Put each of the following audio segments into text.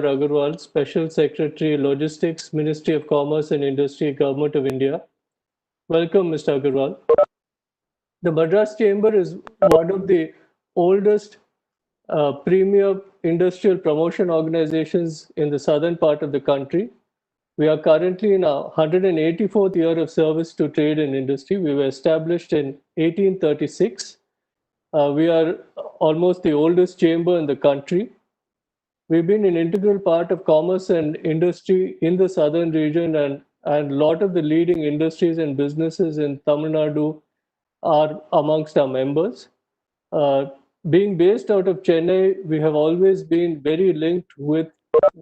Agarwal, Special Secretary, Logistics, Ministry of Commerce and Industry, Government of India. Welcome, Mr. Agarwal. The Madras Chamber is one of the oldest premier industrial promotion organizations in the southern part of the country. We are currently in our 184th year of service to trade and industry. We were established in 1836. We are almost the oldest chamber in the country. We've been an integral part of commerce and industry in the southern region, and a lot of the leading industries and businesses in Tamil Nadu are amongst our members. Uh, Being based out of Chennai, we have always been very linked with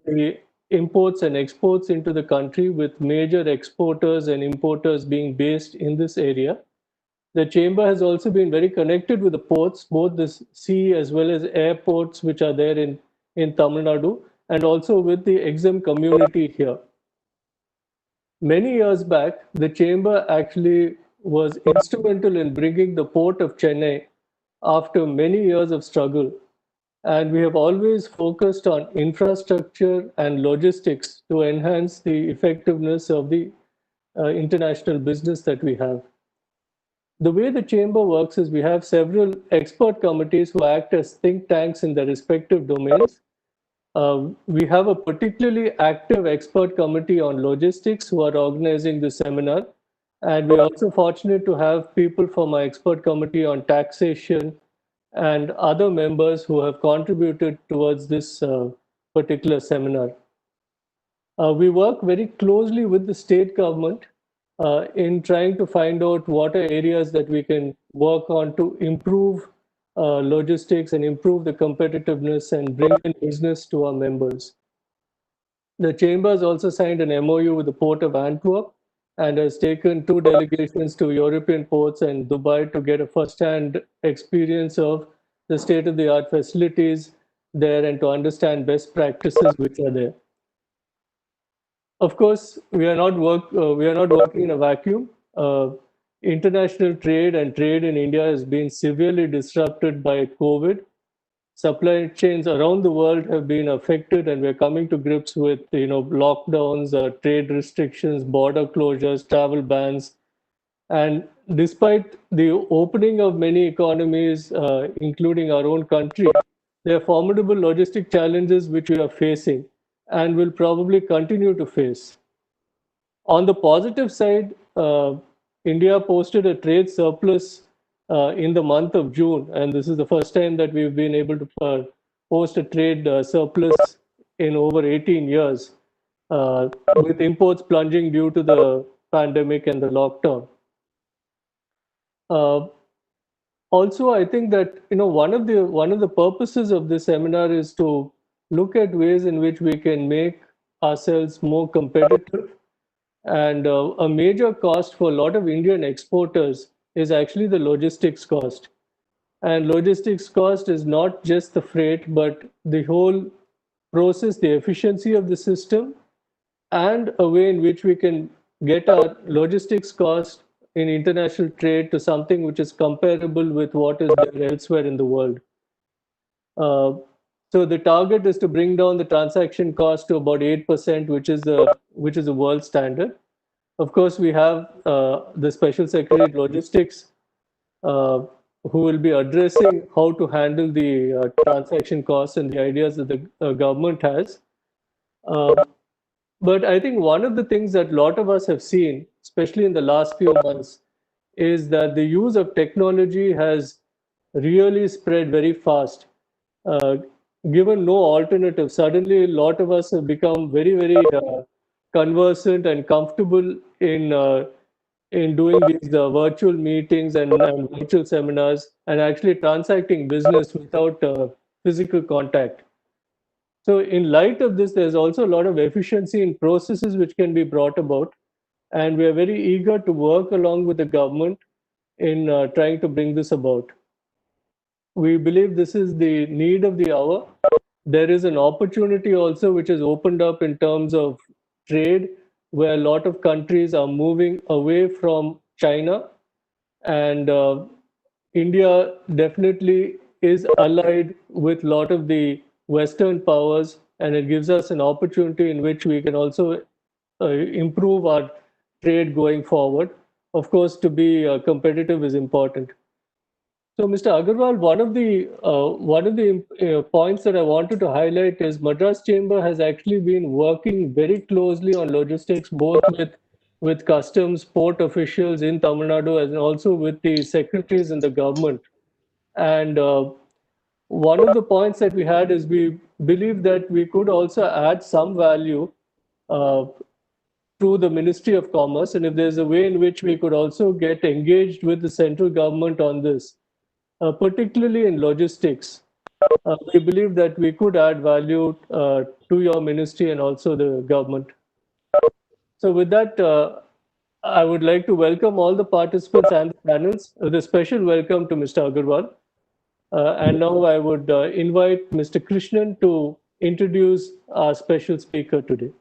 the imports and exports into the country, with major exporters and importers being based in this area. The chamber has also been very connected with the ports, both the sea as well as airports, which are there in Tamil Nadu, and also with the Exim community here. Many years back, the chamber actually was instrumental in bringing the port of Chennai after many years of struggle. And we have always focused on infrastructure and logistics to enhance the effectiveness of the international business that we have. The way the chamber works is we have several expert committees who act as think tanks in their respective domains. We have a particularly active expert committee on logistics who are organizing the seminar. And we're also fortunate to have people from our expert committee on taxation and other members who have contributed towards this particular seminar. We work very closely with the state government in trying to find out what are areas that we can work on to improve logistics and improve the competitiveness and bring in business to our members. The chamber has also signed an MOU with the Port of Antwerp and has taken 2 delegations to European ports and Dubai to get a first-hand experience of the state-of-the-art facilities there and to understand best practices which are there. Of course, we are not working in a vacuum. International trade and trade in India has been severely disrupted by COVID. Supply chains around the world have been affected, and we're coming to grips with lockdowns, trade restrictions, border closures, travel bans. And despite the opening of many economies, including our own country, there are formidable logistic challenges which we are facing and will probably continue to face. On the positive side, India posted a trade surplus in the month of June, and this is the first time that we've been able to post a trade surplus in over 18 years, with imports plunging due to the pandemic and the lockdown. Uh, Also, I think that one of the purposes of this seminar is to look at ways in which we can make ourselves more competitive. And a major cost for a lot of Indian exporters is actually the logistics cost. And logistics cost is not just the freight, but the whole process, the efficiency of the system, and a way in which we can get our logistics cost in international trade to something which is comparable with what is there elsewhere in the world. Uh, so the target is to bring down the transaction cost to about 8%, which is the world standard. Of course, we have the Special Secretary of Logistics uh, who will be addressing how to handle the transaction costs and the ideas that the government has. Uh, but I think one of the things that a lot of us have seen, especially in the last few months, is that the use of technology has really spread very fast. Uh, Given no alternative, suddenly a lot of us have become very, very conversant and comfortable in doing these virtual meetings and virtual seminars and actually transacting business without physical contact. So, in light of this, there's also a lot of efficiency in processes which can be brought about. And we are very eager to work along with the government in trying to bring this about. We believe this is the need of the hour. There is an opportunity also which is opened up in terms of trade, where a lot of countries are moving away from China. And India definitely is allied with a lot of the Western powers and it gives us an opportunity in which we can also improve our trade going forward. Of course, to be competitive is important. So, Mr. Agarwal, one of the points that I wanted to highlight is Madras Chamber has actually been working very closely on logistics, both with customs, port officials in Tamil Nadu, and also with the secretaries in the government. And one of the points that we had is we believe that we could also add some value uh, through the Ministry of Commerce, and if there's a way in which we could also get engaged with the central government on this, particularly in logistics. We believe that we could add value to your ministry and also the government. So with that, I would like to welcome all the participants and the panels with a special welcome to Mr. Agarwal. And now I would invite Mr. Krishnan to introduce our special speaker today.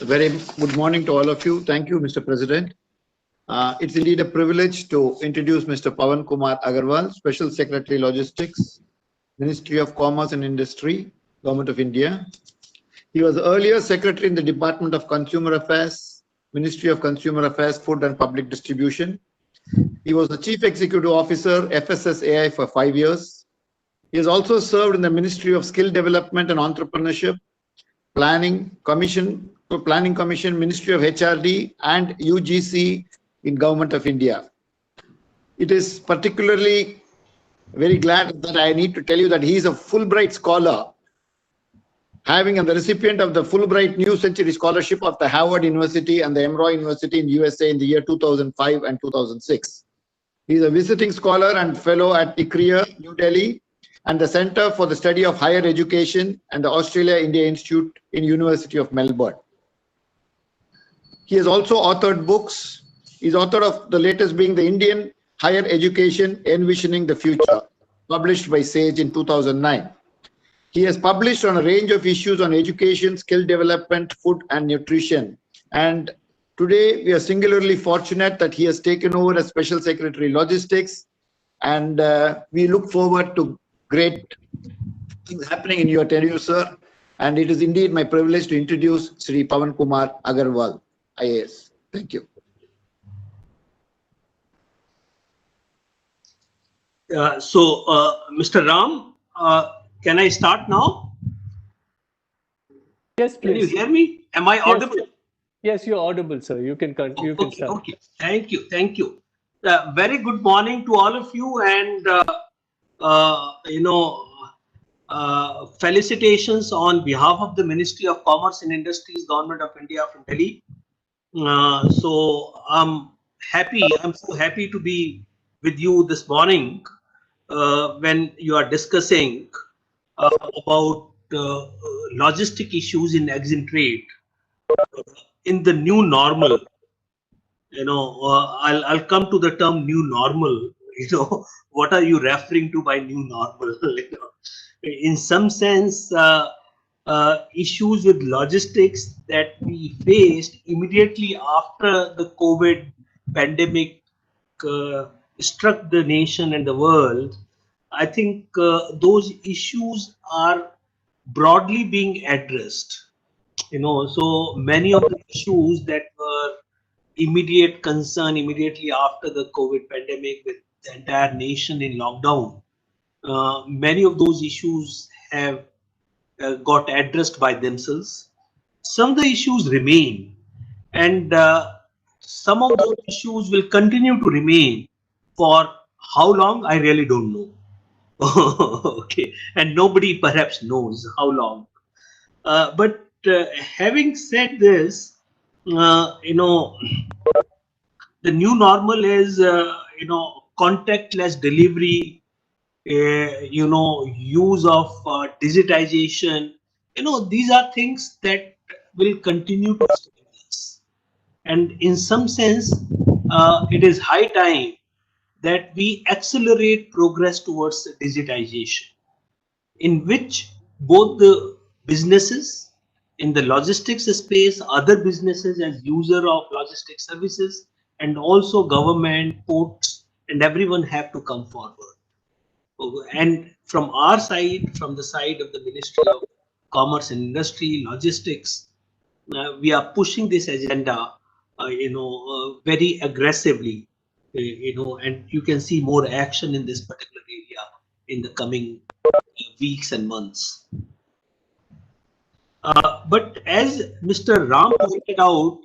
A very good morning to all of you. Thank you, Mr. President. It's indeed a privilege to introduce Mr. Pawan Kumar Agarwal, Special Secretary Logistics, Ministry of Commerce and Industry, Government of India. He was earlier Secretary in the Department of Consumer Affairs, Ministry of Consumer Affairs, Food and Public Distribution. He was the Chief Executive Officer, FSSAI, for 5 years. He has also served in the Ministry of Skill Development and Entrepreneurship, Planning Commission, Ministry of HRD, and UGC in Government of India. It is particularly very glad that I need to tell you that he is a Fulbright scholar, having the recipient of the Fulbright New Century Scholarship of the Harvard University and the Emory University in USA in the year 2005 and 2006. He is a visiting scholar and fellow at ICRIER, New Delhi, and the Center for the Study of Higher Education and the Australia-India Institute in University of Melbourne. He has also authored books. He's author of the latest being the Indian Higher Education Envisioning the Future, published by SAGE in 2009. He has published on a range of issues on education, skill development, food and nutrition. And today we are singularly fortunate that he has taken over as Special Secretary Logistics, and we look forward to great things happening in your tenure, sir. And it is indeed my privilege to introduce Sri Pawan Kumar Agarwal, IAS. Thank you. Mr. Ram, can I start now? Yes, please. Can you hear me? Am I audible? Yes, you're audible, sir. You can start. Okay. Thank you. Very good morning to all of you, and felicitations on behalf of the Ministry of Commerce and Industries, Government of India from Delhi. So I'm so happy to be with you this morning when you are discussing about logistic issues in Exim trade in the new normal. I'll come to the term new normal. What are you referring to by new normal? In some sense, issues with logistics that we faced immediately after the COVID pandemic struck the nation and the world, I think those issues are broadly being addressed. So many of the issues that were immediate concern immediately after the COVID pandemic with the entire nation in lockdown, many of those issues have got addressed by themselves. Some of the issues remain, and some of those issues will continue to remain for how long, I really don't know. Okay, and nobody perhaps knows how long. But having said this, the new normal is, contactless delivery, use of digitization. These are things that will continue to stay with us. And in some sense, it is high time that we accelerate progress towards digitization, in which both the businesses in the logistics space, other businesses as user of logistics services, and also government, ports, and everyone have to come forward. And from our side, from the side of the Ministry of Commerce and Industry, Logistics, we are pushing this agenda, very aggressively, and you can see more action in this particular area in the coming weeks and months. But as Mr. Ram pointed out,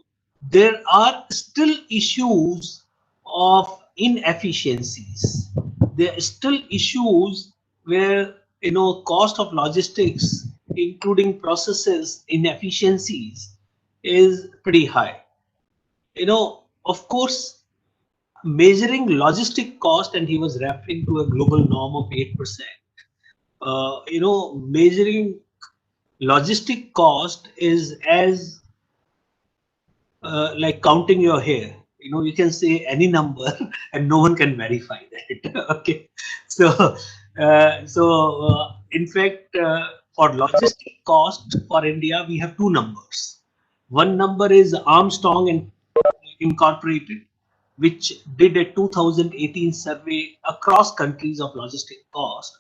there are still issues of inefficiencies. There are still issues where cost of logistics, including processes inefficiencies, is pretty high. Of course, measuring logistic cost, and he was referring to a global norm of 8%. Measuring logistic cost is as like counting your hair. You can say any number and no one can verify that. Okay, so in fact, for logistic cost for India, we have two numbers. One number is Armstrong and Incorporated, which did a 2018 survey across countries of logistic cost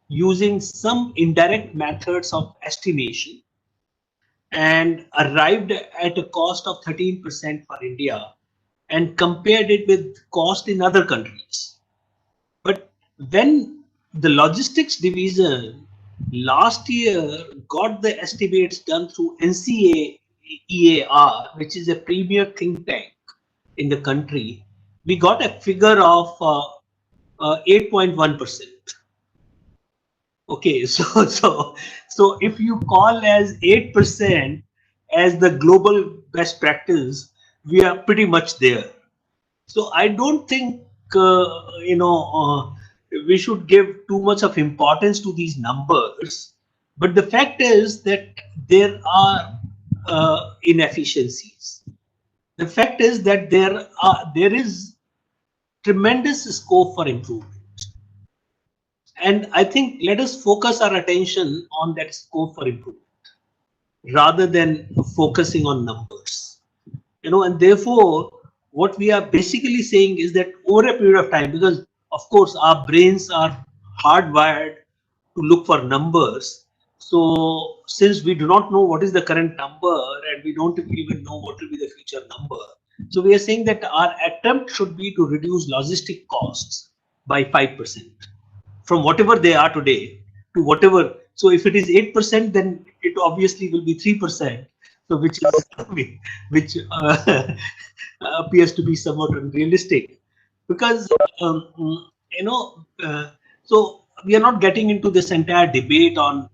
using some indirect methods of estimation, and arrived at a cost of 13% for India and compared it with cost in other countries. But when the logistics division last year got the estimates done through NCAEAR, which is a premier think tank in the country, we got a figure of 8.1%. Okay, so if you call as 8% as the global best practice, we are pretty much there. So I don't think we should give too much of importance to these numbers. But the fact is that there are inefficiencies. The fact is that there is tremendous scope for improvement. And I think let us focus our attention on that scope for improvement rather than focusing on numbers. And therefore, what we are basically saying is that over a period of time, because of course our brains are hardwired to look for numbers. So since we do not know what is the current number and we don't even know what will be the future number, so we are saying that our attempt should be to reduce logistic costs by 5%. From whatever they are today to whatever. So if it is 8%, then it obviously will be 3%. So which appears to be somewhat unrealistic, because so we are not getting into this entire debate on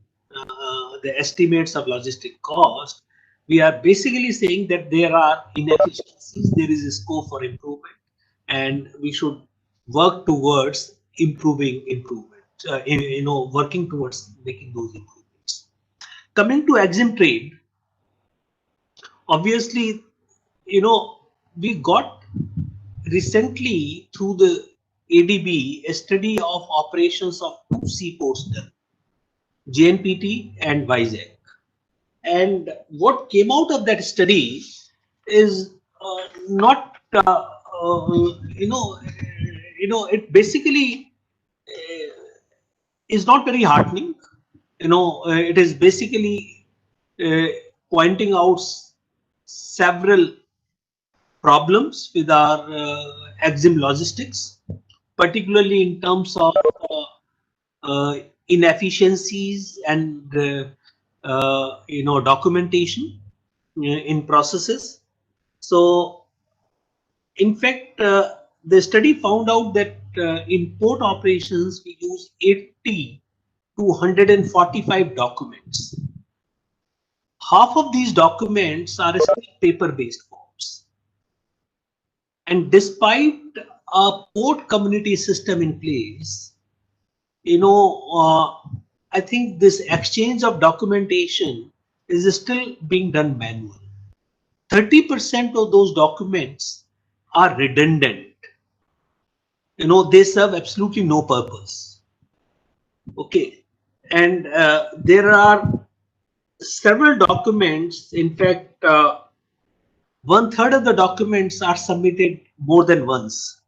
the estimates of logistic cost. We are basically saying that there are inefficiencies, there is a scope for improvement, and we should work towards working towards making those improvements. Coming to Exim trade, obviously, we got recently through the ADB a study of operations of two seaports done, JNPT and Vizag. And what came out of that study is not, it basically is not very heartening. It is basically pointing out several problems with our Exim logistics, particularly in terms of inefficiencies and documentation in processes. So in fact, the study found out that in port operations we use 80 to 145 documents. Half of these documents are still paper-based forms. And despite a port community system in place, I think this exchange of documentation is still being done manually. 30% of those documents are redundant. They serve absolutely no purpose. Okay, and there are several documents. In fact, 1/3 of the documents are submitted more than once.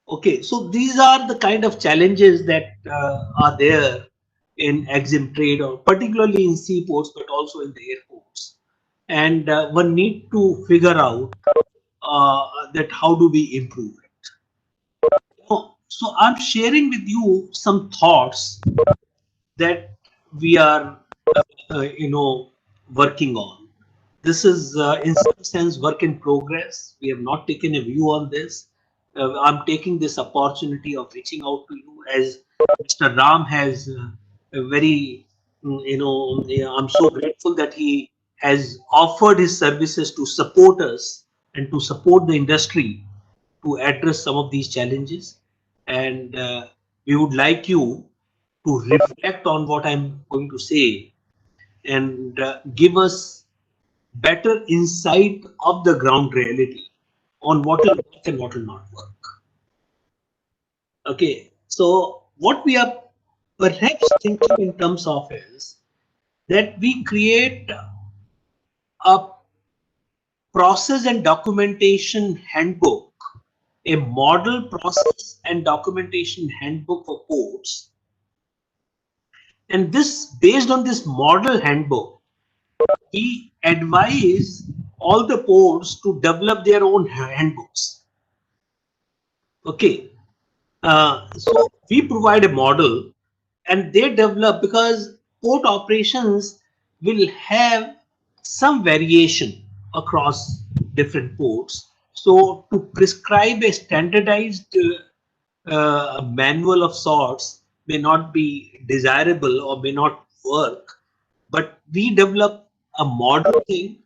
Okay, so these are the kind of challenges that are there in Exim trade, or particularly in seaports, but also in the airports. And one need to figure out that how do we improve it. So I'm sharing with you some thoughts that we are, working on. This is, in some sense, work in progress. We have not taken a view on this. I'm taking this opportunity of reaching out to you, as Mr. Ram has a very, yeah, I'm so grateful that he has offered his services to support us and to support the industry to address some of these challenges. And we would like you to reflect on what I'm going to say and give us better insight of the ground reality on what will work and what will not work. Okay, so what we are perhaps thinking in terms of is that we create a process and documentation handbook, a model process and documentation handbook for ports. And this, based on this model handbook, we advise all the ports to develop their own handbooks. Okay, so we provide a model and they develop, because port operations will have some variation across different ports. So to prescribe a standardized manual of sorts may not be desirable or may not work, but we develop a model thing,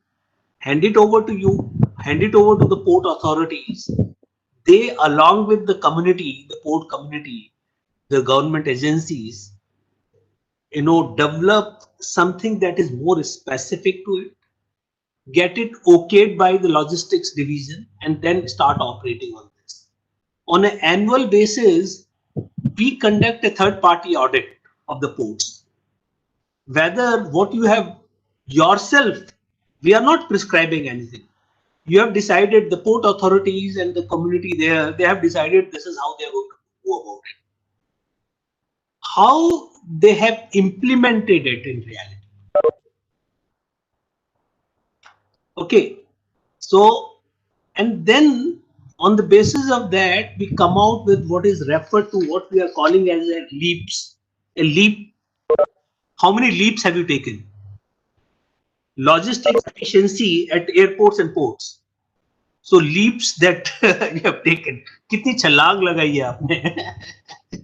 hand it over to you, hand it over to the port authorities. They, along with the community, the port community, the government agencies, develop something that is more specific to it, get it okayed by the logistics division, and then start operating on this. On an annual basis, we conduct a third party audit of the ports. Whether what you have yourself, we are not prescribing anything. You have decided, the port authorities and the community there, they have decided this is how they are going to go about it. How they have implemented it in reality. Okay, so, and then on the basis of that, we come out with what is referred to, what we are calling as a leaps. A leap. How many leaps have you taken? Logistics efficiency at airports and ports. So leaps that you have taken. कितनी छलांग लगाई है आपने?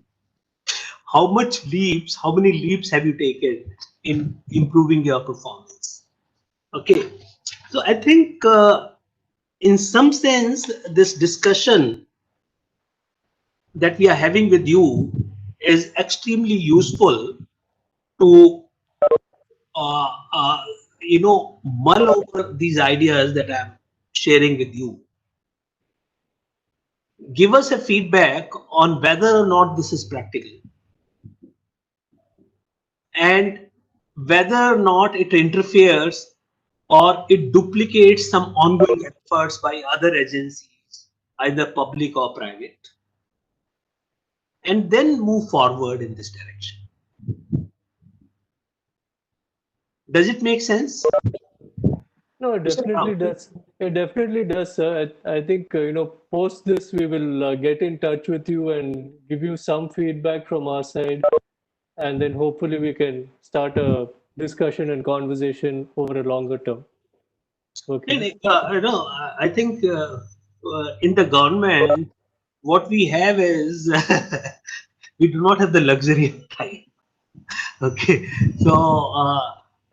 How much leaps? How many leaps have you taken in improving your performance? Okay, so I think in some sense this discussion that we are having with you is extremely useful to uh, uh, mull over these ideas that I'm sharing with you. Give us a feedback on whether or not this is practical and whether or not it interferes or it duplicates some ongoing efforts by other agencies, either public or private, and then move forward in this direction. Does it make sense? No, it definitely does. It definitely does, sir. I think, post this, we will get in touch with you and give you some feedback from our side. And then hopefully we can start a discussion and conversation over a longer term. Okay. And, I think in the government, what we have is we do not have the luxury of time. Okay, so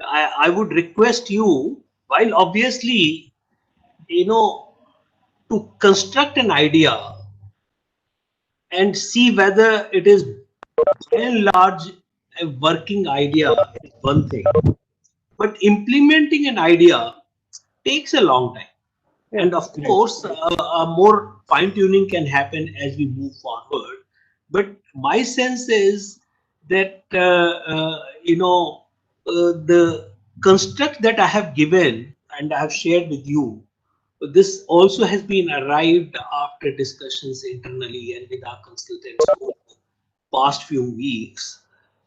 I would request you, while obviously, to construct an idea and see whether it is by and large a working idea is one thing, but implementing an idea takes a long time. Yeah, And of course, more fine tuning can happen as we move forward. But my sense is that, the construct that I have given and I have shared with you this also has been arrived after discussions internally and with our consultants over the past few weeks.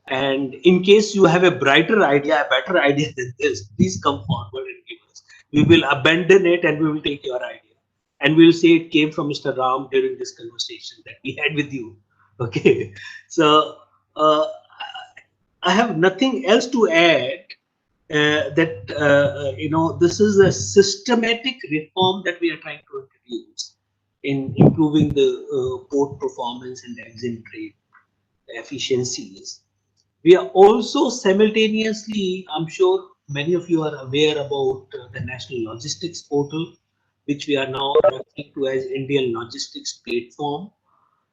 And in case you have a brighter idea, a better idea than this, please come forward and give us. We will abandon it and we will take your idea. And we will say it came from Mr. Ram during this conversation that we had with you. Okay. So I have nothing else to add. This is a systematic reform that we are trying to introduce in improving the port performance and the Exim trade efficiencies. We are also simultaneously, I'm sure many of you are aware about the National Logistics Portal, which we are now referring to as Indian Logistics Platform.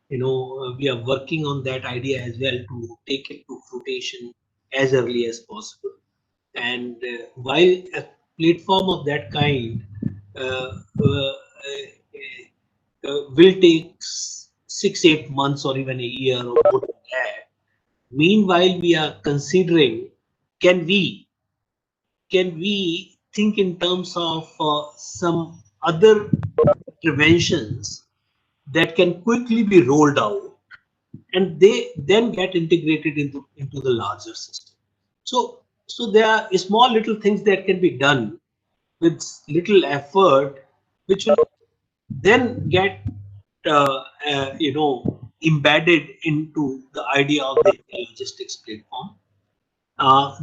We are working on that idea as well to take it to fruition as early as possible. And while a platform of that kind uh, uh, will take 6-8 months or even a year or more than that, meanwhile we are considering, can we think in terms of some other interventions that can quickly be rolled out and they then get integrated into the larger system. So there are small little things that can be done with little effort, which will then get embedded into the idea of the logistics platform.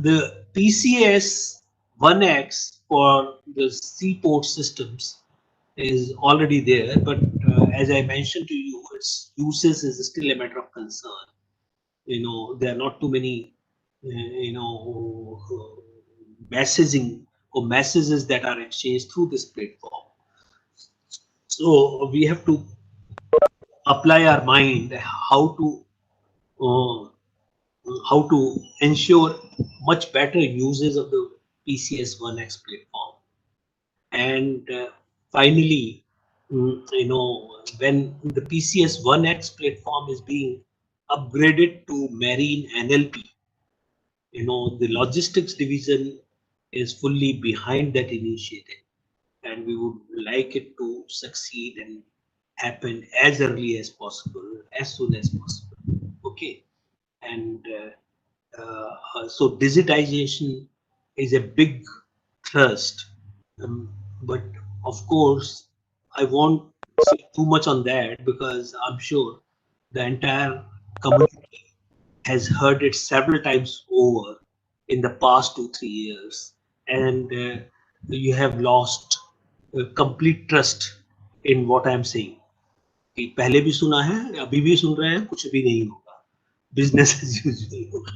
The PCS 1X for the seaport systems is already there, but as I mentioned to you, its uses is still a matter of concern. There are not too many, messaging or messages that are exchanged through this platform. So we have to apply our mind uh, how to ensure much better uses of the PCS 1X platform. And finally, when the PCS 1X platform is being upgraded to marine NLP, the logistics division is fully behind that initiative, and we would like it to succeed and happen as early as possible, as soon as possible. Okay. And so digitization is a big thrust, but of course I won't say too much on that because I'm sure the entire community has heard it several times over in the past 2-3 years, and you have lost complete trust in what I'm saying. कि पहले भी सुना है, अभी भी सुन रहे हैं, कुछ भी नहीं होगा, business as usual होगा.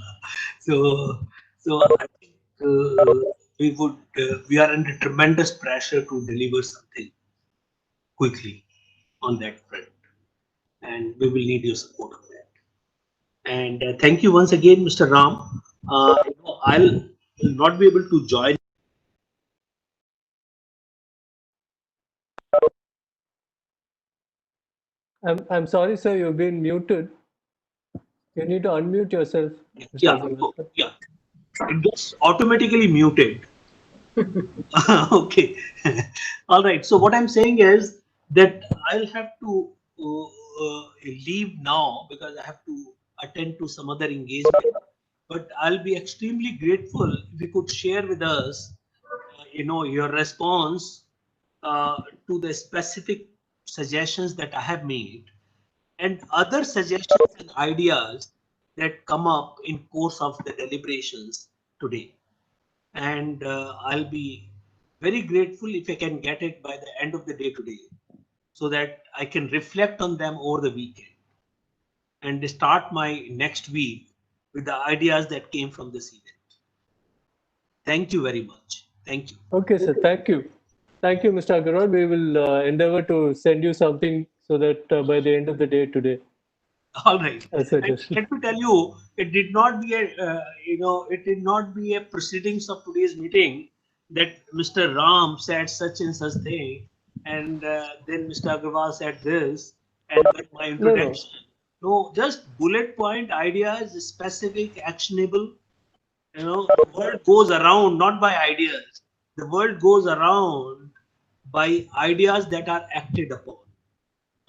So I think we are under tremendous pressure to deliver something quickly on that front, and we will need your support on that. And thank you once again, Mr. Ram. I'll not be able to join. I'm sorry, sir, you've been muted. You need to unmute yourself, Mr. Yeah, Agarwal. yeah, it gets automatically muted. Okay. All right. So what I'm saying is that I'll have to leave now because I have to attend to some other engagement. But I'll be extremely grateful if you could share with us, your response to the specific suggestions that I have made and other suggestions and ideas that come up in course of the deliberations today. And I'll be very grateful if I can get it by the end of the day today so that I can reflect on them over the weekend and start my next week with the ideas that came from this event. Thank you very much. Thank you. Okay, sir. Thank you. Thank you, Mr. Agarwal. We will endeavor to send you something so that by the end of the day today, All right. a And suggestion. let me tell you, it did not be it did not be a proceedings of today's meeting that Mr. Ram said such and such thing, and then Mr. Agarwal said this, and then my No, no. introduction. No, just bullet point ideas, specific, actionable. The world goes around not by ideas. The world goes around by ideas that are acted upon.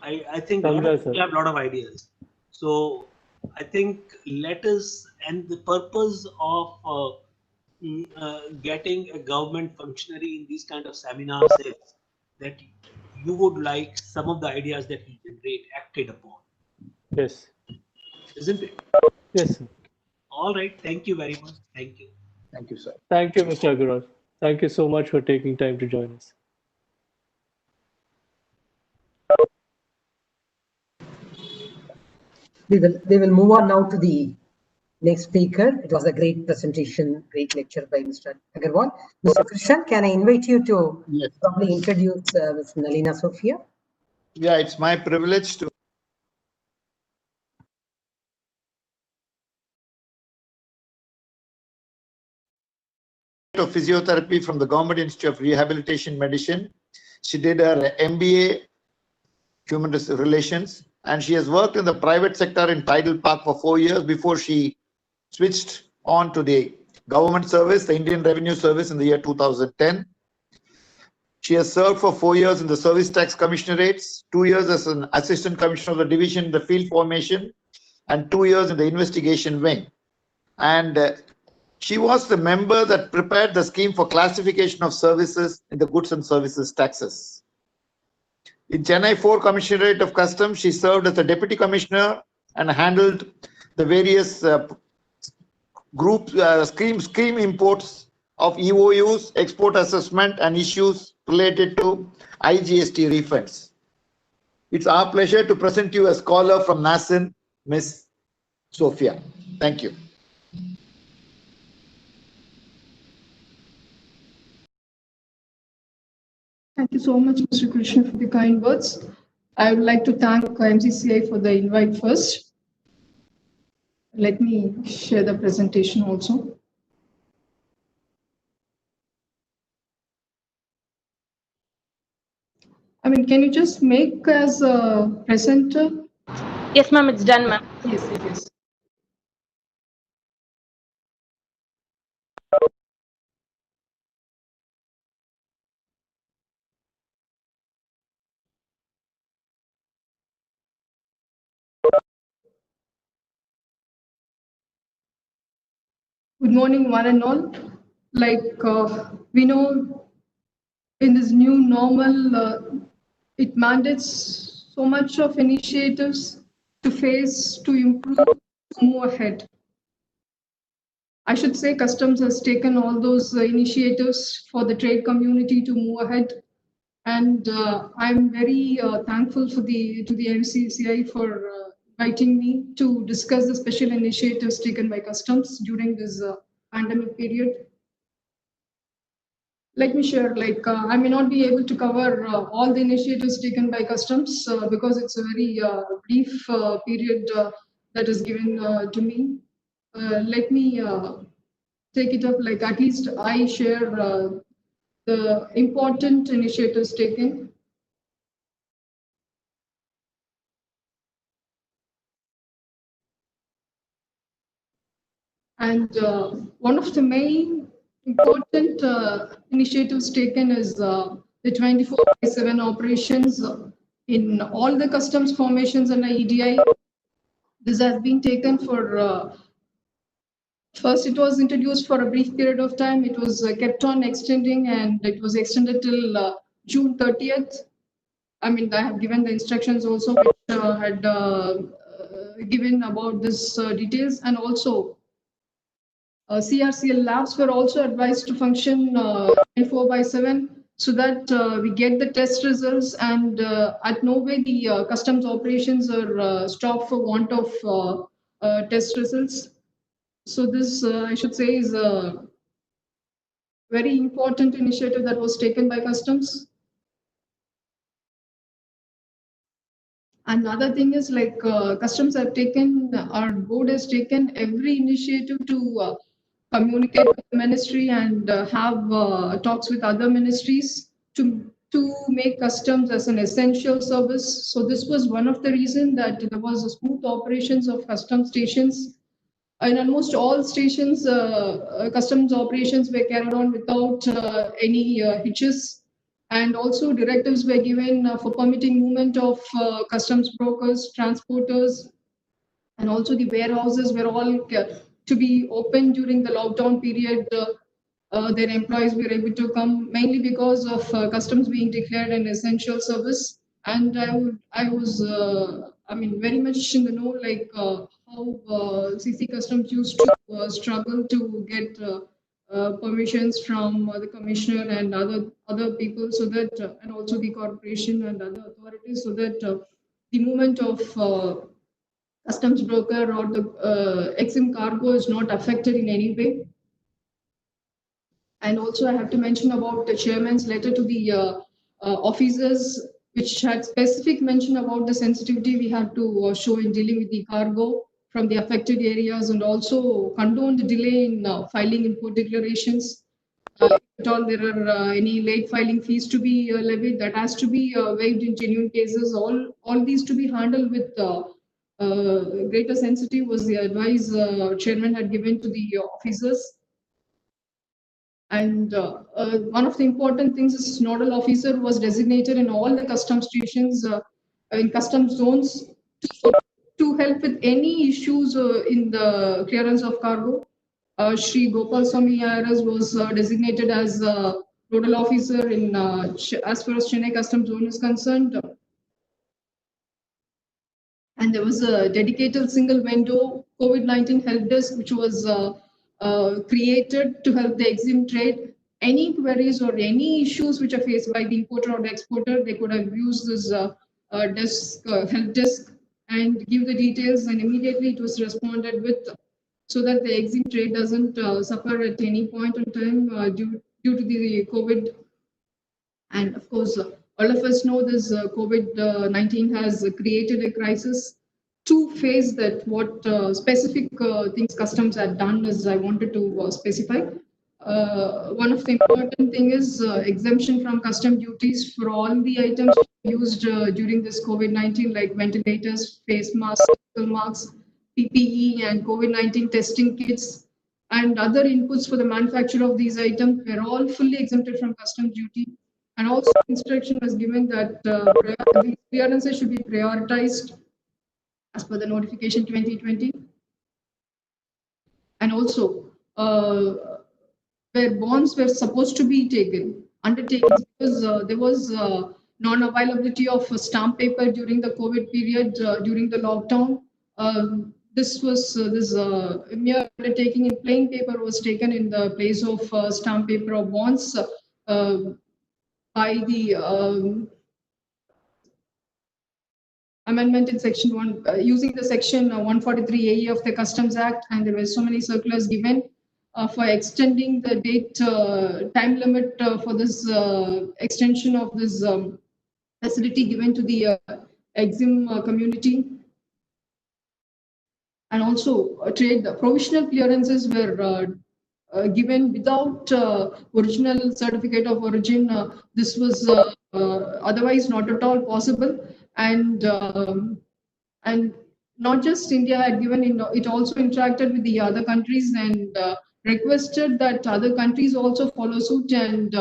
I think a lot of Congrats, people sir. have a lot of ideas. So I think let us, and the purpose of getting a government functionary in these kind of seminars is that you would like some of the ideas that we generate acted upon, Yes. isn't it? Yes, sir. All right. Thank you very much. Thank you. Thank you, sir. Thank you, Mr. Agarwal. Thank you so much for taking time to join us. We will move on now to the next speaker. It was a great presentation, great lecture by Mr. Agarwal. Mr. Krishan, can I invite you to Yes. probably introduce Ms. Nalina Sophia? Yeah, it's my privilege to of physiotherapy from the Government Institute of Rehabilitation Medicine. She did her MBA Human Relations, and she has worked in the private sector in Tidal Park for 4 years before she switched on to the government service, the Indian Revenue Service, in the year 2010. She has served for 4 years in the Service Tax Commissionerates, 2 years as an Assistant Commissioner of the Division in the Field Formation, and 2 years in the Investigation Wing. And she was the member that prepared the scheme for classification of services in the goods and services taxes. In Chennai 4 Commissionerate of Customs, she served as a Deputy Commissioner and handled the various scheme imports of EOUs, export assessment, and issues related to IGST refunds. It's our pleasure to present you a scholar from NASIN, Ms. Sophia. Thank you. Thank you so much, Mr. Krishna, for the kind words. I would like to thank MCCI for the invite first. Let me share the presentation also. I mean, can you just make as a presenter? Yes, ma'am, it's done, ma'am. Yes, it is. Good morning, one and all. We know in this new normal, it mandates so much of initiatives to face, to improve, to move ahead. I should say customs has taken all those initiatives for the trade community to move ahead. And I'm very thankful to the MCCI for inviting me to discuss the special initiatives taken by customs during this pandemic period. Let me share, I may not be able to cover all the initiatives taken by customs because it's a very brief period that is given to me. Let me take it up, at least I share the important initiatives taken. And one of the main important initiatives taken is the 24/7 operations in all the customs formations under EDI. This has been taken for, first it was introduced for a brief period of time. It was kept on extending and it was extended till June 30th. I mean, I have given the instructions also which had given about this details, and also CRCL labs were also advised to function 24/7 so that we get the test results, and at no way the customs operations are stopped for want of test results. So this, I should say, is a very important initiative that was taken by customs. Another thing is customs have taken, our board has taken every initiative to communicate with the ministry and have talks with other ministries to make customs as an essential service. So this was one of the reasons that there was a smooth operations of customs stations. In almost all stations, customs operations were carried on without any hitches. And also directives were given for permitting movement of customs brokers, transporters, and also the warehouses were all to be open during the lockdown period. Their employees were able to come mainly because of customs being declared an essential service. And I was, I mean, very much in the know, like how CC Customs used to struggle to get permissions from the commissioner and other people, so that, and also the corporation and other authorities, so that the movement of customs broker or the Exim cargo is not affected in any way. And also I have to mention about the chairman's letter to the officers, which had specific mention about the sensitivity we have to show in dealing with the cargo from the affected areas, and also condone the delay in filing import declarations. If at all there are any late filing fees to be levied, that has to be waived in genuine cases. All these to be handled with greater sensitivity was the advice chairman had given to the officers. And one of the important things is nodal officer was designated in all the customs stations in customs zones to help with any issues in the clearance of cargo. Shri Gopal Swami IRS was designated as nodal officer in as far as Chennai Customs Zone is concerned. And there was a dedicated single window COVID-19 help desk, which was created to help the Exim trade. Any queries or any issues which are faced by the importer or the exporter, they could have used this help desk and give the details, and immediately it was responded with, so that the Exim trade doesn't suffer at any point in time due to the COVID. And of course, all of us know this COVID-19 has created a crisis. To face that, what specific things customs had done is I wanted to specify. One of the important thing is exemption from custom duties for all the items used during this COVID-19, like ventilators, face masks, masks, PPE, and COVID-19 testing kits, and other inputs for the manufacture of these items were all fully exempted from customs duty. And also instruction was given that these clearances should be prioritized as per the notification 2020. And also where bonds were supposed to be undertaken, because there was non-availability of stamp paper during the COVID period, during the lockdown. This mere undertaking in plain paper was taken in the place of stamp paper or bonds by the amendment in section 1 using the section 143 AE of the Customs Act, and there were so many circulars given for extending the date time limit for this extension of this facility given to the Exim community. And also trade provisional clearances were given without original certificate of origin. This was otherwise not at all possible. And not just India had given, it also interacted with the other countries and requested that other countries also follow suit and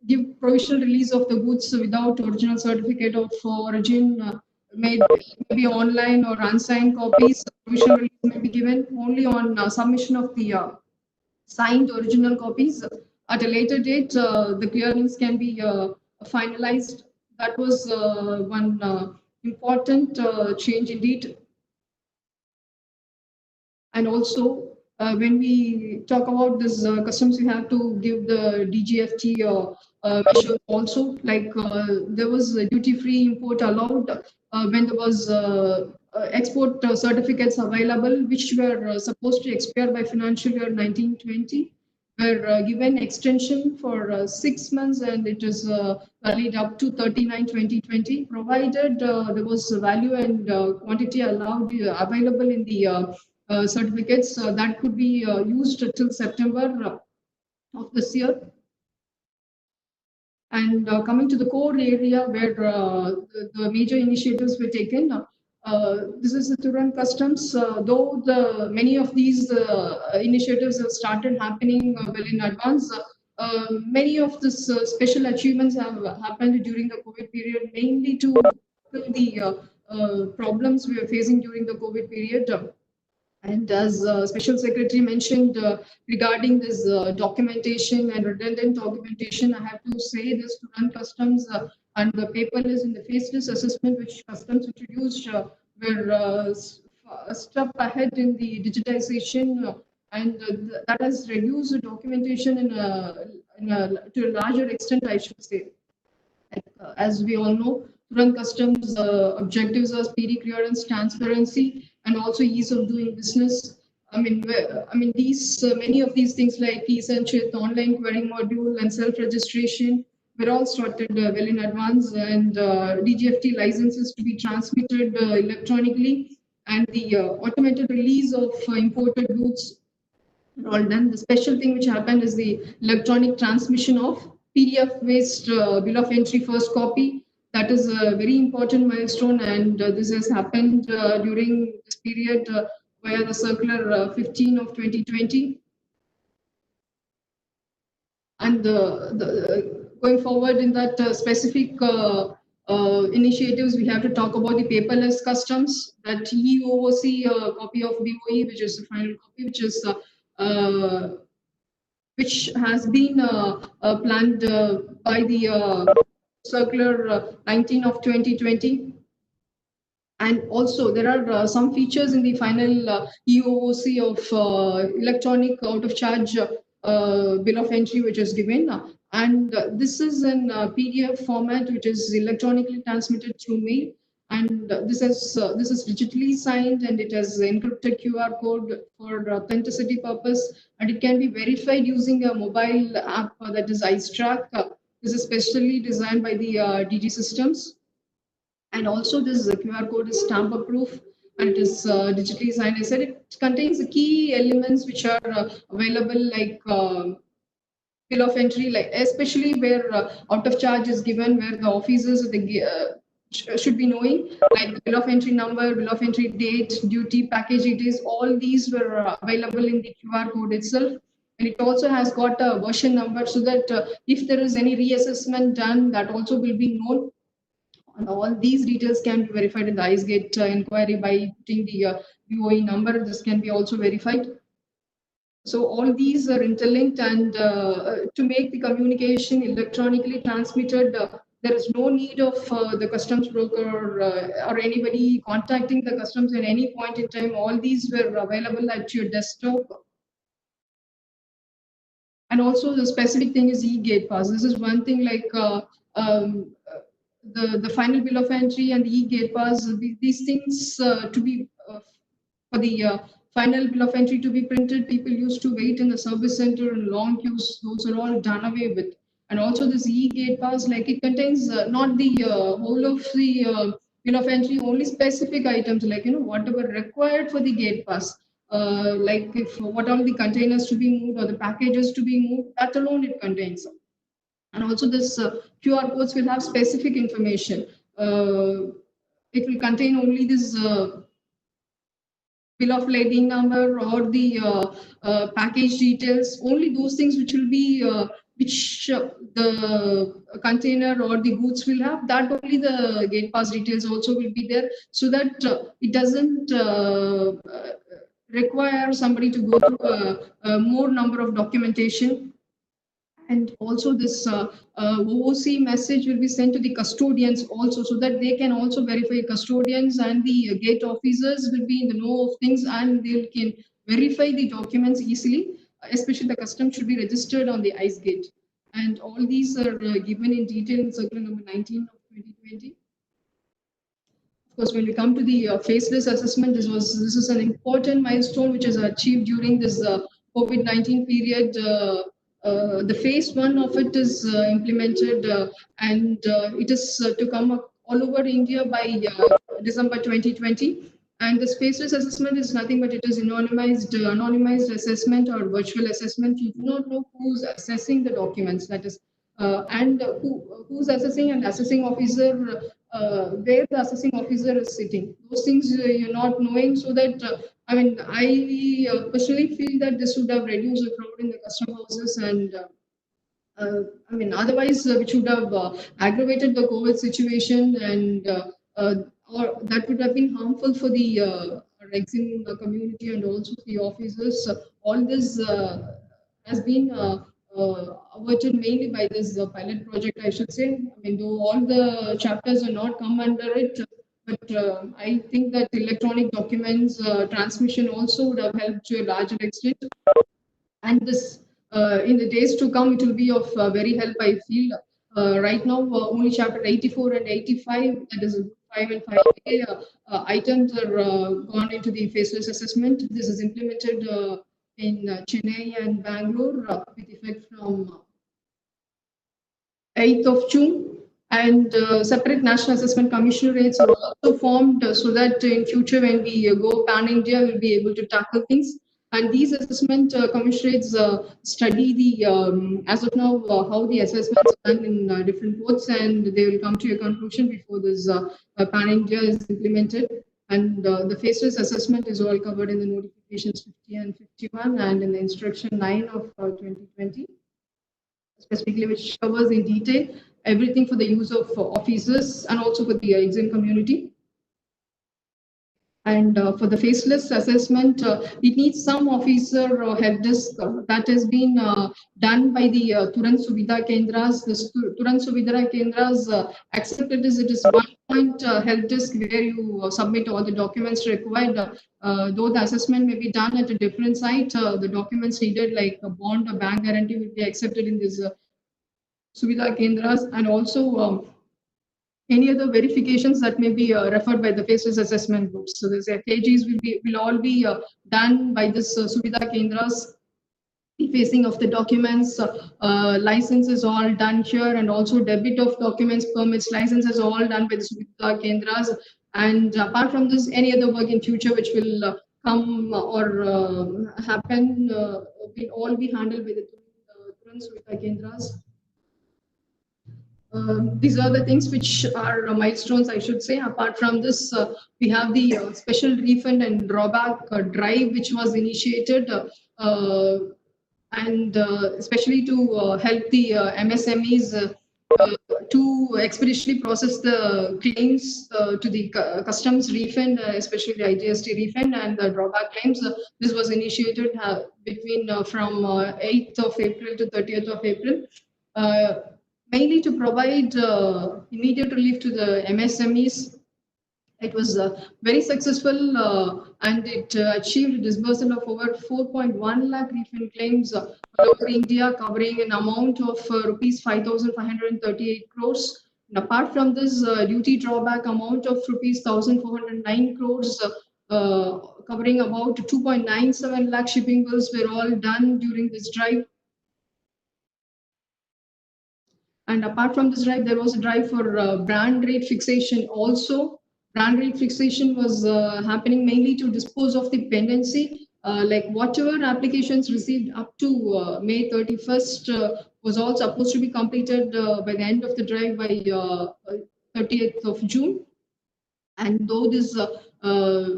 give provisional release of the goods without original certificate of origin, maybe online or unsigned copies. Provisional release may be given only on submission of the signed original copies. At a later date, the clearance can be finalized. That was one important change indeed. And also, when we talk about this customs, we have to give the DGFT measure also. Like there was a duty-free import allowed when there was export certificates available, which were supposed to expire by financial year 1920. Were given extension for 6 months, and it is valid up to 39/2020, provided there was value and quantity allowed available in the certificates that could be used till September of this year. And coming to the core area where the major initiatives were taken, this is the Turan Customs. Though many of these initiatives have started happening well in advance, many of these special achievements have happened during the COVID period, mainly to tackle the problems we are facing during the COVID period. And as Special Secretary mentioned regarding this documentation and redundant documentation, I have to say this to run customs and the paperless in the faceless assessment which customs introduced were a step ahead in the digitization and that has reduced the documentation to a larger extent, I should say. As we all know, run customs objectives are speedy clearance, transparency, and also ease of doing business. These many of these things like e-Sanchit, online query module, and self-registration were all started well in advance, and DGFT licenses to be transmitted electronically, and the automated release of imported goods all done. The special thing which happened is the electronic transmission of PDF-based bill of entry first copy. That is a very important milestone, and this has happened during this period via the circular 15 of 2020. And going forward in that specific initiatives, we have to talk about the paperless customs, that EOOC copy of BOE, which is the final copy, which has been planned by the circular 19 of 2020. And also there are some features in the final EOOC of electronic out of charge bill of entry which is given. And this is in PDF format which is electronically transmitted through mail. And this is digitally signed, and it has encrypted QR code for authenticity purpose, and it can be verified using a mobile app that is iStrack. This is specially designed by the DG Systems. And also this QR code is tamper proof and it is digitally signed. I said it contains the key elements which are available like bill of entry, like especially where out of charge is given, where the officers should be knowing, like the bill of entry number, bill of entry date, duty, package details, all these were available in the QR code itself. And it also has got a version number so that if there is any reassessment done, that also will be known. And all these details can be verified in the IceGate inquiry by putting the BOE number. This can be also verified. So all these are interlinked, and to make the communication electronically transmitted, there is no need of the customs broker or anybody contacting the customs at any point in time. All these were available at your desktop. And also the specific thing is e-gate pass. This is one thing like the final bill of entry and the e-gate pass. These things to be for the final bill of entry to be printed, people used to wait in the service center and long queues. Those are all done away with. And also this e-gate pass, like it contains not the whole of the bill of entry, only specific items like whatever required for the gate pass. Like if what all the containers to be moved or the packages to be moved, that alone it contains. And also this QR codes will have specific information. It will contain only this bill of lading number or the package details, only those things which will be which the container or the goods will have, that only the gate pass details also will be there, so that it doesn't require somebody to go through a more number of documentation. And also this OOC message will be sent to the custodians also, so that they can also verify. Custodians and the gate officers will be in the know of things, and they can verify the documents easily. Especially the custom should be registered on the ICE gate. And all these are given in detail in circular number 19 of 2020. Of course, when we come to the faceless assessment, this is an important milestone which is achieved during this COVID-19 period. The phase one of it is implemented, and it is to come up all over India by December 2020. And this faceless assessment is nothing but it is anonymized assessment or virtual assessment. You do not know who's assessing the documents. That is, and who's assessing, and assessing officer, where the assessing officer is sitting. Those things you're not knowing, so that I personally feel that this would have reduced the crowd in the custom houses, and I mean, otherwise, which would have aggravated the COVID situation, and or that would have been harmful for the Exim community and also the officers. All this has been averted mainly by this pilot project, I should say. I mean, though all the chapters are not come under it, but I think that electronic documents transmission also would have helped to a larger extent. And this in the days to come, it will be of very help, I feel. Right now, only chapter 84 and 85, that is 5 and 5A, items are gone into the faceless assessment. This is implemented in Chennai and Bangalore with effect from 8th of June, and separate national assessment commissionerates are also formed so that in future when we go pan-India, we'll be able to tackle things. And these assessment commissionerates study the, as of now, how the assessments are done in different ports, and they will come to a conclusion before this pan-India is implemented. And the faceless assessment is all covered in the notifications 50 and 51 and in the instruction 9 of 2020. Specifically, which covers in detail everything for the use of officers and also for the exam community. And for the faceless assessment, it needs some officer help desk that has been done by the Turant Suvidha Kendras. The Turant Suvidha Kendras accepted as it is 1 point help desk where you submit all the documents required. Though the assessment may be done at a different site, the documents needed like a bond, a bank guarantee will be accepted in this Suvidha Kendras, and also any other verifications that may be referred by the faceless assessment groups. So the KGs will all be done by this Suvidha Kendras. Facing of the documents, license is all done here, and also debit of documents, permits, license is all done by the Suvidha Kendras. And apart from this, any other work in future which will come or happen will all be handled by the Turant Suvidha Kendras. These are the things which are milestones, I should say. Apart from this, we have the special refund and drawback drive, which was initiated, and especially to help the MSMEs to expeditiously process the claims to the customs refund, especially the IGST refund and the drawback claims. This was initiated between from 8th of April to 30th of April. Mainly to provide immediate relief to the MSMEs. It was very successful and it achieved a disbursal of over 4.1 lakh refund claims all over India, covering an amount of rupees 5,538 crores. And apart from this, duty drawback amount of rupees 1,409 crores, covering about 2.97 lakh shipping bills were all done during this drive. And apart from this drive, there was a drive for brand rate fixation also. Brand rate fixation was happening mainly to dispose of the pendency. Like whatever applications received up to May 31st was all supposed to be completed by the end of the drive by 30th of June. And though this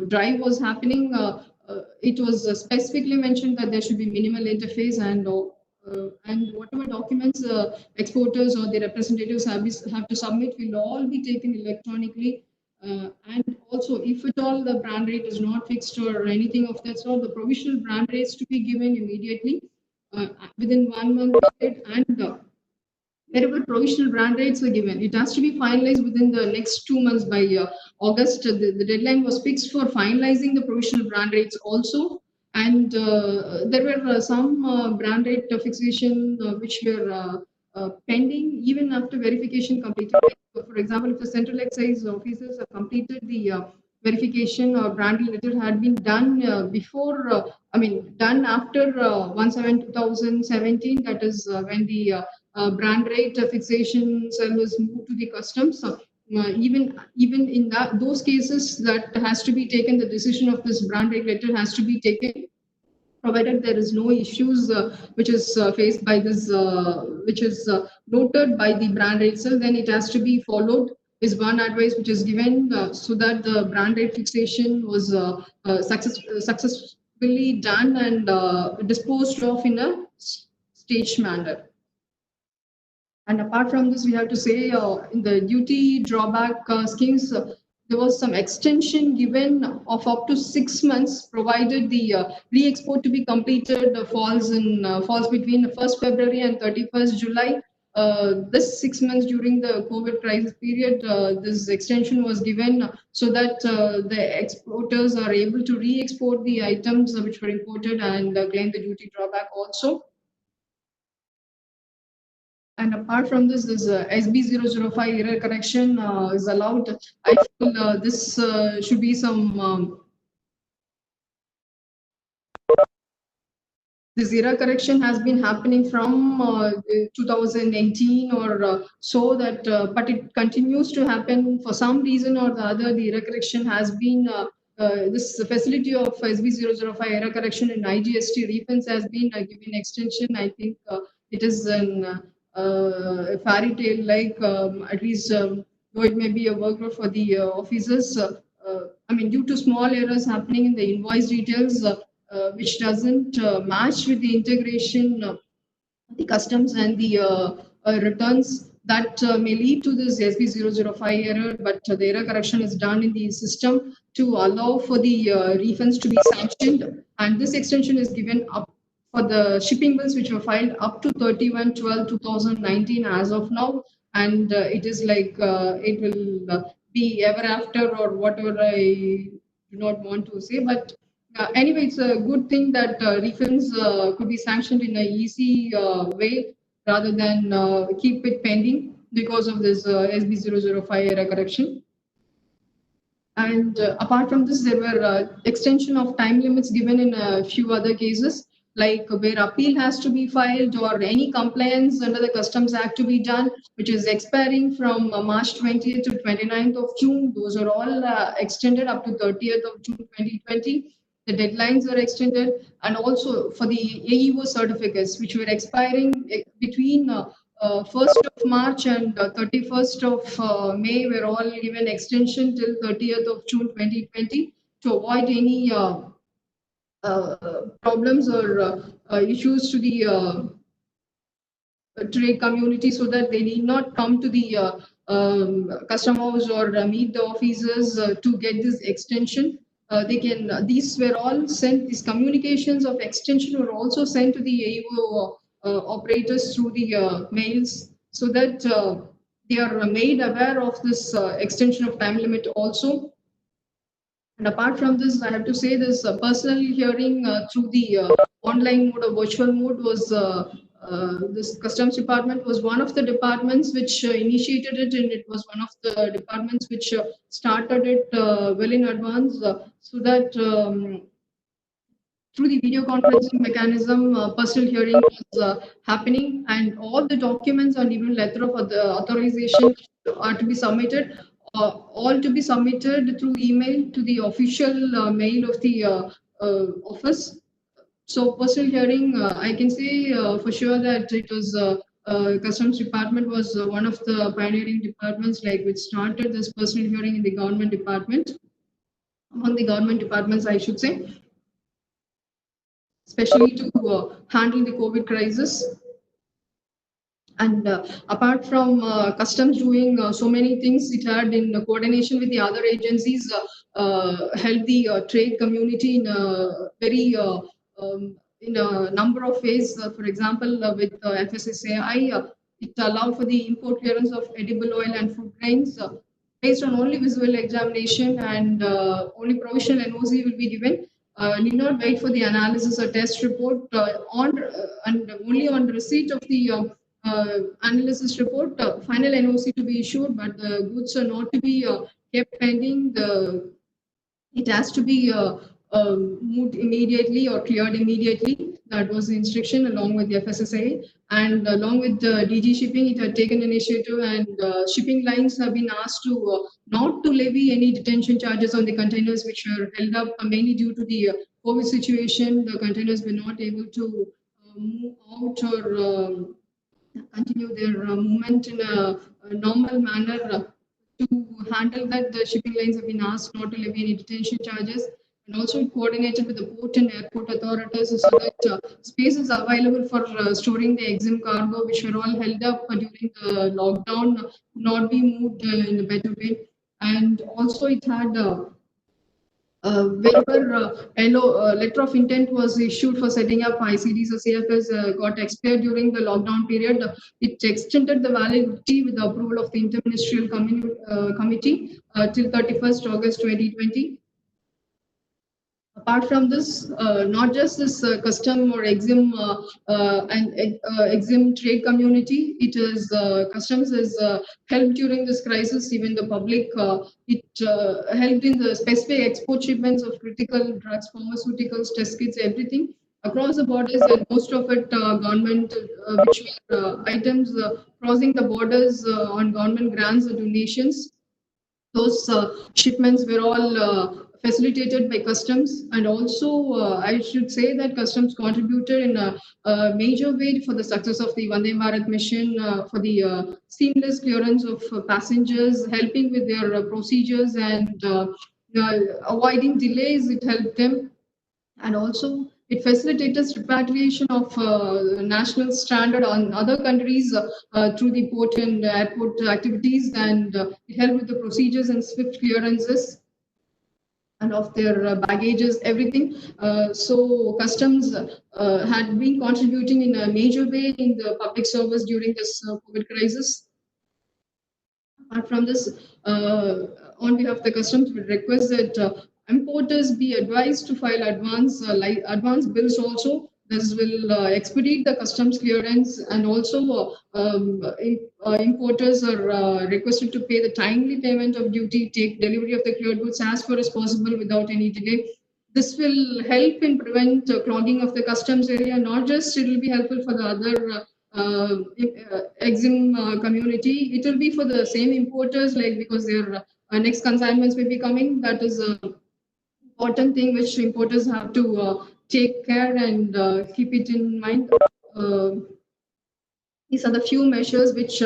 drive was happening, it was specifically mentioned that there should be minimal interface and whatever documents exporters or the representatives have to submit will all be taken electronically. And also, if at all the brand rate is not fixed or anything of that sort, the provisional brand rates to be given immediately within 1 month period, and wherever provisional brand rates are given, it has to be finalized within the next 2 months by August. The deadline was fixed for finalizing the provisional brand rates also. And there were some brand rate fixation which were pending even after verification completed. For example, if the central excise officers have completed the verification or brand letter had been done before, done after 1/7/2017, that is when the brand rate fixation cell was moved to the customs. Even in those cases, that has to be taken. The decision of this brand rate letter has to be taken, provided there is no issues which is faced by this, which is noted by the brand rate cell. Then it has to be followed. Is one advice which is given so that the brand rate fixation was successfully done and disposed of in a staged manner. And apart from this, we have to say in the duty drawback schemes, there was some extension given of up to 6 months, provided the re-export to be completed falls between 1st February and 31st July. This 6 months during the COVID crisis period, this extension was given so that the exporters are able to re-export the items which were imported and claim the duty drawback also. And apart from this, this SB005 error correction is allowed. I feel this should be some this error correction has been happening from 2018 or so that, but it continues to happen for some reason or the other. The error correction has been this facility of SB005 error correction in IGST refunds has been given extension. I think it is a fairy tale like at least though it may be a workload for the officers. I mean, due to small errors happening in the invoice details, which doesn't match with the integration of the customs and the returns, that may lead to this SB005 error, but the error correction is done in the system to allow for the refunds to be sanctioned. And this extension is given up for the shipping bills which were filed up to 31/12/2019 as of now. And it is like it will be ever after or whatever I do not want to say. But anyway, it's a good thing that refunds could be sanctioned in an easy way rather than keep it pending because of this SB005 error correction. And apart from this, there were extension of time limits given in a few other cases, like where appeal has to be filed or any compliance under the Customs Act to be done, which is expiring from March 20th to 29th of June. Those are all extended up to 30th of June 2020. The deadlines are extended, and also for the AEO certificates, which were expiring between 1st of March and 31st of May, were all given extension till 30th of June 2020 to avoid any problems or issues to the trade community, so that they need not come to the customers or meet the officers to get this extension. They can. These were all sent. These communications of extension were also sent to the AEO operators through the mails, so that they are made aware of this extension of time limit also. And apart from this, I have to say this personal hearing through the online mode or virtual mode was this Customs Department was one of the departments which initiated it, and it was one of the departments which started it well in advance, so that through the video conferencing mechanism, personal hearing was happening, and all the documents and even letter of authorization are to be submitted, all to be submitted through email to the official mail of the office. So personal hearing, I can say for sure that it was Customs Department was one of the pioneering departments, like which started this personal hearing in the government department, among the government departments, I should say, especially to handle the COVID crisis. And apart from customs doing so many things, it had in coordination with the other agencies helped the trade community in a very in a number of ways. For example, with FSSAI, it allowed for the import clearance of edible oil and food grains based on only visual examination, and only provisional NOC will be given. Need not wait for the analysis or test report and only on receipt of the analysis report, final NOC to be issued, but the goods are not to be kept pending. It has to be moved immediately or cleared immediately. That was the instruction along with the FSSA, and along with DG Shipping, it had taken initiative, and shipping lines have been asked to not to levy any detention charges on the containers which were held up mainly due to the COVID situation. The containers were not able to move out or continue their movement in a normal manner. To handle that, the shipping lines have been asked not to levy any detention charges. and also it coordinated with the port and airport authorities so that space is available for storing the Exim cargo, which were all held up during the lockdown, not be moved in a better way. And also it had wherever letter of intent was issued for setting up ICDs or CFS got expired during the lockdown period, it extended the validity with the approval of the Interministerial Committee till 31st August 2020. Apart from this, not just this custom or Exim and Exim trade community, it is customs has helped during this crisis. Even the public, it helped in the specific export shipments of critical drugs, pharmaceuticals, test kits, everything across the borders, and most of it government, which were items crossing the borders on government grants or donations. Those shipments were all facilitated by customs, and also I should say that customs contributed in a major way for the success of the Vande Bharat mission, for the seamless clearance of passengers, helping with their procedures and avoiding delays. It helped them, and also it facilitates repatriation of national standard on other countries through the port and airport activities, and it helped with the procedures and swift clearances and of their baggages, everything. So customs had been contributing in a major way in the public service during this COVID crisis. Apart from this, on behalf of the customs, we request that importers be advised to file advance bills also. This will expedite the customs clearance, and also importers are requested to pay the timely payment of duty, take delivery of the cleared goods as far as possible without any delay. This will help in prevent clogging of the customs area. Not just it will be helpful for the other Exim community, it will be for the same importers, like because their next consignments may be coming. That is a important thing which importers have to take care and keep it in mind. These are the few measures which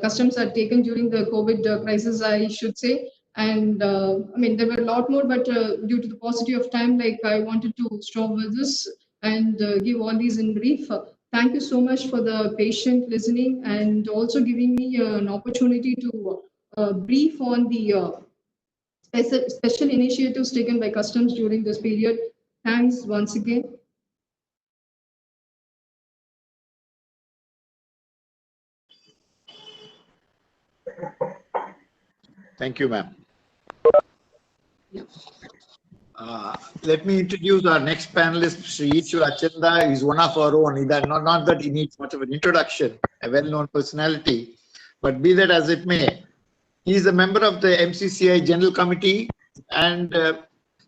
customs had taken during the COVID crisis, I should say. And I mean, there were a lot more, but due to the paucity of time, like I wanted to stop with this and give all these in brief. Thank you so much for the patient listening, and also giving me an opportunity to brief on the special initiatives taken by customs during this period. Thanks once again. Thank you, ma'am. Let me introduce our next panelist, Sri Ichu Achanda. He's one of our own. Not that he needs much of an introduction, a well-known personality, but be that as it may, he is a member of the MCCI General Committee, and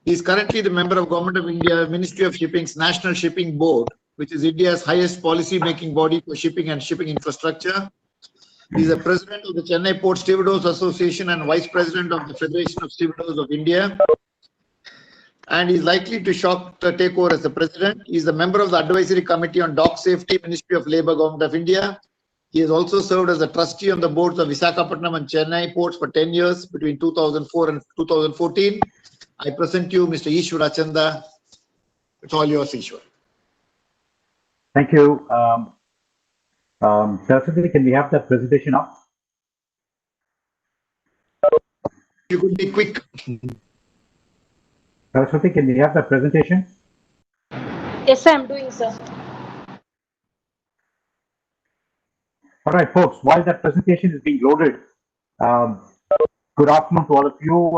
he is currently the member of Government of India, Ministry of Shipping's National Shipping Board, which is India's highest policy-making body for shipping and shipping infrastructure. He is the president of the Chennai Port Stevedores Association and vice president of the Federation of Stevedores of India. And he is likely to take over as the president. He is a member of the Advisory Committee on Dock Safety, Ministry of Labour, Government of India. He has also served as a trustee on the boards of Visakhapatnam and Chennai ports for 10 years between 2004 and 2014. I present you Mr. Ishwar Achanda. It's all yours, Ishwar. Thank you. Saraswati, can we have that presentation up? You could be quick. Saraswati, can we have that presentation? Yes, I am doing, sir. All right, folks, while that presentation is being loaded, good afternoon to all of you.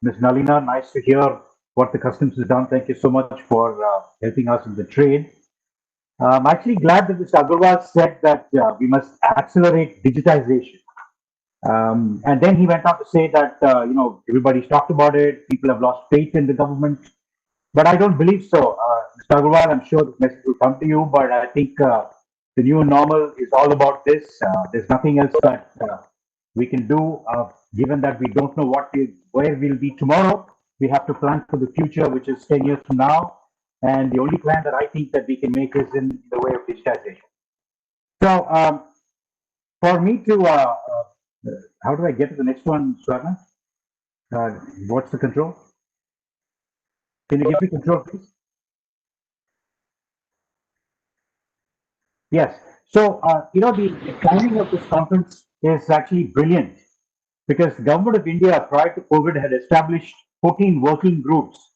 Ms. Nalina, nice to hear what the customs has done. Thank you so much for helping us in the trade. I'm actually glad that Mr. Agarwal said that we must accelerate digitization. And then he went on to say that, everybody's talked about it, people have lost faith in the government. But I don't believe so. Mr. Agarwal, I'm sure this message will come to you, but I think the new normal is all about this. There's nothing else that we can do, given that we don't know where we'll be tomorrow. We have to plan for the future, which is 10 years from now. And the only plan that I think that we can make is in the way of digitization. So for me to, how do I get to the next one, Swarna? What's the control? Can you give me control, please? Yes. So, the timing of this conference is actually brilliant because the government of India prior to COVID had established 14 working groups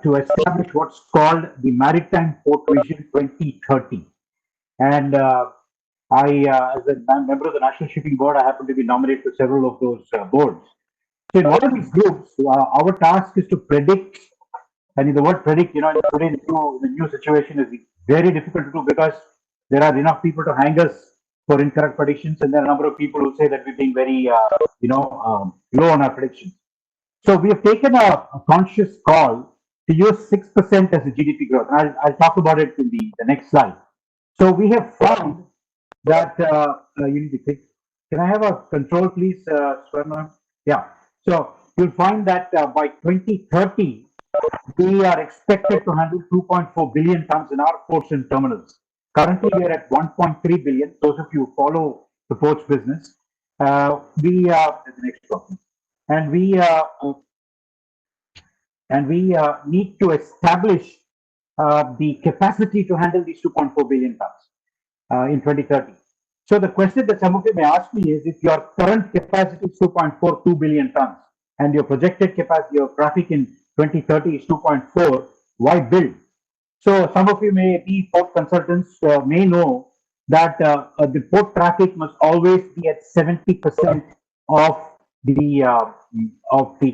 to establish what's called the Maritime Port Vision 2030. And as a member of the National Shipping Board, I happen to be nominated to several of those boards. So in one of these groups, our task is to predict, and the word predict, today the new situation is very difficult to do because there are enough people to hang us for incorrect predictions, and there are a number of people who say that we're being very, low on our predictions. So we have taken a conscious call to use 6% as a GDP growth. I'll talk about it in the next slide. So we have found that you need to click. Can I have a control, please, Swarna? Yeah. So you'll find that by 2030, we are expected to handle 2.4 billion tons in our ports and terminals. Currently, we are at 1.3 billion. Those of you who follow the ports business, we are the next problem, and we need to establish the capacity to handle these 2.4 billion tons in 2030. So the question that some of you may ask me is, if your current capacity is 2.42 billion tons and your projected capacity of traffic in 2030 is 2.4, why build? So some of you may be port consultants, may know that the port traffic must always be at 70% of the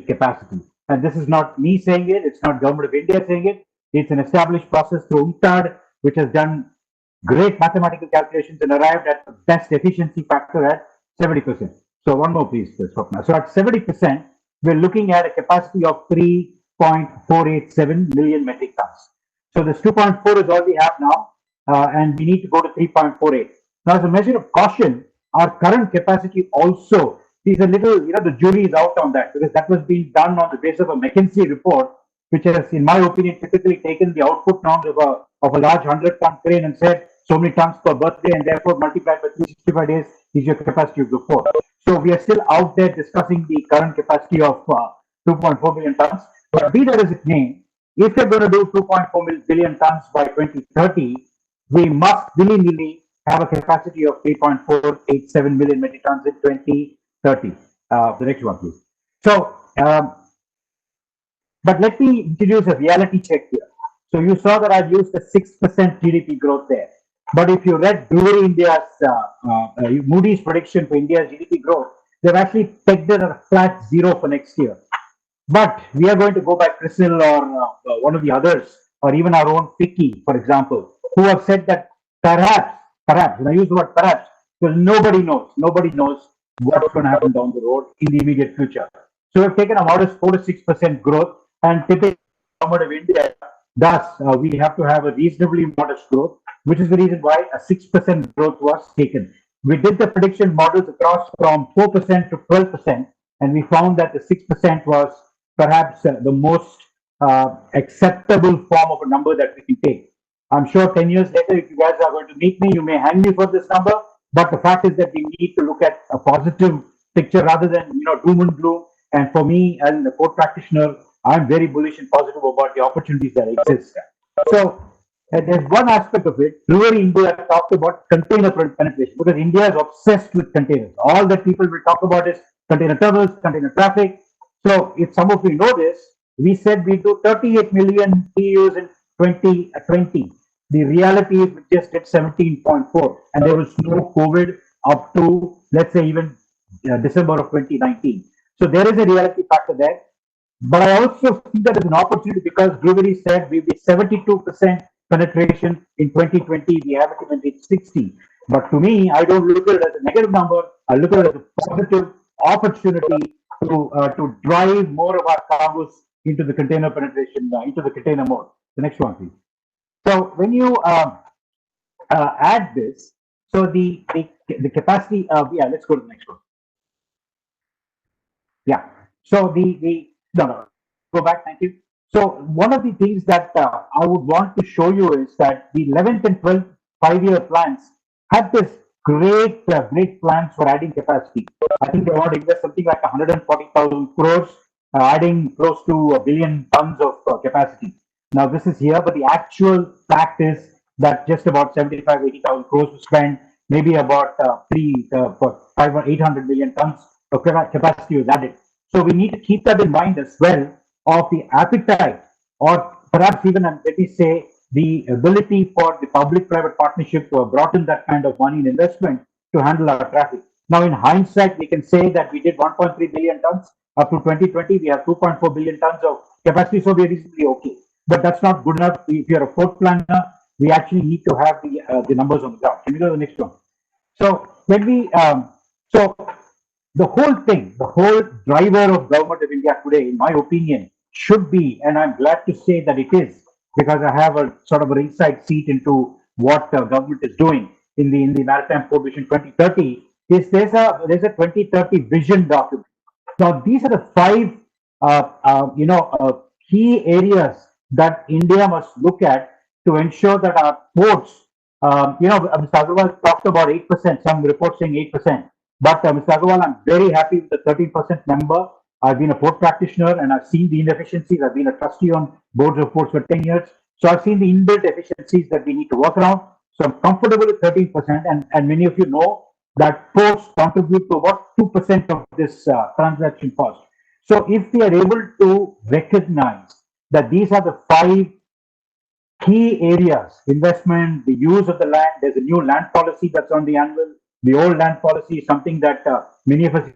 capacity. And this is not me saying it, it's not Government of India saying it, it's an established process through UNCTAD, which has done great mathematical calculations and arrived at the best efficiency factor at 70%. So one more, please, Swapna. So at 70%, we're looking at a capacity of 3.487 million metric tons. So this 2.4 is all we have now, and we need to go to 3.48. Now, as a measure of caution, our current capacity also is a little, the jury is out on that because that was being done on the basis of a McKinsey report, which has, in my opinion, typically taken the output norms of a large 100-ton crane and said so many tons per birthday, and therefore multiplied by 365 days is your capacity of the port. So we are still out there discussing the current capacity of 2.4 billion tons. But be that as it may, if we're going to do 2.4 billion tons by 2030, we must willy-nilly have a capacity of 3.487 million metric tons in 2030. The next one, please. So, but let me introduce a reality check here. So you saw that I've used a 6% GDP growth there. But if you read Brewery India's Moody's prediction for India's GDP growth, they've actually pegged it at a flat zero for next year. But we are going to go by CRISIL or one of the others, or even our own FICCI, for example, who have said that perhaps, and I use the word perhaps, because nobody knows what's going to happen down the road in the immediate future. So we've taken a modest 4 to 6% growth, and typically the government of India, thus we have to have a reasonably modest growth, which is the reason why a 6% growth was taken. We did the prediction models across from 4% to 12%, and we found that the 6% was perhaps the most acceptable form of a number that we can take. I'm sure 10 years later, if you guys are going to meet me, you may hang me for this number, but the fact is that we need to look at a positive picture rather than doom and gloom. And for me, as a port practitioner, I'm very bullish and positive about the opportunities that exist. So there's one aspect of it. Brewery India talked about container penetration because India is obsessed with containers. All that people will talk about is container terminals, container traffic. So if some of you know this, we said we do 38 million TEUs in 2020. The reality is we just did 17.4, and there was no COVID up to, let's say, even December of 2019. So there is a reality factor there. But I also see that as an opportunity because Brewery said we'll be 72% penetration in 2020. We haven't even reached 60. But to me, I don't look at it as a negative number. I look at it as a positive opportunity to drive more of our cargoes into the container penetration, into the container mode. The next one, please. So when you add this, so the capacity, yeah, let's go to the next one. Yeah. So no, go back. Thank you. So one of the things that I would want to show you is that the 11th and 12th 5-year plans had this great plans for adding capacity. I think they want to invest something like 140,000 crores adding close to 1 billion tons of capacity. Now this is here, but the actual fact is that just about 75, 80,000 crores was spent, maybe about 5 or 800 million tons of capacity was added. So we need to keep that in mind as well of the appetite, or perhaps even, let me say, the ability for the public-private partnership to have brought in that kind of money and investment to handle our traffic. Now, in hindsight, we can say that we did 1.3 billion tons. Up to 2020, we have 2.4 billion tons of capacity, so we are reasonably okay. But that's not good enough. If you're a port planner, we actually need to have the numbers on the ground. Can we go to the next one? So when we so the whole thing, the whole driver of government of India today, in my opinion, should be, and I'm glad to say that it is, because I have a sort of a inside seat into what government is doing in the Maritime Port Vision 2030. Is there's a 2030 vision document. Now these are the five key areas that India must look at to ensure that our ports, Mr. Agarwal talked about 8%, some reports saying 8%. But Mr. Agarwal, I'm very happy with the 13% number. I've been a port practitioner and I've seen the inefficiencies. I've been a trustee on boards of ports for 10 years. So I've seen the inbuilt efficiencies that we need to work around. So I'm comfortable with 13%. And many of you know that ports contribute to about 2% of this transaction cost. So if we are able to recognize that these are the five key areas: investment, the use of the land. There's a new land policy that's on the anvil. The old land policy is something that many of us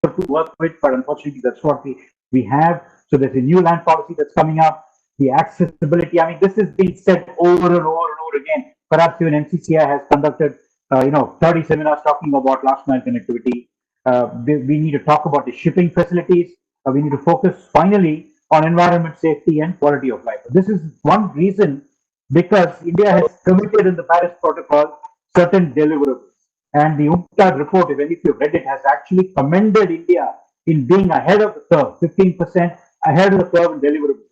have to work with, but unfortunately, that's what we have. So there's a new land policy that's coming up. The accessibility. I mean, this has been said over and over and over again. Perhaps even NCCI has conducted, 30 seminars talking about last mile connectivity. We need to talk about the shipping facilities. We need to focus finally on environment, safety, and quality of life. This is one reason, because India has committed in the Paris Protocol certain deliverables. And the UNCTAD report, if any of you have read it, has actually commended India in being ahead of the curve, 15% ahead of the curve in deliverables.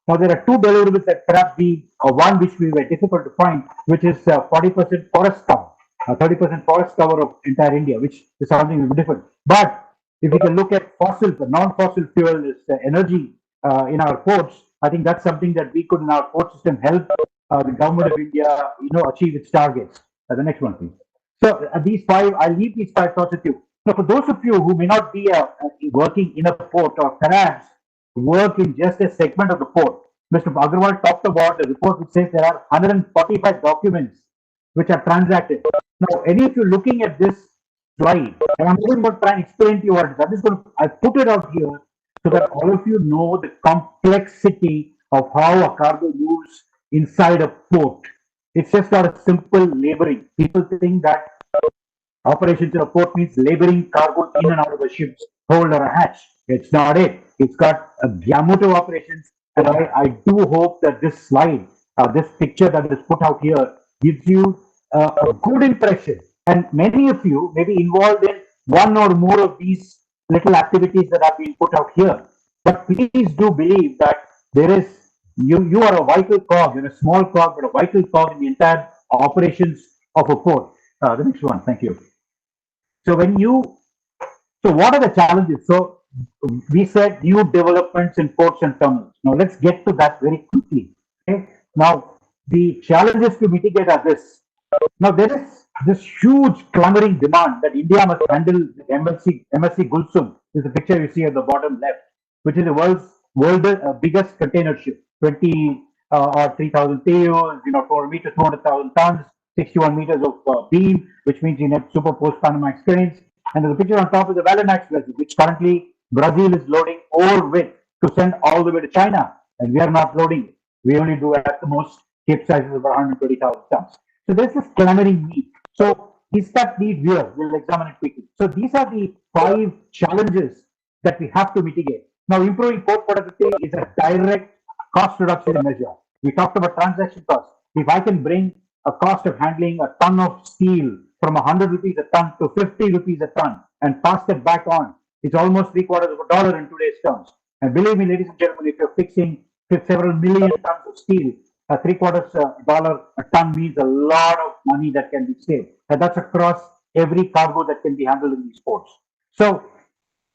Now, there are two deliverables that perhaps one which we were difficult to find, which is 40% forest cover, 30% forest cover of entire India, which is something different. But if we can look at non-fossil fuel is energy in our ports, I think that's something that we could in our port system help the government of India, achieve its targets. The next one, please. So these five, I'll leave these five thoughts with you. Now, for those of you who may not be working in a port, or perhaps work in just a segment of the port, Mr. Agarwal talked about the report which says there are 145 documents which are transacted. Now, any of you looking at this slide, and I'm going to try and explain to you what it is. I'm just going to, I put it out here so that all of you know the complexity of how a cargo moves inside a port. It's just not a simple laboring. People think that operations in a port means laboring cargo in and out of a ship's hold or a hatch. It's not it. It's got a gamut of operations. And I do hope that this slide, this picture that is put out here, gives you a good impression. And many of you may be involved in one or more of these little activities that have been put out here. But please do believe that there is, you are a vital cog. You're a small cog, but a vital cog in the entire operations of a port. The next one, thank you. So what are the challenges? So we said new developments in ports and terminals. Now let's get to that very quickly. Okay. Now the challenges to mitigate are this. Now there is this huge clamoring demand that India must handle the MSC Gulsum. This is a picture you see at the bottom left, which is the world's biggest container ship, 20 or 3,000 TEUs, 4 meters, 200,000 tons, 61 meters of beam, which means you need super post-Panamax cranes. And there's a picture on top of the Valanax vessel, which currently Brazil is loading ore with to send all the way to China. And we are not loading it. We only do at the most ship sizes of about 120,000 tons. So there's this clamoring need. So is that need here? We'll examine it quickly. So these are the five challenges that we have to mitigate. Now, improving port productivity is a direct cost reduction measure. We talked about transaction costs. If I can bring a cost of handling a ton of steel from 100 rupees a ton to 50 rupees a ton and pass that back on, it's almost $0.75 in today's terms. And believe me, ladies and gentlemen, if you're fixing several million tons of steel, $0.75 a ton means a lot of money that can be saved. And that's across every cargo that can be handled in these ports. So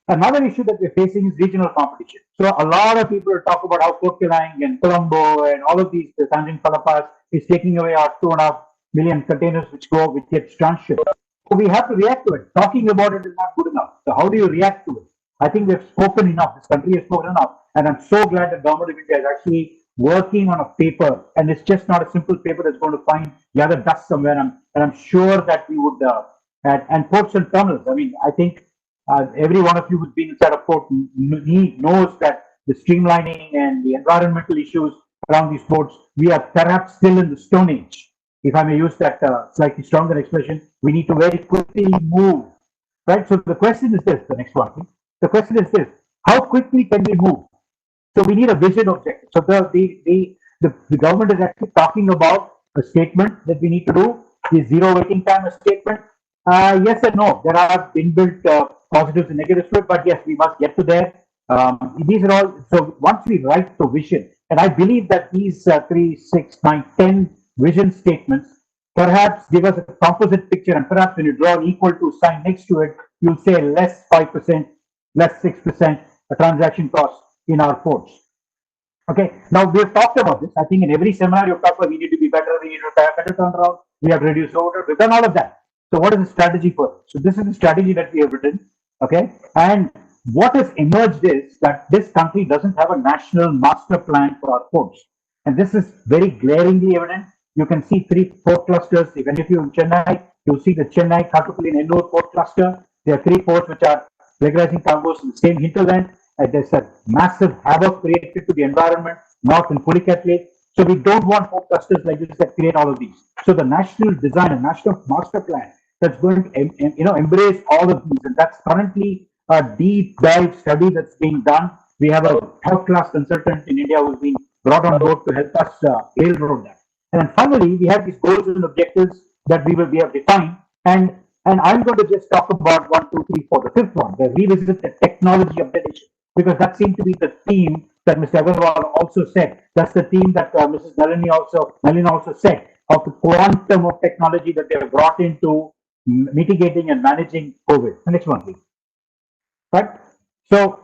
Another issue that we're facing is regional competition. So a lot of people talk about how Port Kelang and Colombo and all of these, the Tanjung Palapas is taking away our 2.5 million containers which get transshipped. So we have to react to it. Talking about it is not good enough. So how do you react to it? I think we've spoken enough. This country has spoken enough. And I'm so glad that government of India is actually working on a paper. And it's just not a simple paper that's going to find gather dust somewhere. And I'm sure that we would, and ports and terminals. I mean, I think every one of you who's been inside a port knows that the streamlining and the environmental issues around these ports, we are perhaps still in the Stone Age. If I may use that slightly stronger expression, we need to very quickly move, right? So the question is this, the next one, please. The question is this, how quickly can we move? So we need a vision objective. So the government is actually talking about a statement that we need to do. Is zero waiting time a statement? Yes and no. There are inbuilt positives and negatives to it, but yes, we must get to there. These are all, so once we write the vision, and I believe that these 3, 6, 9, 10 vision statements perhaps give us a composite picture, and perhaps when you draw an equal to sign next to it, you'll say less 5%, less 6% a transaction cost in our ports. Okay, now we've talked about this. I think in every seminar you've talked about we need to be better, we need to have better turnaround, we have reduced order, we've done all of that. So what is the strategy for it? So this is the strategy that we have written, okay? And what has emerged is that this country doesn't have a national master plan for our ports. And this is very glaringly evident. You can see 3 port clusters. Even if you're in Chennai, you'll see the Chennai, Kattupalli, and Ennore port cluster. There are 3 ports which are regularizing cargoes in the same hinterland. There's a massive havoc created to the environment, north in Pulicat Lake. So we don't want port clusters like this that create all of these. So the national design, a national master plan that's going to embrace all of these, and that's currently a deep dive study that's being done. We have a top-class consultant in India who's been brought on board to help us railroad that. And then finally, we have these goals and objectives that we have defined. And I'm going to just talk about 1, 2, 3, 4. The 5th one, the revisit the technology upgradation, because that seemed to be the theme that Mr. Agarwal also said. That's the theme that Mrs. Nalini also said, of the quantum of technology that they have brought into mitigating and managing COVID. The next one, please. Right? So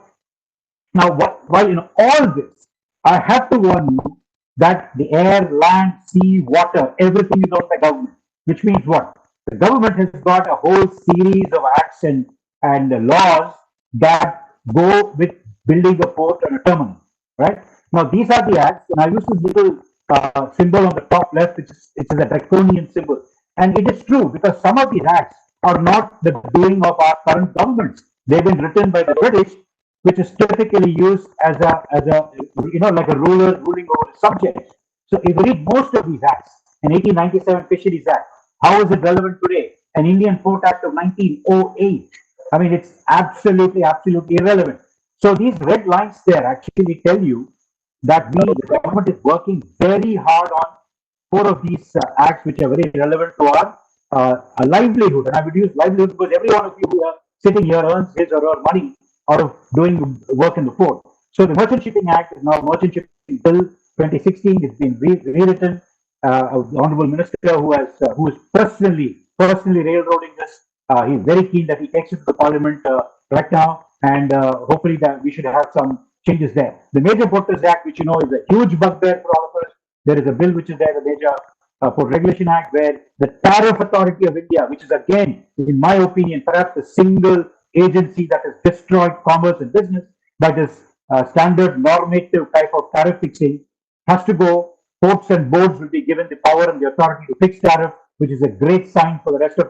now, while in all this, I have to warn you that the air, land, sea, water, everything is owned by government, which means what? The government has got a whole series of acts and laws that go with building a port and a terminal, right? Now, these are the acts, and I use this little symbol on the top left, which is a draconian symbol. And it is true, because some of these acts are not the doing of our current governments. They've been written by the British, which is typically used as a like a ruler ruling over a subject. So if you read most of these acts, an 1897 Fisheries Act, how is it relevant today? An Indian Port Act of 1908. I mean, it's absolutely irrelevant. So these red lines there actually tell you that the government is working very hard on 4 of these acts, which are very relevant to our livelihood. And I would use livelihood because every one of you who are sitting here earns his or her money out of doing work in the port. So the Merchant Shipping Act is now Merchant Shipping Bill 2016. It's been rewritten. The Honorable Minister, who is personally railroading this, he's very keen that he takes it to the Parliament right now, and hopefully that we should have some changes there. The Major Porters Act, which you know is a huge bugbear for all of us. There is a bill which is there, the Major Port Regulation Act, where the Tariff Authority of India, which is again, in my opinion, perhaps the single agency that has destroyed commerce and business, that is standard normative type of tariff fixing, has to go. Ports and boards will be given the power and the authority to fix tariff, which is a great sign for the rest of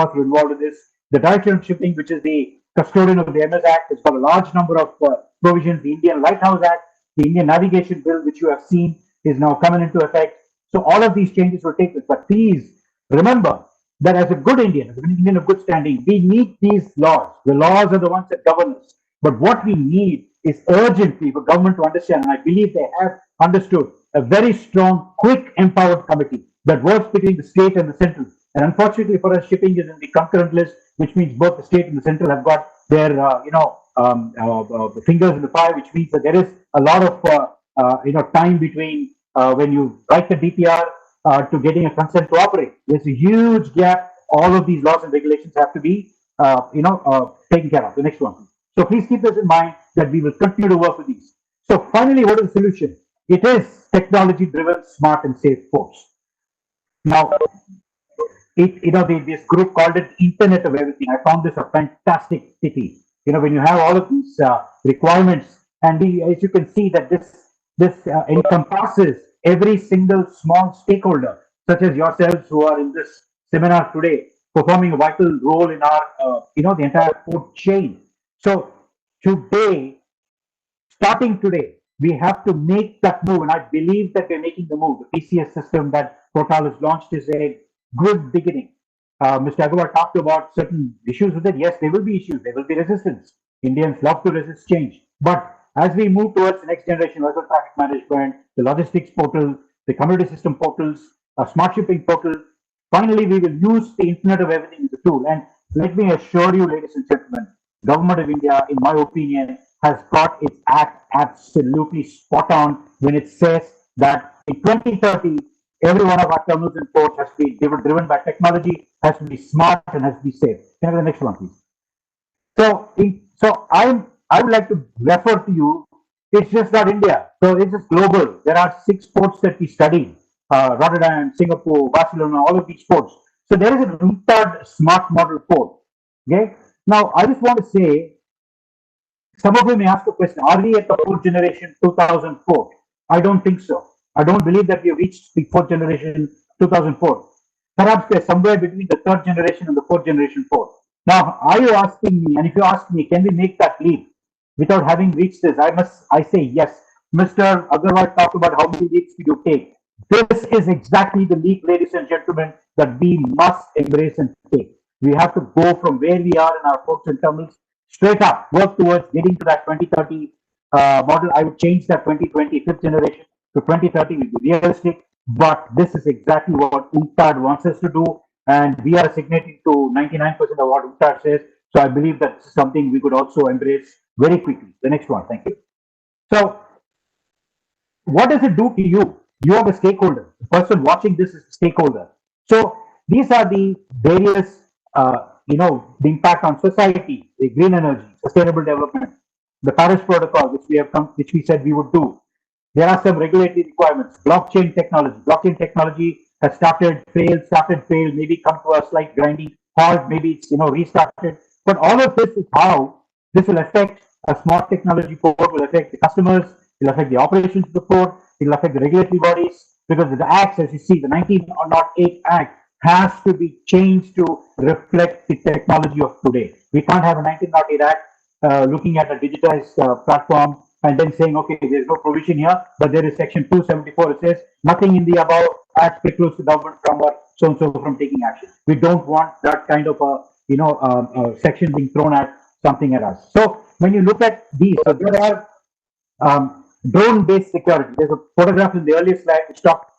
us who are involved in this. The Director of Shipping, which is the custodian of the MS Act, has got a large number of provisions. The Indian Lighthouse Act, the Indian Navigation Bill, which you have seen, is now coming into effect. So all of these changes will take place. But please remember that as a good Indian, as an Indian of good standing, we need these laws. The laws are the ones that govern us. But what we need is urgently for government to understand, and I believe they have understood, a very strong, quick, empowered committee that works between the state and the central. And unfortunately for us, shipping is in the concurrent list, which means both the state and the central have got their, fingers in the pie, which means that there is a lot of, time between when you write the DPR to getting a consent to operate. There's a huge gap. All of these laws and regulations have to be, taken care of. The next one. So please keep this in mind that we will continue to work with these. So finally, what is the solution? It is technology-driven, smart and safe ports. Now, this group called it Internet of Everything. I found this a fantastic city. When you have all of these requirements, and as you can see that this encompasses every single small stakeholder, such as yourselves who are in this seminar today, performing a vital role in our, the entire port chain. So today, starting today, we have to make that move, and I believe that we're making the move. The PCS system that Total has launched is a good beginning. Mr. Agarwal talked about certain issues with it. Yes, there will be issues. There will be resistance. Indians love to resist change. But as we move towards the next generation vessel traffic management, the logistics portal, the community system portals, a smart shipping portal, finally we will use the Internet of Everything as a tool. And let me assure you, ladies and gentlemen, Government of India, in my opinion, has got its act absolutely spot on when it says that in 2030, every one of our terminals and ports has to be driven by technology, has to be smart, and has to be safe. Can I have the next one, please? I would like to refer to you. It's just not India. So it's just global. There are 6 ports that we studied: Rotterdam, Singapore, Barcelona, all of these ports. So there is an UNCTAD smart model port. Okay. Now I just want to say, some of you may ask the question: are we at the 4th generation 2004? I don't think so. I don't believe that we have reached the 4th generation 2004. Perhaps we're somewhere between the 3rd generation and the 4th generation port. Now, are you asking me, and if you ask me, can we make that leap without having reached this? I say yes. Mr. Agarwal talked about how many leaps we do take. This is exactly the leap, ladies and gentlemen, that we must embrace and take. We have to go from where we are in our ports and terminals straight up, work towards getting to that 2030 model. I would change that 2020 5th generation to 2030 will be realistic, but this is exactly what UNCTAD wants us to do, and we are signatory to 99% of what UNCTAD says. So I believe that's something we could also embrace very quickly. The next one, thank you. So, what does it do to you? You are the stakeholder. The person watching this is the stakeholder. So these are the various, the impact on society, the green energy, sustainable development, the Paris Protocol, which we said we would do. There are some regulatory requirements. Blockchain technology. Blockchain technology has started, failed, maybe come to a slight grinding halt, maybe it's restarted. But all of this is how this will affect a smart technology port, will affect the customers, will affect the operations of the port, it will affect the regulatory bodies, because the acts, as you see, the 1908 Act has to be changed to reflect the technology of today. We can't have a 1908 Act looking at a digitized platform and then saying, okay, there's no provision here, but there is section 274. It says nothing in the above act precludes the government from or so and so from taking action. We don't want that kind of a section being thrown at something at us. So when you look at these, so there are drone-based security. There's a photograph in the earlier slide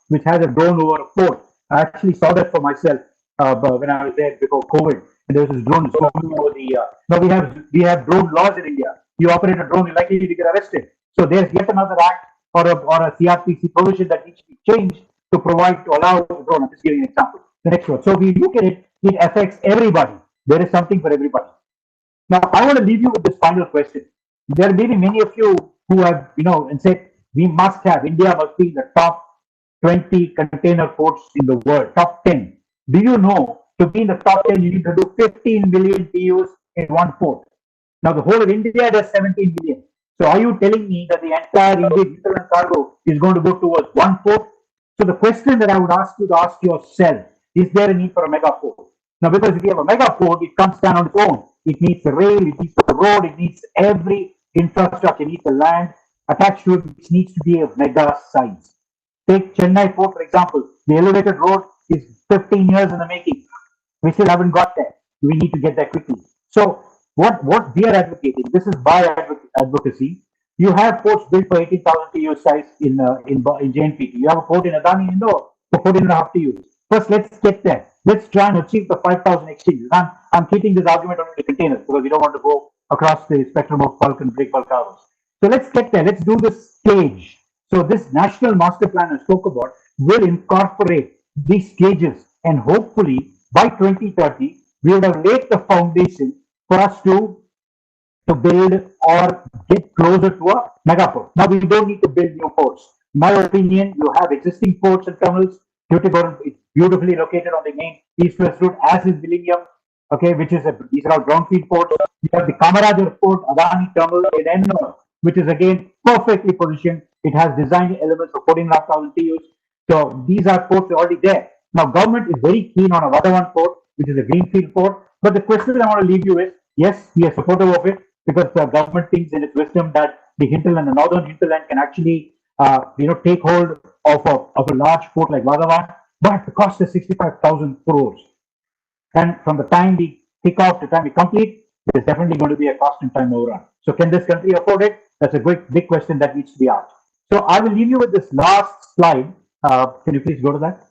which has a drone over a port. I actually saw that for myself when I was there before COVID. And there was this drone going over the. Now we have drone laws in India. You operate a drone, you're likely to get arrested. So there's yet another act or a CRPC provision that needs to be changed to allow a drone. I'm just giving an example. The next one. So we look at it, it affects everybody. There is something for everybody. Now I want to leave you with this final question. There may be many of you who have, and said India must be in the top 20 container ports in the world, top 10. Do you know, to be in the top 10, you need to do 15 million TEUs in one port? Now, the whole of India does 17 million. So, are you telling me that the entire Indian hinterland cargo is going to go towards one port? So, the question that I would ask you to ask yourself, is there a need for a mega port? Now, because if you have a mega port, it comes down on its own. It needs the rail, it needs the road, it needs every infrastructure, it needs the land attached to it, which needs to be of mega size. Take Chennai Port, for example. The elevated road is 15 years in the making. We still haven't got there. We need to get there quickly. So, what we are advocating, this is by advocacy. You have ports built for 18,000 TEU size in JNPT. You have a port in Adani Indore for 14.5 TEU. First, let's get there. Let's try and achieve the 5,000 exchanges. I'm keeping this argument only to containers because we don't want to go across the spectrum of bulk and big bulk cargos. So let's get there. Let's do this stage. So this national master plan I spoke about will incorporate these stages, and hopefully by 2030 we would have laid the foundation for us to to build or get closer to a mega port. Now we don't need to build new ports. In my opinion, you have existing ports and terminals. Tuticorin is beautifully located on the main east-west route, as is Billingham, okay, which is these are all brownfield ports. You have the Kamarajar port, Adani terminal in Ennore, which is again perfectly positioned. It has design elements for 14,500 TEUs. So these are ports already there. Now government is very keen on a Vadavan port, which is a greenfield port. But the question I want to leave you is, yes, we are supportive of it because the government thinks in its wisdom that the hinterland, the northern hinterland, can actually, take hold of a large port like Vadavan. But the cost is 65,000 crores. And from the time we kick off to the time we complete, there's definitely going to be a cost and time overrun. So can this country afford it? That's a big question that needs to be asked. So I will leave you with this last slide. Can you please go to that?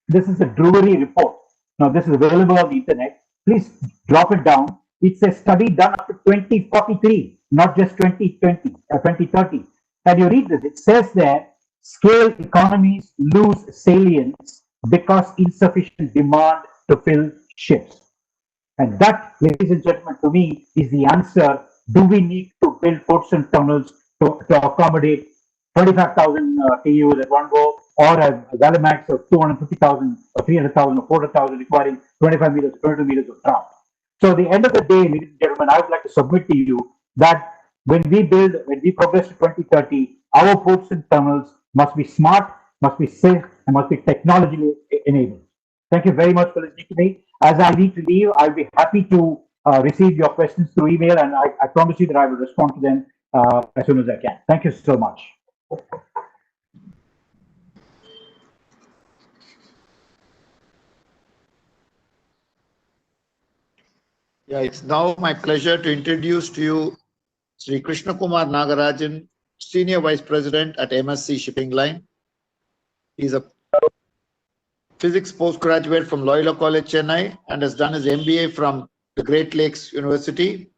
This is a Drury report. Now, this is available on the internet. Please drop it down. It's a study done up to 2043, not just 2020 or 2030. And you read this, it says there, scale economies lose salience because insufficient demand to fill ships. And that, ladies and gentlemen, to me is the answer. Do we need to build ports and tunnels to accommodate 25,000 TEUs at one go, or a Valemax of 250,000 or 300,000 or 400,000 requiring 25 meters, 22 meters of draft? So at the end of the day, ladies and gentlemen, I would like to submit to you that when we progress to 2030, our ports and tunnels must be smart, must be safe, and must be technologically enabled. Thank you very much for listening to me. As I need to leave, I'll be happy to receive your questions through email, and I promise you that I will respond to them as soon as I can. Thank you so much. Yeah, it's now my pleasure to introduce to you Sri Krishna Kumar Nagarajan, Senior Vice President at MSC Shipping Line. He's a physics postgraduate from Loyola College, Chennai, and has done his MBA from the Great Lakes University.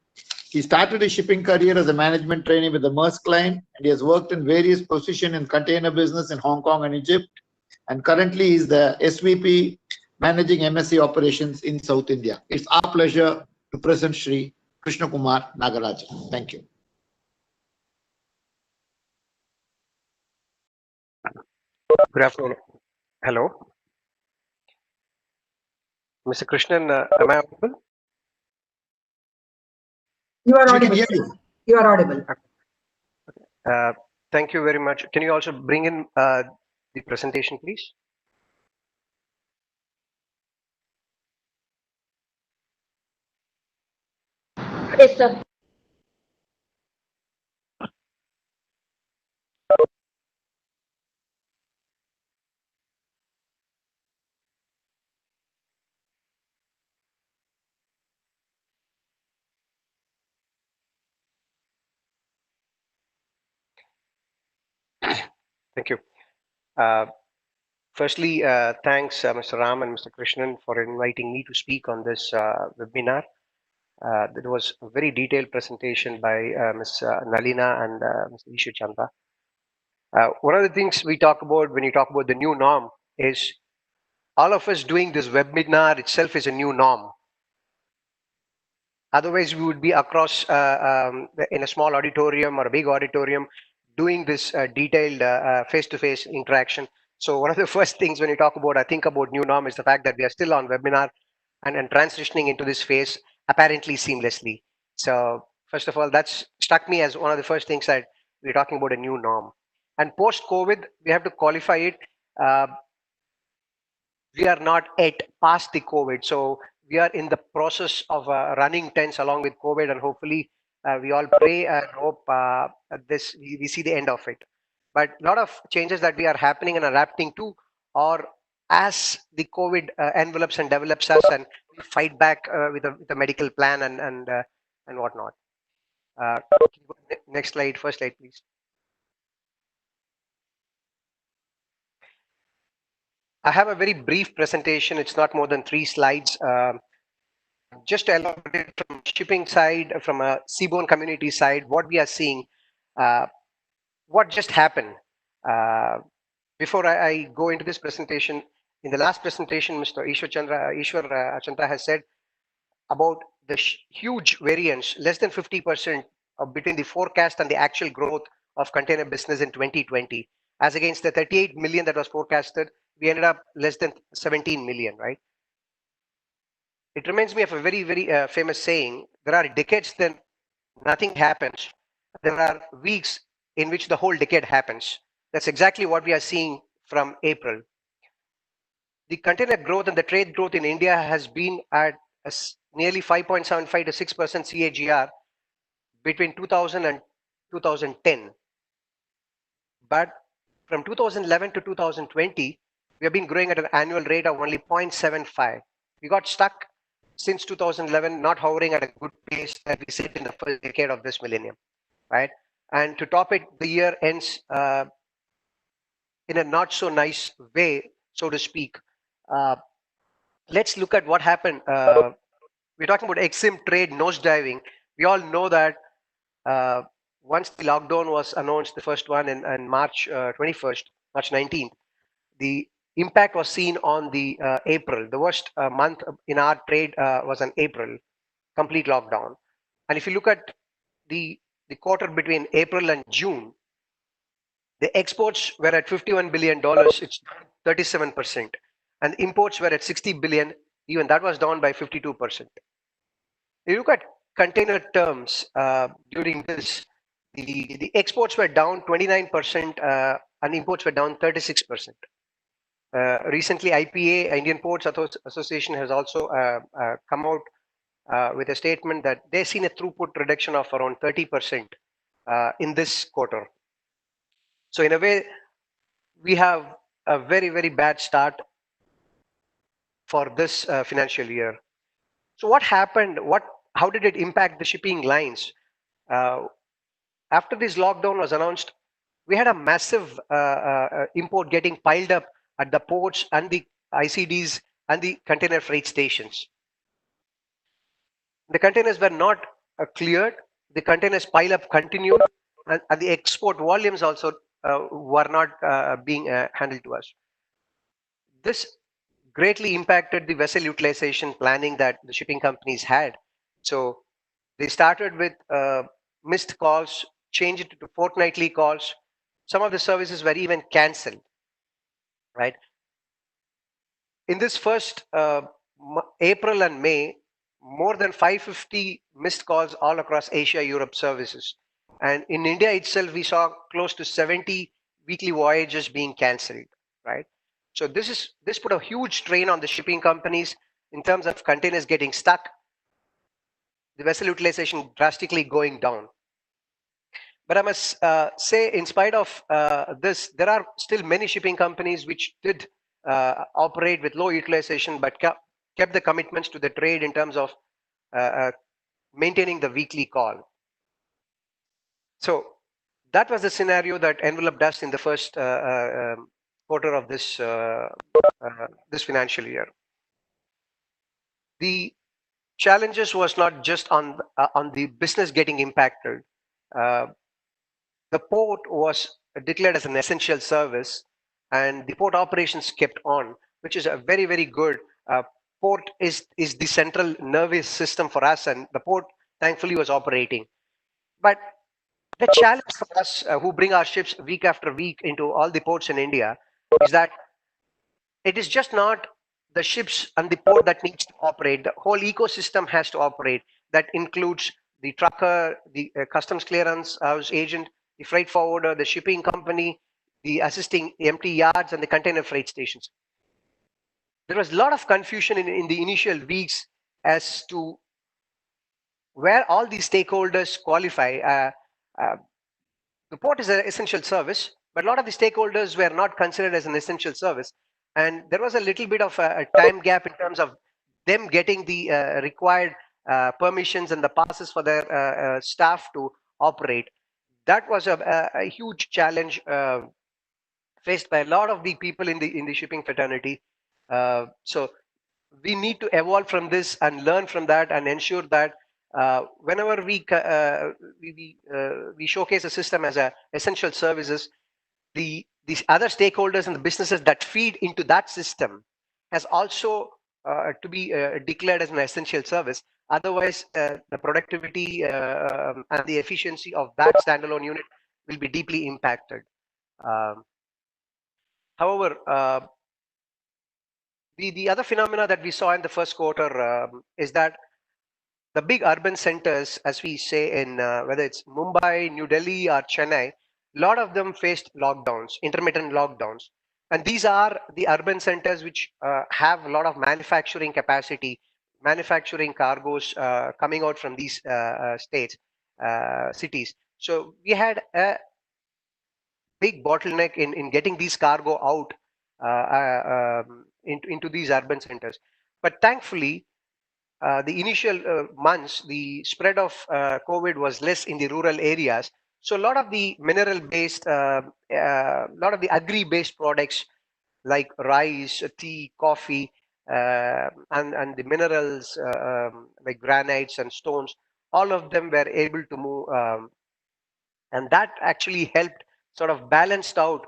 He started his shipping career as a management trainee with the Maersk Line, and he has worked in various positions in container business in Hong Kong and Egypt. And currently, he's the SVP managing MSC operations in South India. It's our pleasure to present Sri Krishna Kumar Nagarajan. Thank you. Good afternoon. Hello. Mr. Krishnan, am I audible? You are We can audible. hear you. You are audible. Thank you very much. Can you also bring in the presentation, please? Yes, sir. Thank you. Firstly, thanks, Mr. Ram and Mr. Krishnan, for inviting me to speak on this webinar. That was a very detailed presentation by Ms. Nalina and Mr. Ishu Chanda. One of the things we talk about when you talk about the new norm is all of us doing this webinar itself is a new norm. Otherwise, we would be across in a small auditorium or a big auditorium doing this detailed face-to-face interaction. So one of the first things when you talk about, I think about new norm is the fact that we are still on webinar and transitioning into this phase apparently seamlessly. So first of all, that's struck me as one of the first things that we're talking about a new norm. And post-COVID, we have to qualify it. We are not yet past the COVID. So we are in the process of running tense along with COVID, and hopefully we all pray and hope we see the end of it. But a lot of changes that we are happening and adapting to are as the COVID envelops and develops us, and we fight back with a medical plan and whatnot. Next slide, first slide, please. I have a very brief presentation. It's not more than 3 slides. Just to elaborate from shipping side, from a seaborne community side, what we are seeing, what just happened. Before I go into this presentation, in the last presentation, Mr. Ishwar Chandra has said about the huge variance, less than 50% between the forecast and the actual growth of container business in 2020, as against the 38 million that was forecasted, we ended up less than 17 million, right? It reminds me of a very, very famous saying: there are decades then nothing happens. There are weeks in which the whole decade happens. That's exactly what we are seeing from April. The container growth and the trade growth in India has been at nearly 5.75 to 6% CAGR between 2000 and 2010. But from 2011 to 2020, we have been growing at an annual rate of only 0.75. We got stuck since 2011, not hovering at a good pace that we set in the first decade of this millennium, right? And to top it, the year ends in a not so nice way, so to speak. Let's look at what happened. We're talking about Exim trade nosediving. We all know that once the lockdown was announced, the first one in March 21st, March 19th, the impact was seen on the April. The worst month in our trade was in April, complete lockdown. And if you look at the quarter between April and June, the exports were at $51 billion, it's 37%. And imports were at 60 billion, even that was down by 52%. You look at container terms during this, the exports were down 29% and imports were down 36%. Recently, IPA, Indian Ports Association, has also come out with a statement that they've seen a throughput reduction of around 30% in this quarter. So in a way, we have a very, very bad start for this financial year. So what happened? How did it impact the shipping lines? After this lockdown was announced, we had a massive import getting piled up at the ports and the ICDs and the container freight stations. The containers were not cleared. The containers pile up continued, and the export volumes also were not being handled to us. This greatly impacted the vessel utilization planning that the shipping companies had. So they started with missed calls, changed it to fortnightly calls. Some of the services were even cancelled, right? In this first April and May, more than 550 missed calls all across Asia, Europe services. And in India itself, we saw close to 70 weekly voyages being cancelled, right? So this put a huge strain on the shipping companies in terms of containers getting stuck, the vessel utilization drastically going down. But I must say, in spite of this, there are still many shipping companies which did operate with low utilization, but kept the commitments to the trade in terms of maintaining the weekly call. So that was the scenario that enveloped us in the first quarter of this this financial year. The challenges was not just on the business getting impacted. The port was declared as an essential service, and the port operations kept on, which is a very, very good. Port is the central nervous system for us, and the port thankfully was operating. But the challenge for us who bring our ships week after week into all the ports in India is that it is just not the ships and the port that needs to operate. The whole ecosystem has to operate. That includes the trucker, the customs clearance house agent, the freight forwarder, the shipping company, the assisting empty yards, and the container freight stations. There was a lot of confusion in the initial weeks as to where all these stakeholders qualify. The port is an essential service, but a lot of the stakeholders were not considered as an essential service. And there was a little bit of a time gap in terms of them getting the required permissions and the passes for their staff to operate. That was a huge challenge faced by a lot of the people in the shipping fraternity. So we need to evolve from this and learn from that and ensure that whenever we showcase a system as a essential services, these other stakeholders and the businesses that feed into that system has also to be declared as an essential service, Otherwise, the productivity and the efficiency of that standalone unit will be deeply impacted. However, the other phenomena that we saw in the first quarter is that the big urban centers, as we say in whether it's Mumbai, New Delhi, or Chennai, a lot of them faced lockdowns, intermittent lockdowns. And these are the urban centers which have a lot of manufacturing capacity, manufacturing cargoes coming out from these states, cities. So we had a big bottleneck in getting these cargo out into these urban centers. But thankfully, the initial months, the spread of COVID was less in the rural areas. So a lot of the mineral-based, lot of the agri-based products like rice, tea, coffee, and the minerals like granites and stones, all of them were able to move, and that actually helped sort of balanced out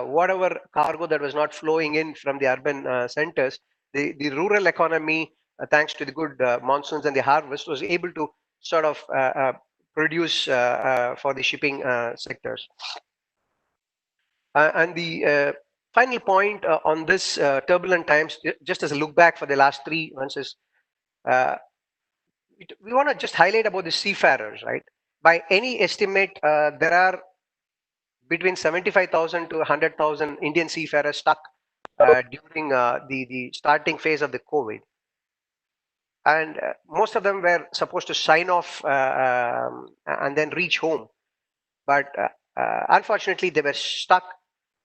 whatever cargo that was not flowing in from the urban centers. The rural economy, thanks to the good monsoons and the harvest, was able to sort of produce for the shipping sectors. And the final point on this turbulent times, just as a look back for the last 3 months, is we want to just highlight about the seafarers, right? By any estimate, there are between 75,000 to 100,000 Indian seafarers stuck during the starting phase of the COVID. And most of them were supposed to sign off and then reach home. But unfortunately, they were stuck,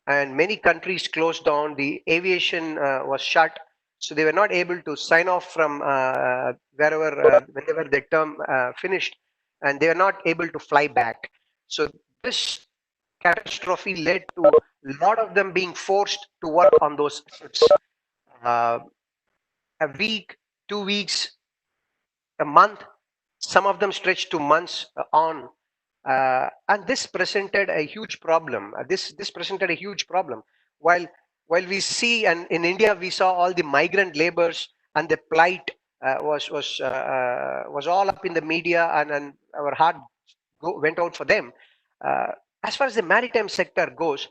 and many countries closed down. The aviation was shut. So they were not able to sign off from wherever, whenever their term finished, and they were not able to fly back. So this catastrophe led to a lot of them being forced to work on those ships. A week, 2 weeks, a month, some of them stretched to months on. And this presented a huge problem. This presented a huge problem. While we see, and in India we saw all the migrant laborers and the plight was all up in the media, and our heart went out for them. As far as the maritime sector goes,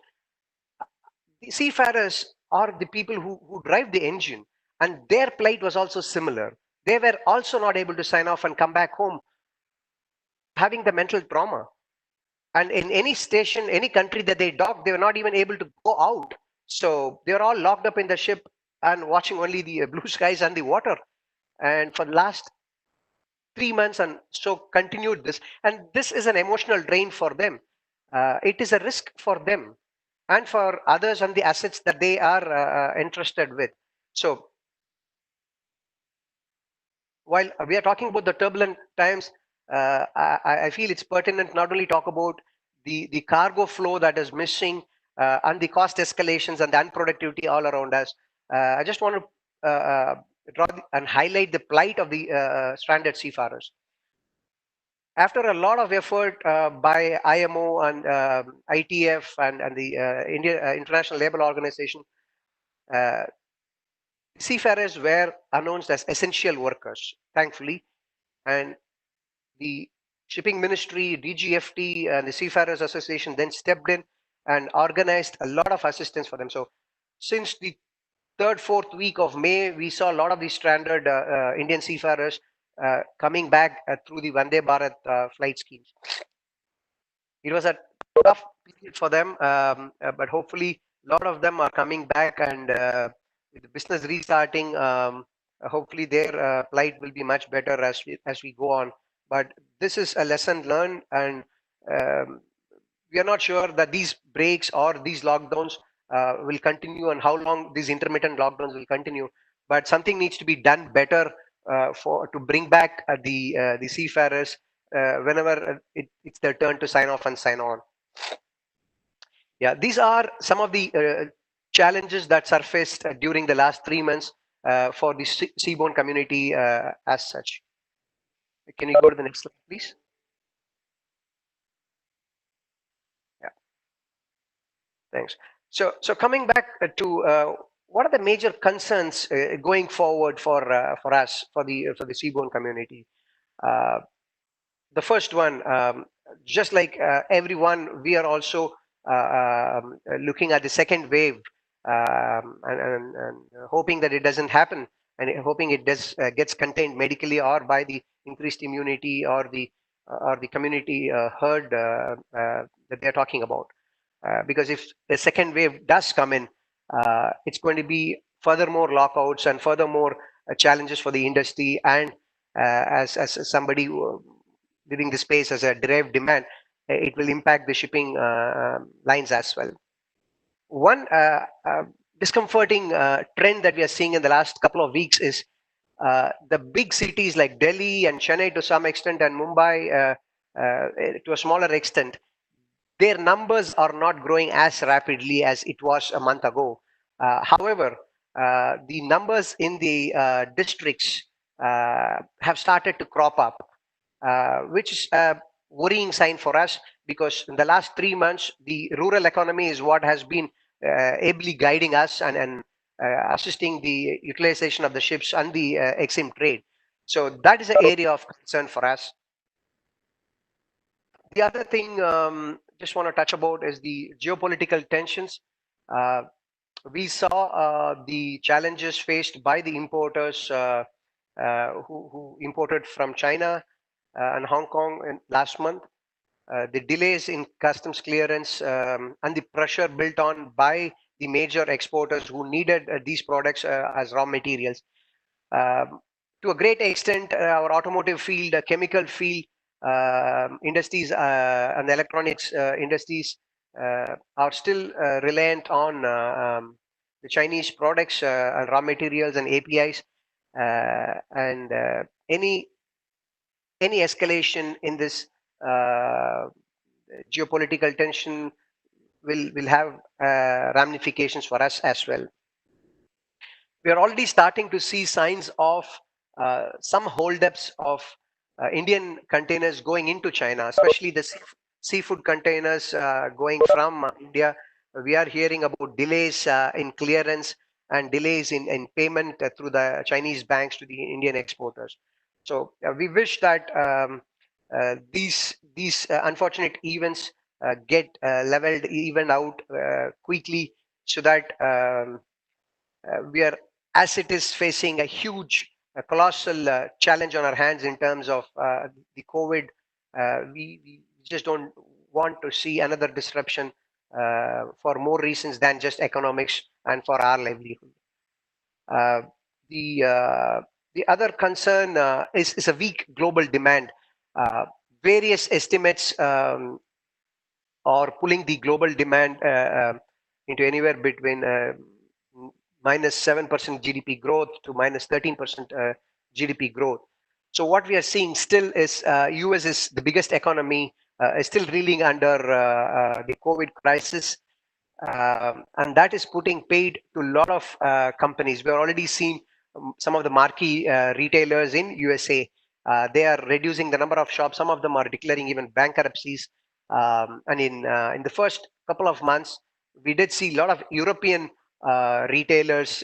the seafarers are the people who drive the engine, and their plight was also similar. They were also not able to sign off and come back home, having the mental trauma. And in any station, any country that they docked, they were not even able to go out. So they were all locked up in the ship and watching only the blue skies and the water. And for the last 3 months, and so continued this. And this is an emotional drain for them. It is a risk for them and for others and the assets that they are entrusted with. So while we are talking about the turbulent times, I feel it's pertinent not only talk about the cargo flow that is missing and the cost escalations and the unproductivity all around us. I just want to draw and highlight the plight of the stranded seafarers. After a lot of effort by IMO and ITF and the International Labour Organization, seafarers were announced as essential workers, thankfully, and the Shipping Ministry, DGFT, and the Seafarers Association then stepped in and organized a lot of assistance for them. So since the 3rd, 4th week of May, we saw a lot of these stranded Indian seafarers coming back through the Vande Bharat flight schemes. It was a tough period for them, but hopefully a lot of them are coming back, and with the business restarting, hopefully their plight will be much better as we go on. But this is a lesson learned, and we are not sure that these breaks or these lockdowns will continue, and how long these intermittent lockdowns will continue. But something needs to be done better to bring back the seafarers whenever it's their turn to sign off and sign on. Yeah, these are some of the challenges that surfaced during the last 3 months for the seaborne community as such. Can you go to the next slide, please? Yeah, thanks. So coming back to what are the major concerns going forward for us, for the seaborne community? Uh, the first one, just like everyone, we are also looking at the second wave, and hoping that it doesn't happen, and hoping it does gets contained medically or by the increased immunity or the community herd that they're talking about. Because if the second wave does come in, it's going to be furthermore lockouts and furthermore challenges for the industry. And as somebody living the space as a derived demand, it will impact the shipping lines as well. One discomforting trend that we are seeing in the last couple of weeks is the big cities like Delhi and Chennai to some extent, and Mumbai to a smaller extent, their numbers are not growing as rapidly as it was a month ago. However, the numbers in the districts have started to crop up, which is a worrying sign for us, because in the last 3 months, the rural economy is what has been ably guiding us and assisting the utilization of the ships and the Exim trade. So that is an area of concern for us. The other thing just want to touch about is the geopolitical tensions. Uh, we saw the challenges faced by the importers who imported from China and Hong Kong last month. The delays in customs clearance and the pressure built on by the major exporters who needed these products as raw materials. To a great extent, our automotive field, chemical field, industries, and electronics industries are still reliant on the Chinese products and raw materials and APIs. And any escalation in this geopolitical tension will have ramifications for us as well. We are already starting to see signs of some holdups of Indian containers going into China, especially the seafood containers going from India. We are hearing about delays in clearance and delays in payment through the Chinese banks to the Indian exporters. So we wish that these unfortunate events get leveled, evened out quickly, so that we are, as it is facing a huge, colossal challenge on our hands in terms of the COVID. We just don't want to see another disruption for more reasons than just economics and for our livelihood. Uh, the uh, the other concern is a weak global demand. Various estimates are pulling the global demand into anywhere between -7% GDP growth to -13% GDP growth. So what we are seeing still is US is the biggest economy, is still reeling under the COVID crisis. And that is putting paid to a lot of companies. We're already seeing some of the marquee retailers in USA. They are reducing the number of shops. Some of them are declaring even bankruptcies. And in the first couple of months, we did see a lot of European retailers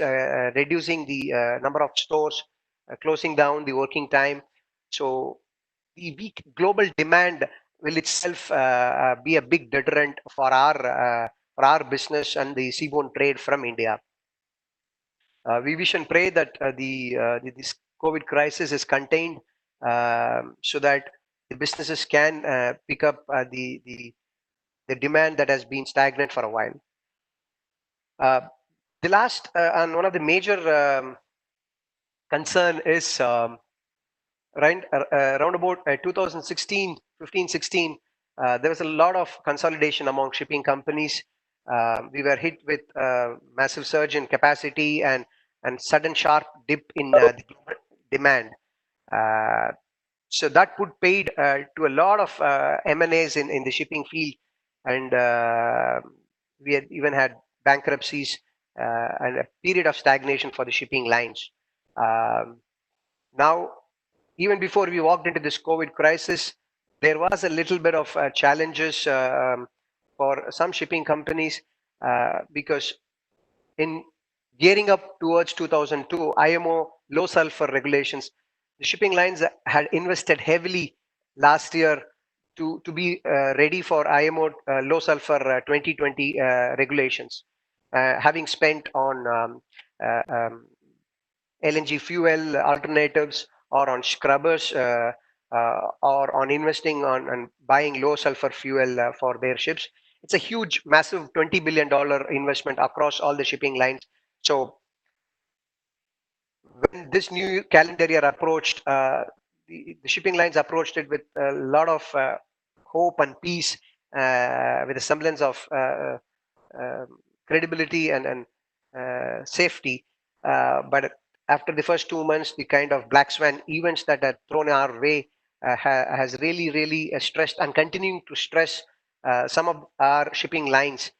reducing the number of stores, closing down the working time. So the weak global demand will itself be a big deterrent for our business and the seaborne trade from India. We wish and pray that this COVID crisis is contained, so that the businesses can pick up the demand that has been stagnant for a while. The last and one of the major concern is around about 2016, 15, 16, there was a lot of consolidation among shipping companies. We were hit with massive surge in capacity and sudden sharp dip in the global demand. So that put paid to a lot of M&As in the shipping field, and we had even had bankruptcies and a period of stagnation for the shipping lines. Now, even before we walked into this COVID crisis, there was a little bit of challenges for some shipping companies, because in gearing up towards 2002 IMO low sulfur regulations, the shipping lines had invested heavily last year to be ready for IMO low sulfur 2020 regulations, having spent on LNG fuel alternatives or on scrubbers or on investing on buying low sulfur fuel for their ships. It's a huge, massive $20 billion investment across all the shipping lines. So when this new calendar year approached, the shipping lines approached it with a lot of hope and peace, with a semblance of credibility and safety. But after the first 2 months, the kind of black swan events that are thrown our way has really stressed and continuing to stress some of our shipping lines.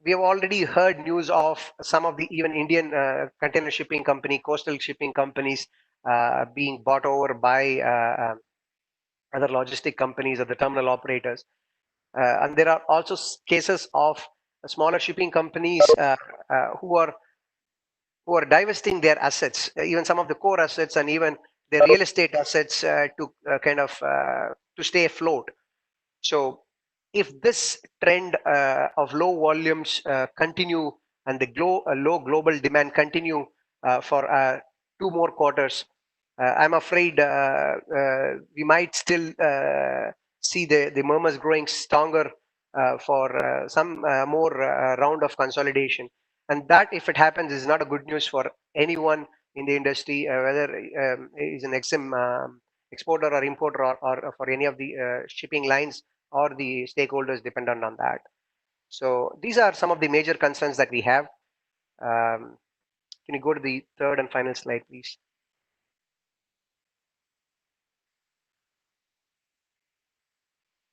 We have already heard news of some of the even Indian container shipping company, coastal shipping companies being bought over by other logistic companies or the terminal operators. And there are also cases of smaller shipping companies who are divesting their assets, even some of the core assets and even their real estate assets to kind of to stay afloat. So if this trend of low volumes continue and the low global demand continue for 2 more quarters, I'm afraid we might still see the murmurs growing stronger for some more round of consolidation. And that, if it happens, is not a good news for anyone in the industry, whether is an Exim exporter or importer or for any of the shipping lines or the stakeholders dependent on that. So these are some of the major concerns that we have. Can you go to the third and final slide, please?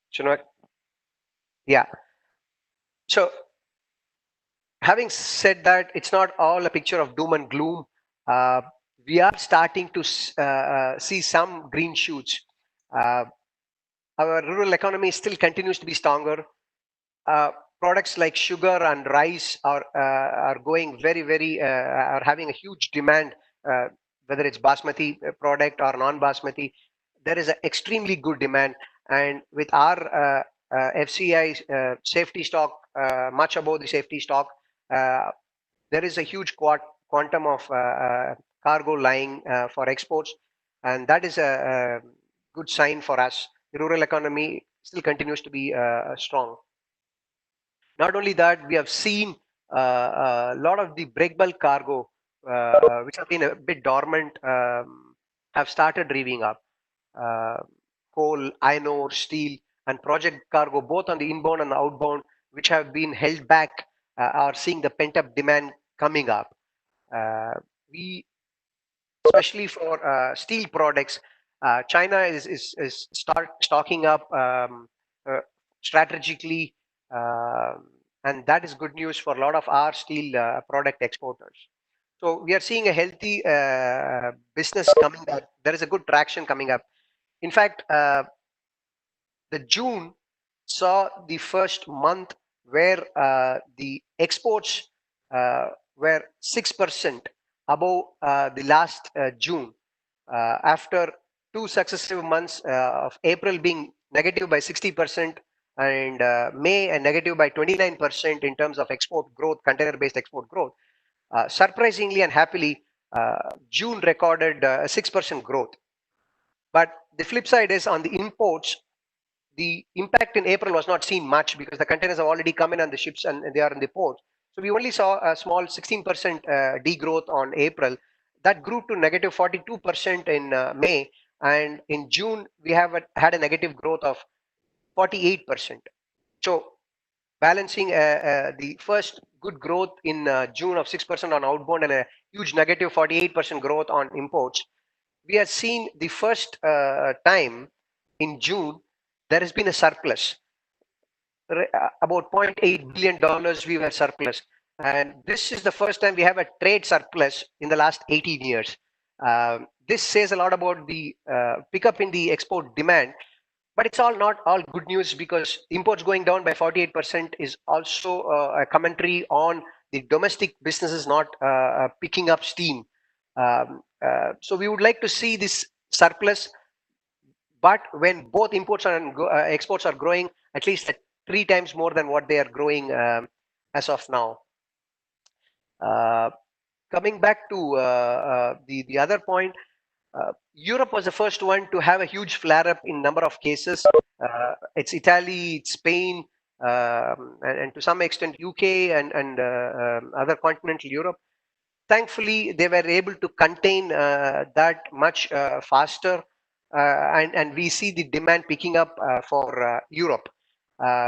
Chinook? Yeah. So having said that, it's not all a picture of doom and gloom. We are starting to see some green shoots. Our rural economy still continues to be stronger. Products like sugar and rice are going very are having a huge demand, whether it's basmati product or non-basmati. There is an extremely good demand, and with our FCI safety stock much above the safety stock, there is a huge quantum of cargo lying for exports, and that is a good sign for us. The rural economy still continues to be strong. Not only that, we have seen a lot of the break bulk cargo, which have been a bit dormant, have started revving up. Coal, iron ore, steel, and project cargo, both on the inbound and the outbound, which have been held back, are seeing the pent-up demand coming up. We, especially for steel products, China is stocking up strategically, and that is good news for a lot of our steel product exporters. So we are seeing a healthy business coming up. There is a good traction coming up. In fact, the June saw the first month where the exports were 6% above the last June, after 2 successive months of April being negative by 60% and May a negative by 29% in terms of export growth, container-based export growth. Surprisingly and happily, June recorded a 6% growth. But the flip side is on the imports, the impact in April was not seen much because the containers have already come in on the ships and they are in the ports. So we only saw a small 16% degrowth on April. That grew to negative 42% in May, and in June we have had a negative growth of 48%. So balancing the first good growth in June of 6% on outbound and a huge negative 48% growth on imports, we have seen the first time in June there has been a surplus. About $0.8 billion we were surplus, and this is the first time we have a trade surplus in the last 18 years. This says a lot about the pickup in the export demand, but it's not all good news, because imports going down by 48% is also a commentary on the domestic business is not picking up steam. So we would like to see this surplus, but when both imports and exports are growing at least at 3 times more than what they are growing as of now. Uh, Coming back to the other point, Europe was the first one to have a huge flare-up in number of cases. It's Italy, it's Spain, and to some extent UK and other continental Europe. Thankfully, they were able to contain that much faster, and we see the demand picking up for Europe,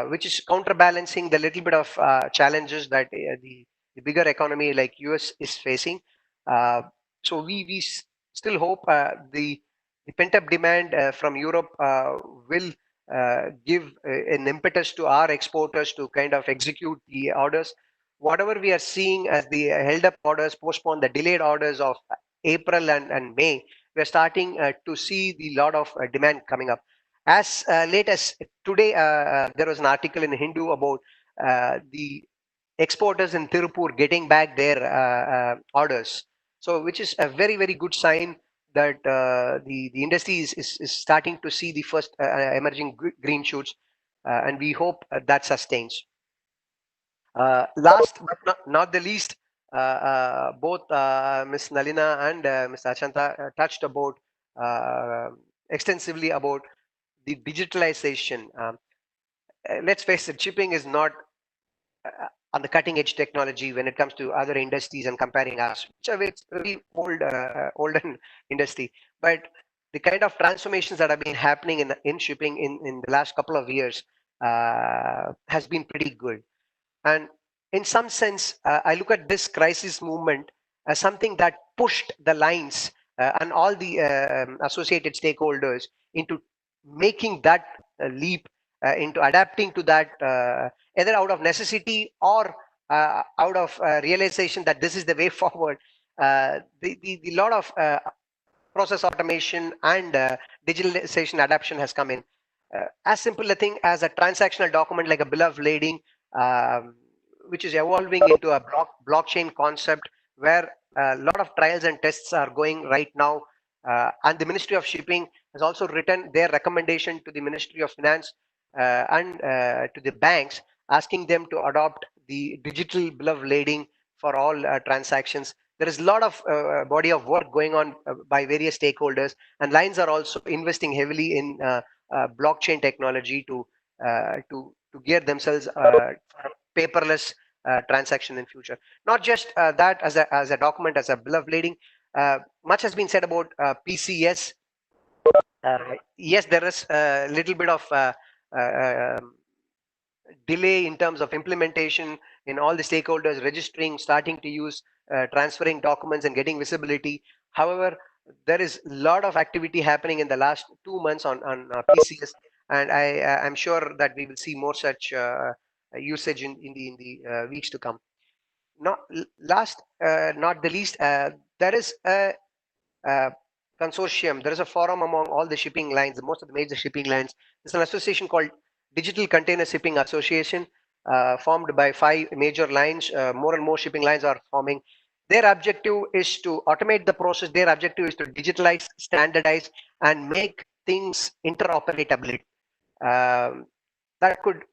which is counterbalancing the little bit of challenges that the bigger economy like US is facing. So we still hope the pent-up demand from Europe will give an impetus to our exporters to kind of execute the orders. Whatever we are seeing as the held up orders, postponed, the delayed orders of April and May, we're starting to see the lot of demand coming up. As late as today, there was an article in Hindu about the exporters in Tirupur getting back their orders. So, which is a very, very good sign that the industry is starting to see the first emerging green shoots, and we hope that sustains. Last but not the least, both Ms. Nalina and Ms. Achanta touched about extensively about the digitalization. Let's face it, shipping is not on the cutting edge technology when it comes to other industries and comparing us. So it's really olden industry, but the kind of transformations that have been happening in shipping in the last couple of years has been pretty good. And in some sense, I look at this crisis movement as something that pushed the lines and all the associated stakeholders into making that leap, into adapting to that, either out of necessity or out of realization that this is the way forward. The lot of process automation and digitalization adoption has come in. As simple a thing as a transactional document like a bill of lading, um, which is evolving into a blockchain concept where a lot of trials and tests are going right now. And the Ministry of Shipping has also written their recommendation to the Ministry of Finance and to the banks, asking them to adopt the digital bill of lading for all transactions. There is a lot of body of work going on by various stakeholders, and lines are also investing heavily in blockchain technology to gear themselves for paperless transaction in future. Not just that as a document, as a bill of lading. Much has been said about PCS. Yes, there is a little bit of delay in terms of implementation in all the stakeholders registering, starting to use, transferring documents and getting visibility. However, there is a lot of activity happening in the last 2 months on PCS, and I'm sure that we will see more such usage in the weeks to come. Not last, not the least, there is a consortium. There is a forum among all the shipping lines, most of the major shipping lines. There's an association called Digital Container Shipping Association, formed by 5 major lines. More and more shipping lines are forming. Their objective is to automate the process. Their objective is to digitalize, standardize, and make things interoperability. That could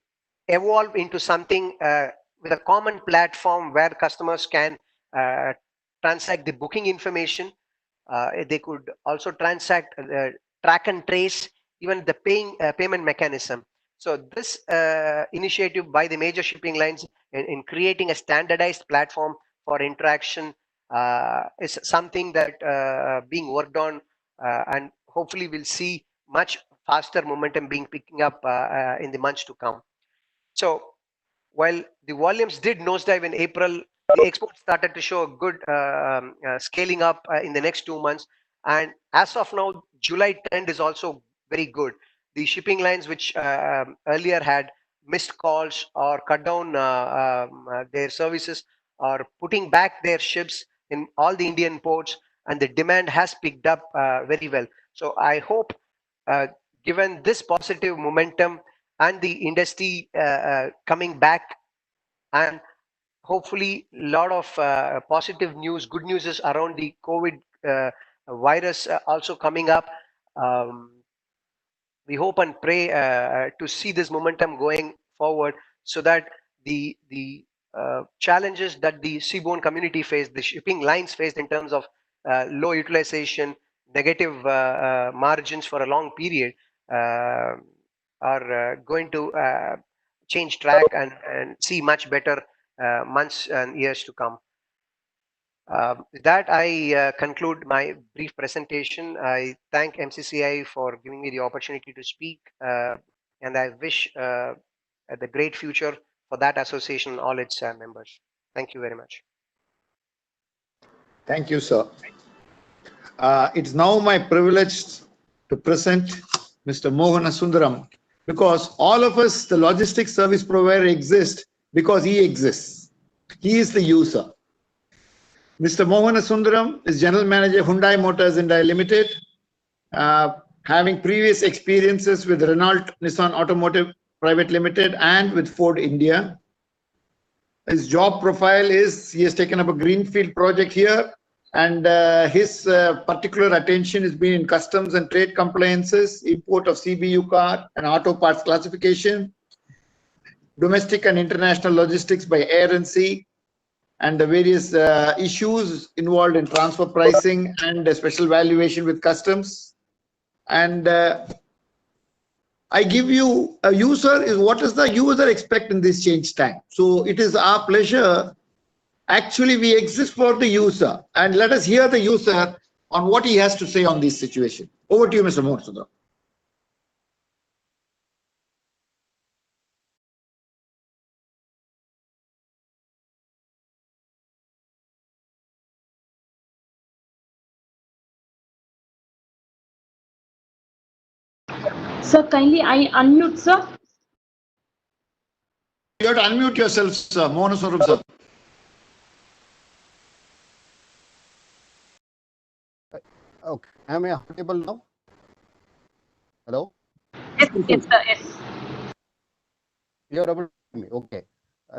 evolve into something with a common platform where customers can transact the booking information. They could also transact, track and trace, even the payment mechanism. So this initiative by the major shipping lines in creating a standardized platform for interaction is something that being worked on, and hopefully we'll see much faster momentum being picking up in the months to come. So while the volumes did nosedive in April, the exports started to show a good scaling up in the next 2 months. And as of now, July trend is also very good. The shipping lines which earlier had missed calls or cut down their services are putting back their ships in all the Indian ports, and the demand has picked up very well. So I hope, uh, given this positive momentum and the industry coming back and hopefully a lot of positive news, good news is around the COVID virus also coming up. Um, we hope and pray to see this momentum going forward, so that the challenges that the seaborne community faced, the shipping lines faced in terms of low utilization, negative margins for a long period, uh, are going to change track and see much better months and years to come. With that, I conclude my brief presentation. I thank MCCI for giving me the opportunity to speak, and I wish the great future for that association and all its members. Thank you very much. Thank you, sir. It's now my privilege to present Mr. Mohana Sundaram, because all of us, the logistics service provider, exist because he exists. He is the user. Mr. Mohana Sundaram is General Manager, Hyundai Motors India Limited, having previous experiences with Renault Nissan Automotive Private Limited and with Ford India. His job profile is he has taken up a greenfield project here, and his particular attention has been in customs and trade compliances, import of CBU car and auto parts classification, domestic and international logistics by air and sea, and the various issues involved in transfer pricing and special valuation with customs. And I give you a user is what does the user expect in this change time. So it is our pleasure. Actually, we exist for the user, and let us hear the user on what he has to say on this situation. Over to you, Mr. Mohana Sundaram. Sir, kindly I unmute, sir. You have to unmute yourself, sir. Mohana Sundaram, sir. Okay, am I audible now? Hello? Yes, sir. Yes. You are able to hear me. Okay.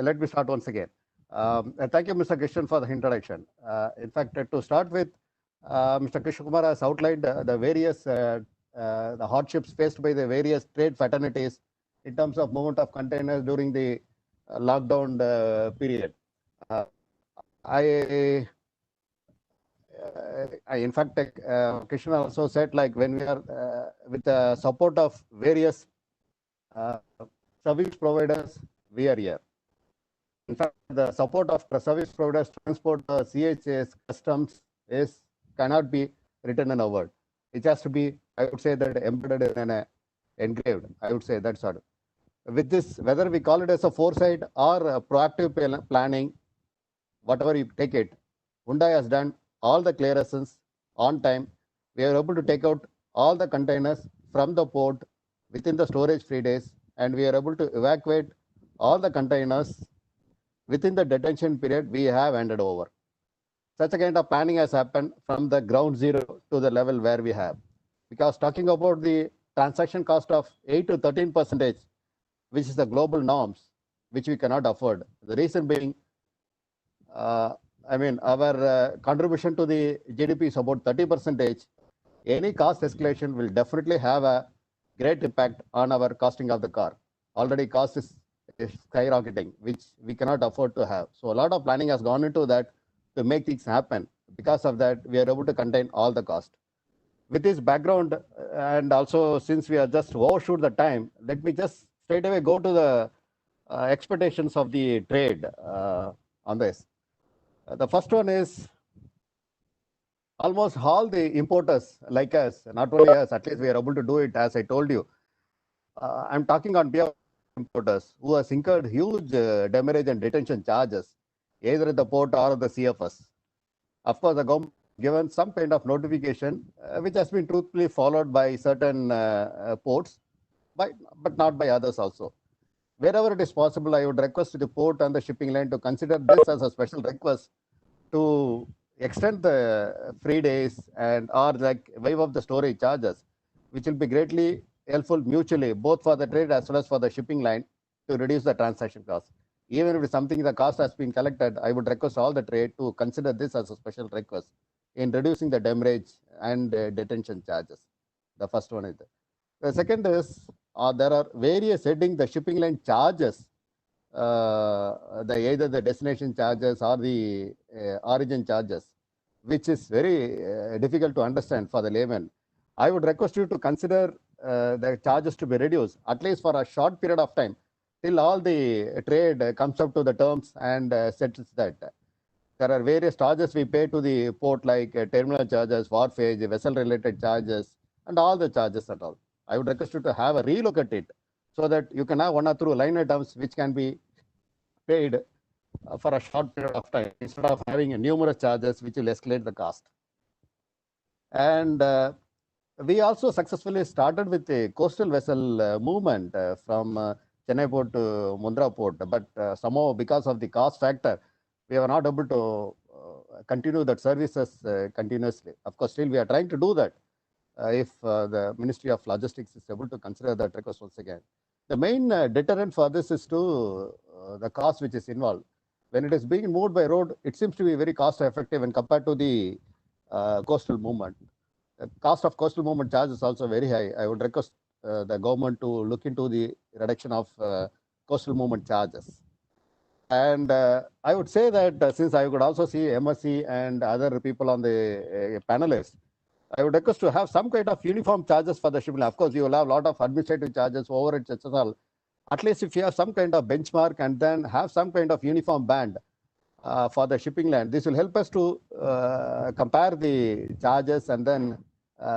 Let me start once again. Thank you, Mr. Krishnan, for the introduction. In fact, to start with, Mr. Krishna Kumar has outlined the various the hardships faced by the various trade fraternities in terms of movement of containers during the lockdown period. In fact, Krishna also said, like, when we are with the support of various service providers, we are here. In fact, the support of service providers, transport, CHS, customs cannot be written in a word. It has to be, I would say, that embedded and engraved. I would say that's all. With this, whether we call it as a foresight or a proactive planning, whatever you take it, Hyundai has done all the clearances on time. We are able to take out all the containers from the port within the storage-free days, and we are able to evacuate all the containers within the detention period we have handed over. Such a kind of planning has happened from the ground zero to the level where we have. Because talking about the transaction cost of 8 to 13%, which is the global norms, which we cannot afford. The reason being, our contribution to the GDP is about 30%. Any cost escalation will definitely have a great impact on our costing of the car. Already cost is skyrocketing, which we cannot afford to have. So a lot of planning has gone into that to make things happen. Because of that, we are able to contain all the cost. With this background, and also since we are just overshoot the time, let me just straight away go to the expectations of the trade on this. The first one is almost all the importers like us, not only us, at least we are able to do it, as I told you. I'm talking on behalf of importers who has incurred huge demurrage and detention charges, either at the port or the CFS. Of course, the government given some kind of notification, which has been truthfully followed by certain ports, but not by others also. Wherever it is possible, I would request the port and the shipping line to consider this as a special request to extend the free days and or like waive of the storage charges, which will be greatly helpful mutually, both for the trade as well as for the shipping line, to reduce the transaction cost. even if it's something the cost has been collected, I would request all the trade to consider this as a special request in reducing the demurrage and detention charges. The first one is that. The second is there are various heading the shipping line charges, either the destination charges or the origin charges, which is very difficult to understand for the layman. I would request you to consider the charges to be reduced, at least for a short period of time, till all the trade comes up to the terms and settles that. There are various charges we pay to the port, like terminal charges, wharfage, vessel-related charges, and all the charges at all. I would request you to have a relook at it so that you can have one or two line items which can be paid for a short period of time instead of having numerous charges which will escalate the cost. And we also successfully started with a coastal vessel movement from Chennai port to Mundra port, but somehow because of the cost factor, we were not able to continue that services continuously. Of course, still we are trying to do that if the Ministry of Logistics is able to consider that request once again. The main deterrent for this is to the cost which is involved. When it is being moved by road, it seems to be very cost effective when compared to the coastal movement. The cost of coastal movement charge is also very high. I would request the government to look into the reduction of coastal movement charges. And I would say that since I could also see MSC and other people on the panelists, I would request to have some kind of uniform charges for the shipping. Of course, you will have a lot of administrative charges, overheads, etc. At least if you have some kind of benchmark and then have some kind of uniform band for the shipping line, this will help us to compare the charges and then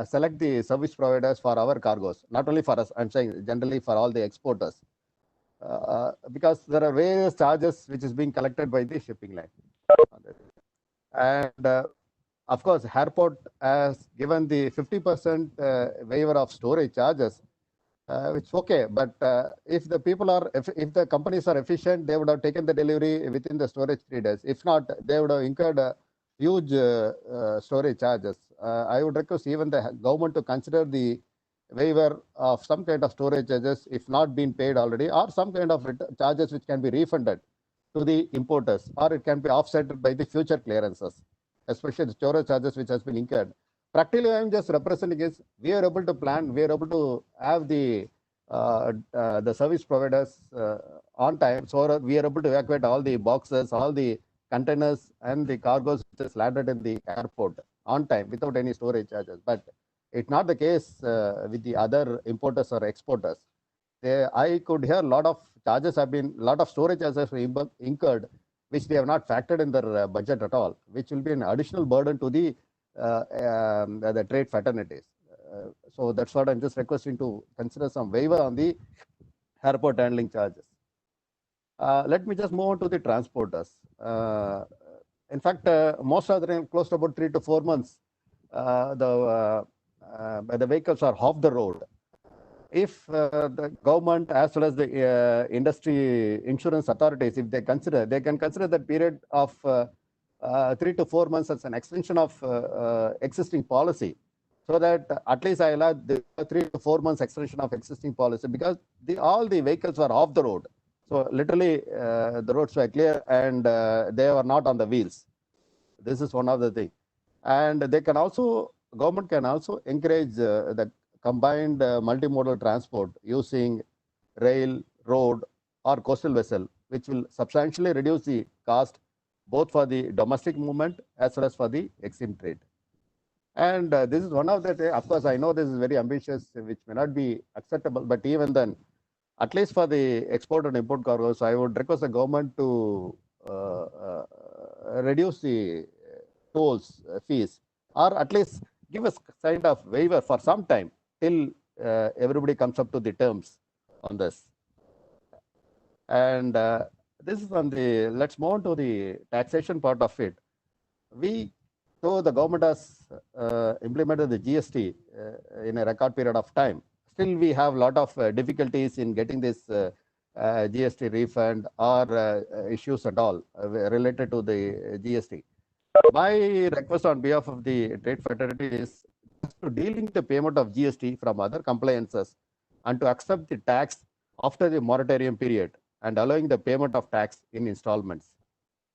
select the service providers for our cargoes. Not only for us, I'm saying generally for all the exporters. Because there are various charges which is being collected by the shipping line. And of course, airport has given the 50% waiver of storage charges. It's okay, but if the people are, if the companies are efficient, they would have taken the delivery within the storage 3 days. If not, they would have incurred huge storage charges. I would request even the government to consider the waiver of some kind of storage charges, if not been paid already, or some kind of charges which can be refunded to the importers, or it can be offset by the future clearances, especially the storage charges which has been incurred. Practically, I'm just representing is we are able to plan, we are able to have the service providers on time, so we are able to evacuate all the boxes, all the containers and the cargoes which is landed in the airport on time without any storage charges. But it's not the case with the other importers or exporters. I could hear a lot of charges have been, a lot of storage charges have been incurred, which they have not factored in their budget at all, which will be an additional burden to the trade fraternities. So that's what I'm just requesting to consider some waiver on the airport handling charges. Let me just move on to the transporters. In fact, most of them close to about 3 to 4 months, the vehicles are off the road. If the government as well as the industry insurance authorities, if they consider, they can consider that period of 3 to 4 months as an extension of existing policy, so that at least I'll have the 3 to 4 months extension of existing policy, because all the vehicles were off the road. So literally the roads were clear and they were not on the wheels. This is one of the things. And they can also, government can also encourage the combined multimodal transport using rail, road or coastal vessel, which will substantially reduce the cost both for the domestic movement as well as for the Exim trade. And this is one of the, of course, I know this is very ambitious, which may not be acceptable, but even then, at least for the export and import cargoes, I would request the government to reduce the tolls fees, or at least give us kind of waiver for some time till everybody comes up to the terms on this. And this is on the, let's move on to the taxation part of it. So the government has implemented the GST in a record period of time. Still, we have a lot of difficulties in getting this GST refund or issues at all related to the GST. My request on behalf of the trade fraternity is to delink the payment of GST from other compliances and to accept the tax after the moratorium period and allowing the payment of tax in installments,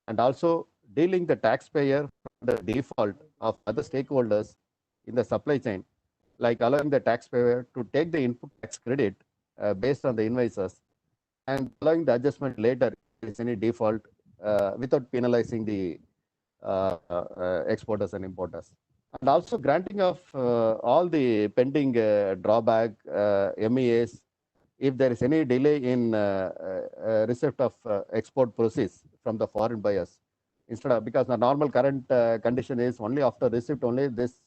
and also dealing the taxpayer from the default of other stakeholders in the supply chain, like allowing the taxpayer to take the input tax credit based on the invoices and allowing the adjustment later if there is any default without penalizing the exporters and importers. And also granting of all the pending drawback MEAs if there is any delay in receipt of export proceeds from the foreign buyers. Instead of, because the normal current condition is only after receipt only this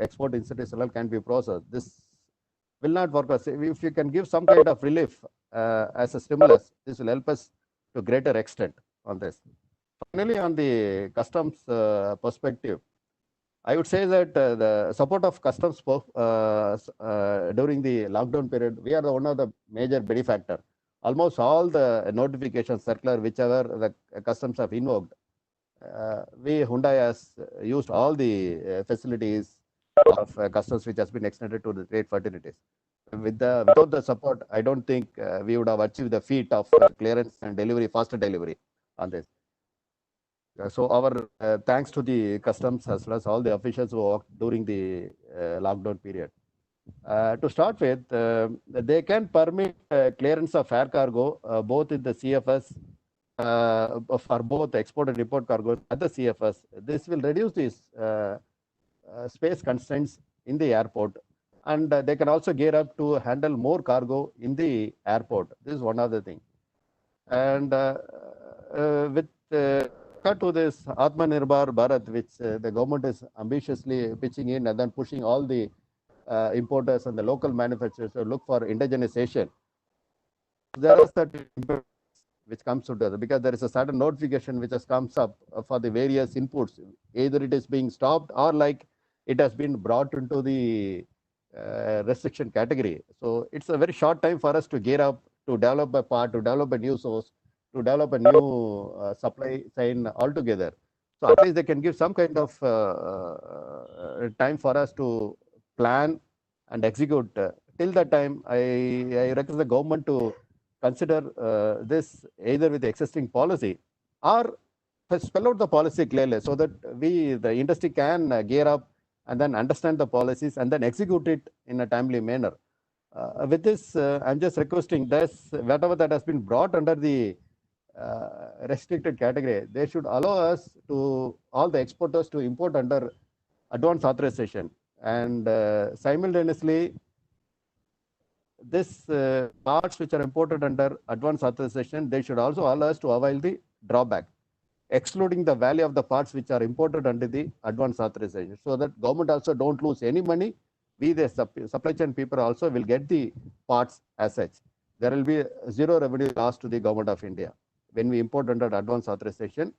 export incentive can be processed. This will not work. If you can give some kind of relief as a stimulus, this will help us to greater extent on this. Finally, on the customs perspective, I would say that the support of customs during the lockdown period, we are one of the major benefactor. Almost all the notifications circular, whichever the customs have invoked, we Hyundai has used all the facilities of customs which has been extended to the trade facilities. Without the support, I don't think we would have achieved the feat of clearance and delivery, faster delivery on this. So our thanks to the customs as well as all the officials who worked during the lockdown period. To start with, they can permit clearance of air cargo both in the CFS for both export and import cargoes at the CFS. This will reduce these space constraints in the airport, and they can also gear up to handle more cargo in the airport. This is one other thing. And with to this Atmanirbhar Bharat, which the government is ambitiously pitching in and then pushing all the importers and the local manufacturers to look for indigenization. There is that which comes together because there is a certain notification which has comes up for the various inputs. Either it is being stopped or like it has been brought into the restriction category. So it's a very short time for us to gear up, to develop a part, to develop a new source, to develop a new supply chain altogether. So at least they can give some kind of time for us to plan and execute. Till that time, I request the government to consider this either with the existing policy or spell out the policy clearly so that the industry can gear up and then understand the policies and then execute it in a timely manner. With this, I'm just requesting this, whatever that has been brought under the restricted category, they should allow us to, all the exporters to import under advance authorization. And simultaneously, this parts which are imported under advance authorization, they should also allow us to avail the drawback, excluding the value of the parts which are imported under the advance authorization, so that government also don't lose any money. We, the supply chain people, also will get the parts as such. There will be zero revenue loss to the government of India when we import under advance authorization,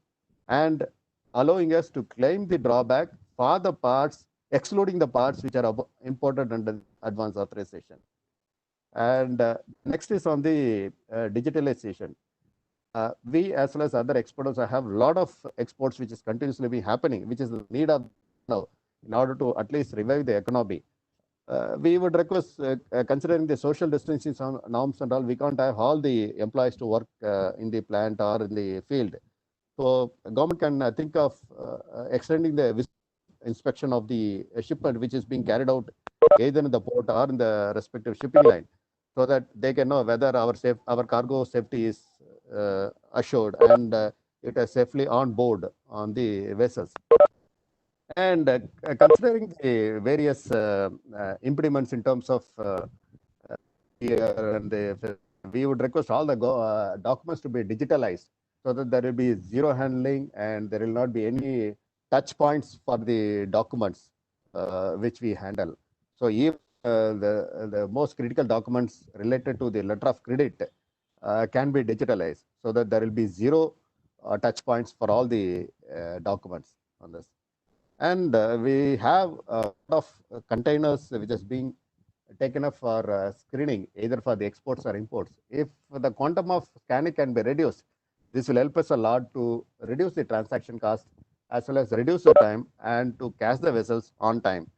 and allowing us to claim the drawback for the parts, excluding the parts which are imported under advance authorization. And next is on the digitalization. We as well as other exporters have a lot of exports which is continuously be happening, which is the need of now in order to at least revive the economy. We would request, considering the social distancing norms and all, we can't have all the employees to work in the plant or in the field. So government can think of extending the inspection of the shipment which is being carried out either in the port or in the respective shipping line, so that they can know whether our cargo safety is assured and it is safely on board on the vessels. And considering the various impediments in terms of we would request all the documents to be digitalized so that there will be zero handling and there will not be any touch points for the documents which we handle. So even the most critical documents related to the letter of credit can be digitalized so that there will be zero touch points for all the documents on this. And we have a lot of containers which is being taken up for screening, either for the exports or imports. If the quantum of scanning can be reduced, this will help us a lot to reduce the transaction cost as well as reduce the time and to catch the vessels on time.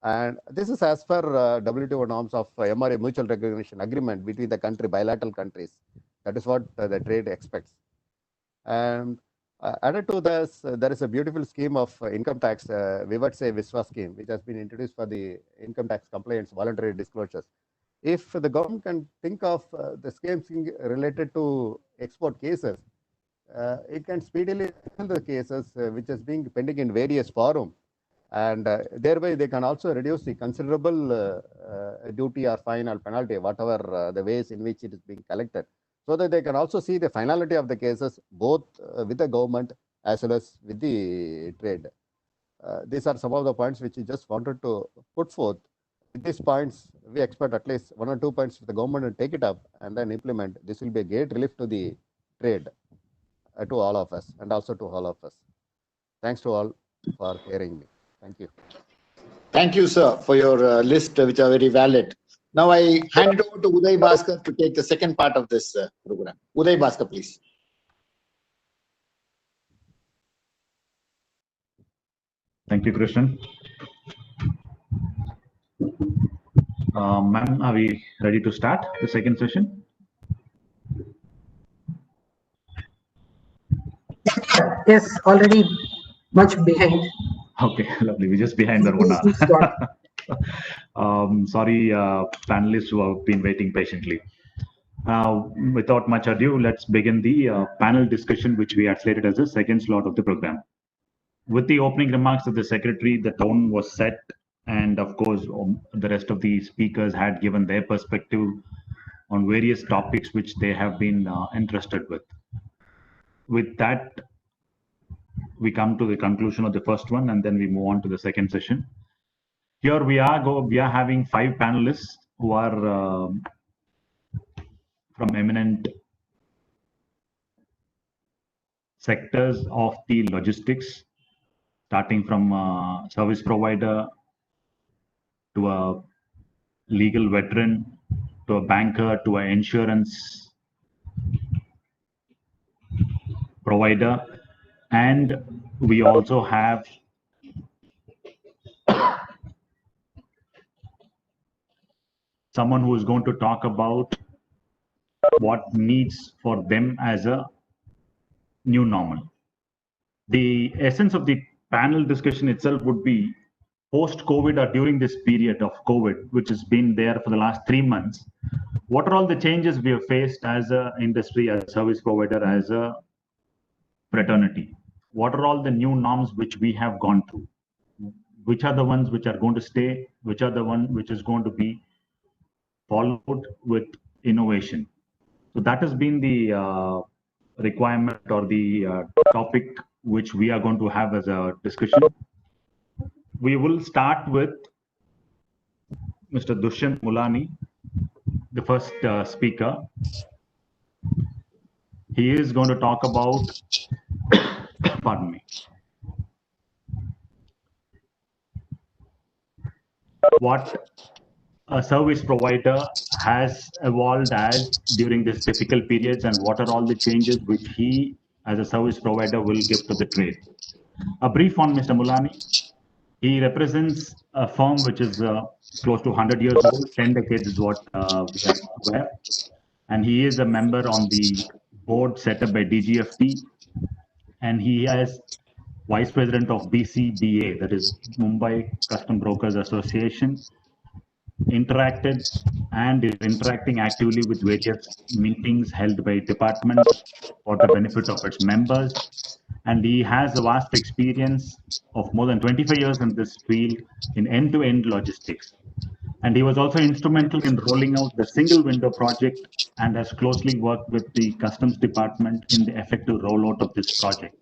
And this is as per WTO norms of MRA, mutual recognition agreement between the bilateral countries. That is what the trade expects. And added to this, there is a beautiful scheme of income tax, Vivat Se Viswa scheme, which has been introduced for the income tax compliance, voluntary disclosures. If the government can think of the schemes related to export cases, it can speedily handle the cases which is being pending in various forums. And thereby they can also reduce the considerable duty or fine or penalty, whatever the ways in which it is being collected, so that they can also see the finality of the cases, both with the government as well as with the trade. These are some of the points which we just wanted to put forth. With these points, we expect at least 1 or 2 points for the government to take it up and then implement. This will be a great relief to the trade, to all of us, and also to all of us. Thanks to all for hearing me. Thank you. Thank you, sir, for your list, which are very valid. Now I hand it over to Uday Bhaskar to take the second part of this program. Uday Bhaskar, please. Thank you, Krishnan. Ma'am, are we ready to start the second session? Yes, already much behind. Okay, lovely. We're just behind the 1 hour. Sorry, panelists who have been waiting patiently. Without much ado, let's begin the panel discussion, which we had slated as the second slot of the program. With the opening remarks of the secretary, the tone was set, and of course, the rest of the speakers had given their perspective on various topics which they have been entrusted with. With that, we come to the conclusion of the first one, and then we move on to the second session. Here we are having 5 panelists who are from eminent sectors of the logistics, starting from a service provider to a legal veteran to a banker to an insurance provider, and we also have someone who is going to talk about what needs for them as a new normal. The essence of the panel discussion itself would be post-COVID or during this period of COVID, which has been there for the last 3 months. What are all the changes we have faced as an industry, as a service provider, as a fraternity? What are all the new norms which we have gone through? Which are the ones which are going to stay? Which are the one which is going to be followed with innovation? So that has been the requirement or the topic which we are going to have as a discussion. We will start with Mr. Dushyant Mulani, the first speaker. He is going to talk about, pardon me, what a service provider has evolved as during this difficult periods and what are all the changes which he as a service provider will give to the trade. A brief on Mr. Mulani. He represents a firm which is close to 100 years old, 10 decades is what we are aware. And he is a member on the board set up by DGFT. And he is Vice President of BCBA, that is Mumbai Custom Brokers Association, interacted and is interacting actively with various meetings held by departments for the benefit of its members. And he has a vast experience of more than 25 years in this field in end-to-end logistics. And he was also instrumental in rolling out the single window project and has closely worked with the customs department in the effective rollout of this project.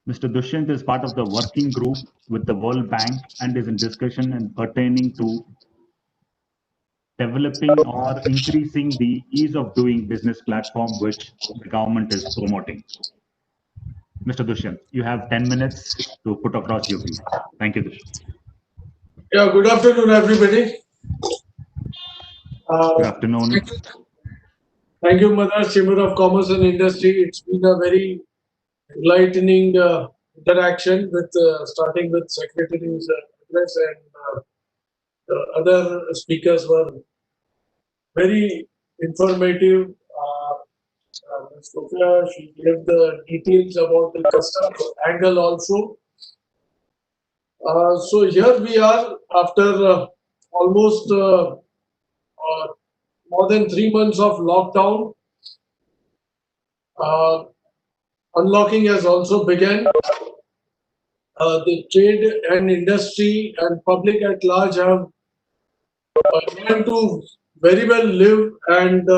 Mr. Dushyant is part of the working group with the World Bank and is in discussion and pertaining to developing or increasing the ease of doing business platform which the government is promoting. Mr. Dushyant, you have 10 minutes to put across your views. Thank you, Dushyant. Yeah, good afternoon, everybody. Good afternoon. Thank you, Madras Chamber of Commerce and Industry. It's been a very enlightening interaction with starting with Secretary's address and the other speakers were very informative. Ms. Sophia, she gave the details about the customs angle also. So here we are after almost more than 3 months of lockdown. Unlocking has also begun. The trade and industry and public at large have learned to very well live and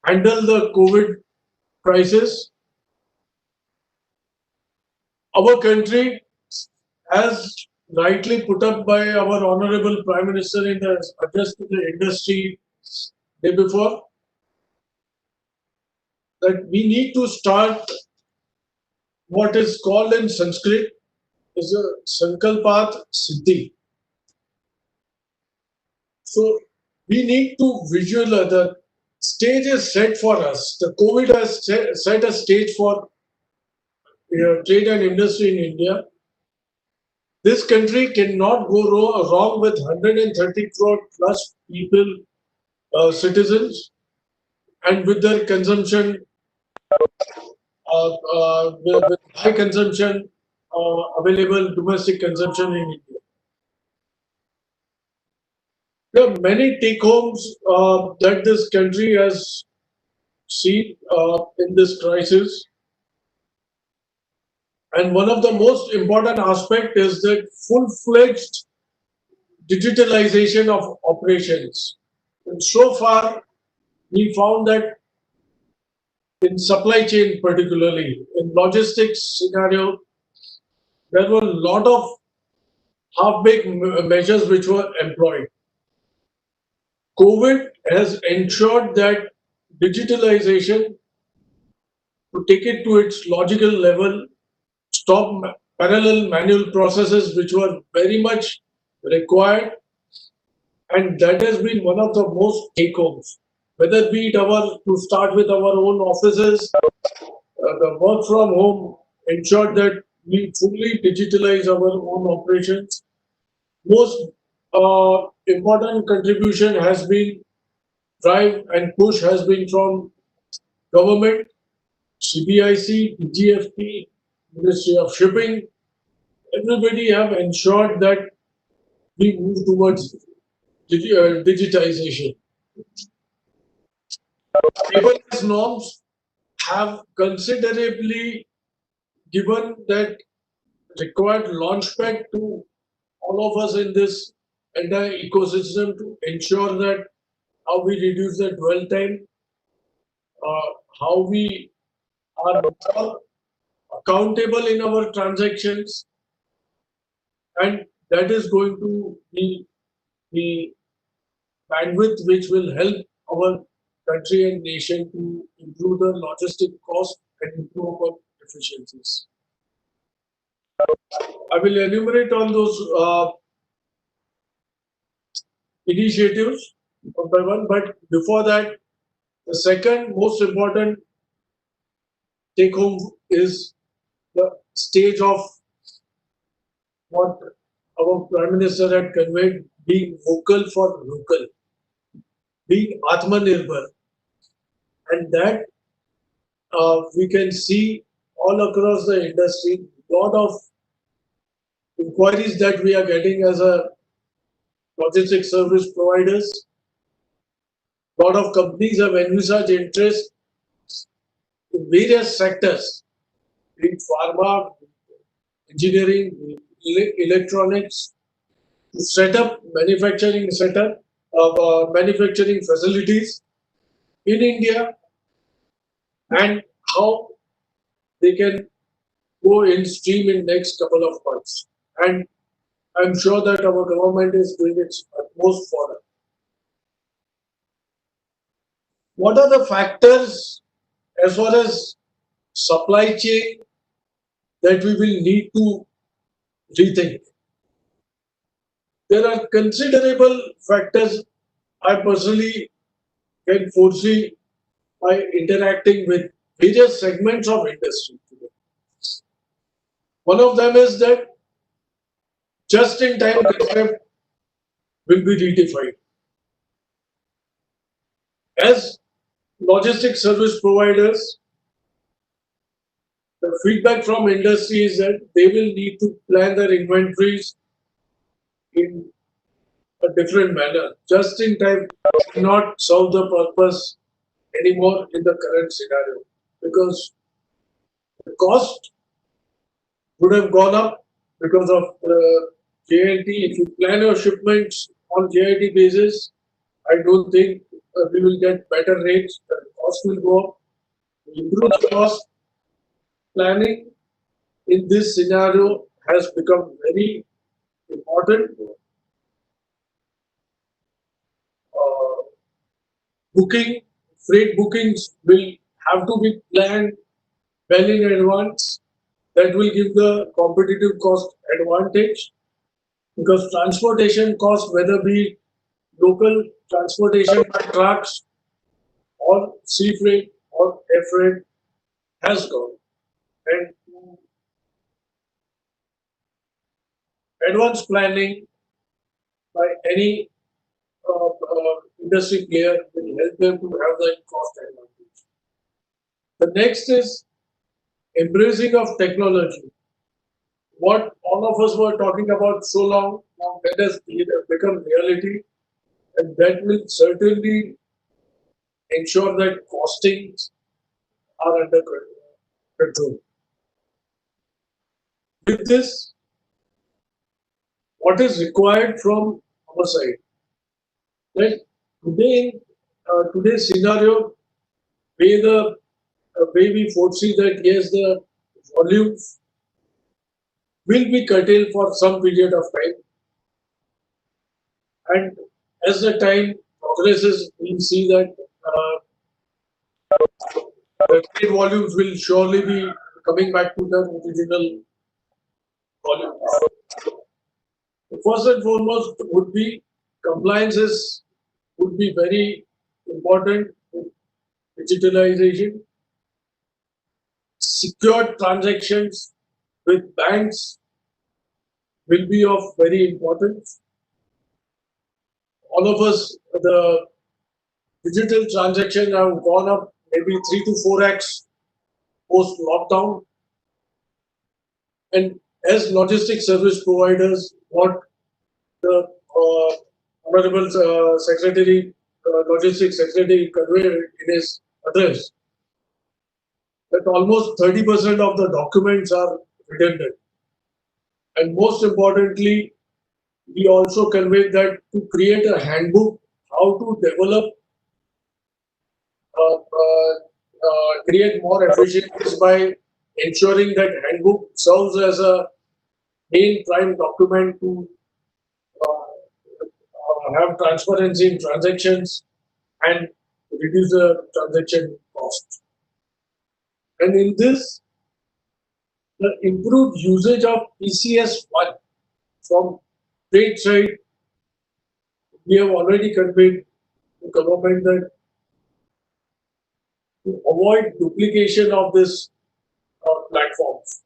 handle the COVID crisis. Our country, as rightly put up by our Honorable Prime Minister in the address to the industry day before, that we need to start what is called in Sanskrit is a Sankalpat Siddhi. So we need to visualize the stage is set for us. The COVID has set a stage for trade and industry in India. This country cannot go wrong with 130 crore plus people, citizens, and with their consumption, with high consumption, available domestic consumption in India. There are many take homes that this country has seen in this crisis. And one of the most important aspect is the full-fledged digitalization of operations. And so far, we found that in supply chain, particularly in logistics scenario, there were a lot of half-baked measures which were employed. COVID has ensured that digitalization, to take it to its logical level, stop parallel manual processes which were very much required, and that has been one of the most take homes. Whether be it to start with our own offices, the work from home ensured that we fully digitalize our own operations. Most important contribution has been drive and push has been from government, CBIC, DGFT, Ministry of Shipping. Everybody have ensured that we move towards digitization. Paperless norms have considerably given that required launchpad to all of us in this entire ecosystem to ensure that how we reduce the dwell time, how we are more accountable in our transactions, and that is going to be the bandwidth which will help our country and nation to improve the logistic cost and improve our efficiencies. I will enumerate on those initiatives one by one, but before that, the second most important take home is the stage of what our Prime Minister had conveyed, being vocal for local, being Atmanirbhar, and that we can see all across the industry, lot of inquiries that we are getting as a logistics service providers. Lot of companies have envisaged interest in various sectors, be it pharma, engineering, electronics, to set up manufacturing manufacturing facilities in India, and how they can go in stream in next couple of months. And I'm sure that our government is doing its utmost for it. What are the factors as far as supply chain that we will need to rethink? There are considerable factors I personally can foresee by interacting with various segments of industry today. One of them is that just-in-time concept will be redefined. As logistics service providers, the feedback from industry is that they will need to plan their inventories in a different manner. Just in time cannot serve the purpose anymore in the current scenario, because the cost would have gone up because of JIT. If you plan your shipments on JIT basis, I don't think we will get better rates. The cost will go up. Improved cost planning in this scenario has become very important. Booking, freight bookings will have to be planned well in advance. That will give the competitive cost advantage, because transportation cost, whether be local transportation by trucks or sea freight or air freight, has gone. And advanced planning by any industry player will help them to have that cost advantage. The next is embracing of technology. What all of us were talking about so long, now that has become reality, and that will certainly ensure that costings are under control. With this, what is required from our side? That today, today's scenario, way we foresee that yes, the volumes will be curtailed for some period of time, and as the time progresses, we'll see that the trade volumes will surely be coming back to the original volumes. First and foremost would be compliances would be very important. Digitalization, secured transactions with banks will be of very importance. All of us, the digital transactions have gone up maybe 3 to 4x post lockdown, and as logistics service providers, what the Honorable Secretary, Logistics Secretary conveyed in his address, that almost 30% of the documents are redundant. And most importantly, he also conveyed that to create a handbook, how to develop, create more efficiencies by ensuring that handbook serves as a main prime document to have transparency in transactions and reduce the transaction cost. And in this, the improved usage of PCS1 from trade side, we have already conveyed to government that to avoid duplication of this platforms,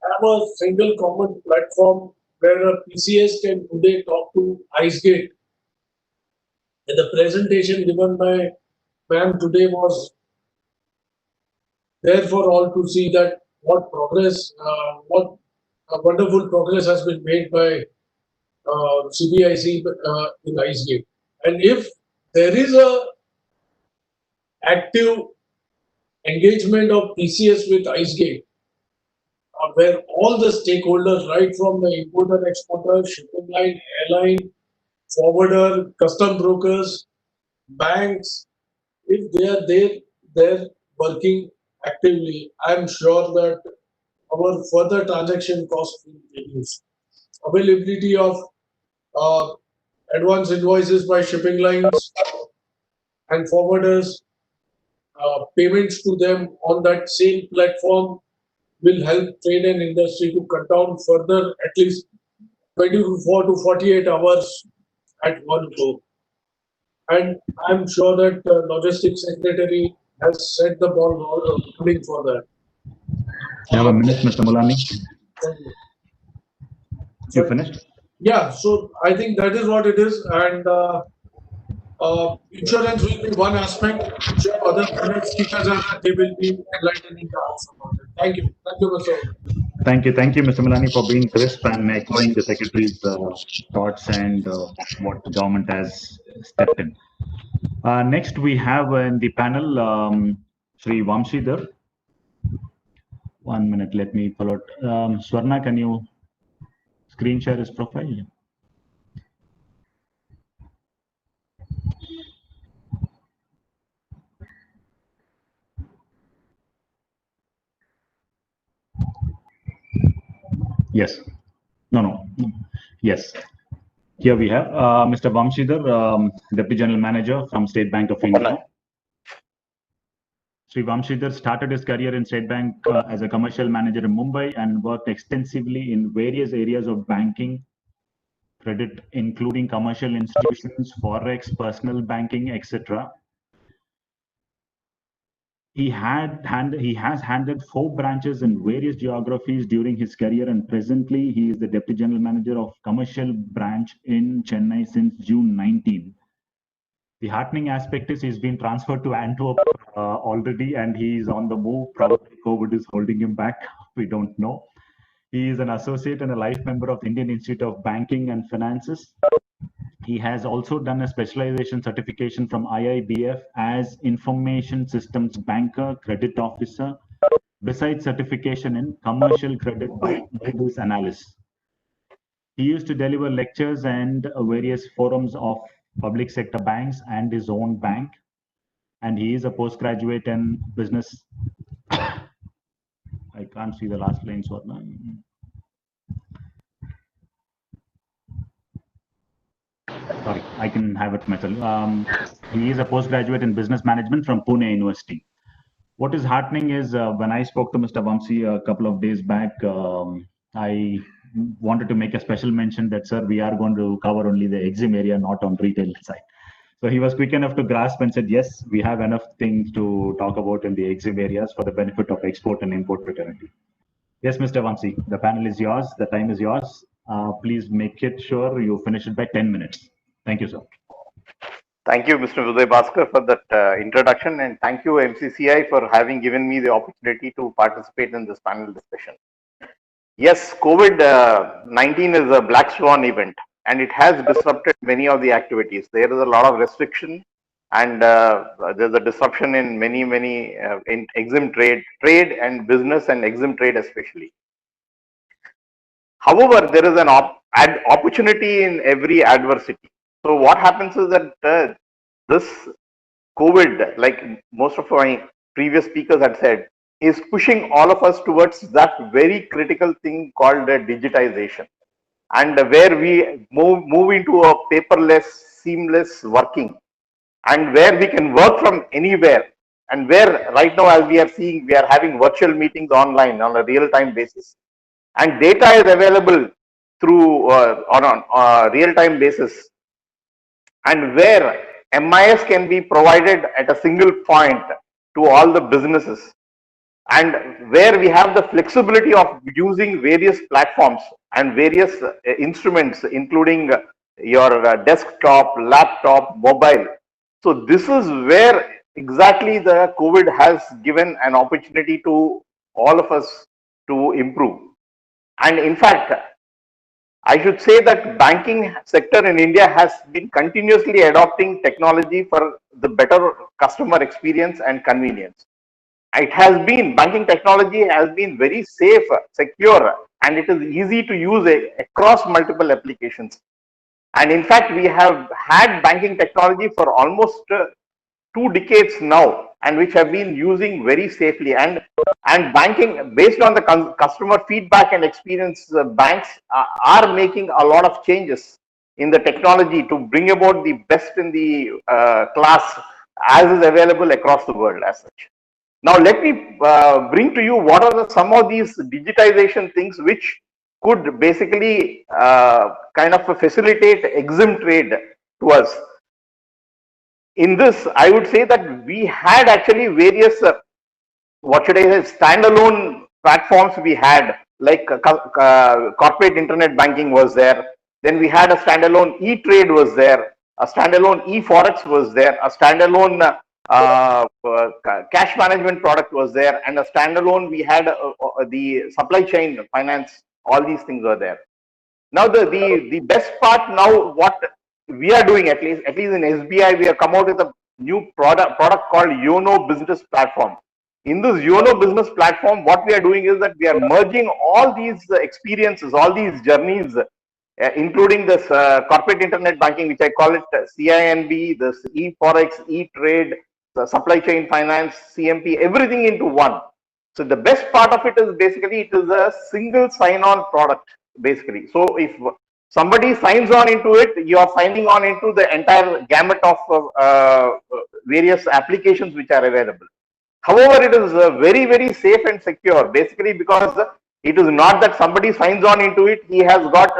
have a single common platform where a PCS can today talk to IceGate. And the presentation given by ma'am today was there for all to see that what progress, what wonderful progress has been made by CBIC in IceGate. And if there is a active engagement of PCS with IceGate, where all the stakeholders, right from the importer, exporter, shipping line, airline, forwarder, custom brokers, banks, if they are there, they're working actively, I'm sure that our further transaction costs will reduce. Availability of advance invoices by shipping lines and forwarders, payments to them on that same platform will help trade and industry to cut down further at least 24 to 48 hours at one go. And I'm sure that the Logistics Secretary has set the ball rolling for that. You have a minute, Mr. Mulani. You finished? Yeah, so I think that is what it is, and insurance will be one aspect. I'm sure other panel speakers are they will be enlightening us about it. Thank you, Mr. Thank you, Mr. Milani, for being crisp and echoing the Secretary's thoughts and what the government has stepped in. Next, we have in the panel Sri Vamshidhar. 1 minute, let me pull out. Swarna, can you screen share his profile? Yes. No. Yes. Here we have Mr. Vamshidhar, Deputy General Manager from State Bank of India. Sri Vamshidhar started his career in State Bank as a commercial manager in Mumbai and worked extensively in various areas of banking, credit, including commercial institutions, forex, personal banking, etc. He has handled 4 branches in various geographies during his career, and presently he is the Deputy General Manager of Commercial Branch in Chennai since June 19. The heartening aspect is he's been transferred to Antwerp already, and he's on the move. Probably COVID is holding him back. We don't know. He is an associate and a life member of the Indian Institute of Banking and Finances. He has also done a specialization certification from IIBF as Information Systems Banker, Credit Officer, besides certification in Commercial Credit by Moody's Analyst. He used to deliver lectures and various forums of public sector banks and his own bank. And he is a postgraduate in business. I can't see the last line, Swarna. Sorry, I can have it myself. He is a postgraduate in business management from Pune University. What is heartening is when I spoke to Mr. Vamsi a couple of days back, I wanted to make a special mention that, sir, we are going to cover only the Exim area, not on retail side. So he was quick enough to grasp and said, yes, we have enough things to talk about in the Exim areas for the benefit of export and import fraternity. Yes, Mr. Vamsi, the panel is yours. The time is yours. Please make it sure you finish it by 10 minutes. Thank you, sir. Thank you, Mr. Uday Bhaskar, for that introduction, and thank you, MCCI, for having given me the opportunity to participate in this panel discussion. Yes, COVID-19 is a black swan event, and it has disrupted many of the activities. There is a lot of restriction, and there's a disruption in many in Exim trade and business and Exim trade especially. However, there is an opportunity in every adversity. So what happens is that this COVID, like most of my previous speakers had said, is pushing all of us towards that very critical thing called digitization, and where we move into a paperless, seamless working, and where we can work from anywhere, and where right now, as we are seeing, we are having virtual meetings online on a real-time basis, and data is available through on a real-time basis, and where MIS can be provided at a single point to all the businesses, and where we have the flexibility of using various platforms and various instruments, including your desktop, laptop, mobile. So this is where exactly the COVID has given an opportunity to all of us to improve. And in fact, I should say that banking sector in India has been continuously adopting technology for the better customer experience and convenience. Banking technology has been very safe, secure, and it is easy to use across multiple applications. And in fact, we have had banking technology for almost 2 decades now, and which have been using very safely, and banking, based on the customer feedback and experience, banks are making a lot of changes in the technology to bring about the best in the class as is available across the world as such. Now let me bring to you what are some of these digitization things which could basically kind of facilitate Exim trade to us. In this, I would say that we had actually various, what should I say, standalone platforms we had, like corporate internet banking was there, Then we had a standalone e-trade was there, a standalone e-forex was there, a standalone cash management product was there, and a standalone we had the supply chain finance. All these things were there. Now the best part now, what we are doing, at least in SBI, we have come out with a new product called YONO Business Platform. In this YONO Business Platform, what we are doing is that we are merging all these experiences, all these journeys, including this corporate internet banking, which I call it CINB, this e-forex, e-trade, the supply chain finance, CMP, everything into one. So the best part of it is basically it is a single sign-on product, basically. So if somebody signs on into it, you are signing on into the entire gamut of various applications which are available. However, it is very, very safe and secure, basically because it is not that somebody signs on into it, he has got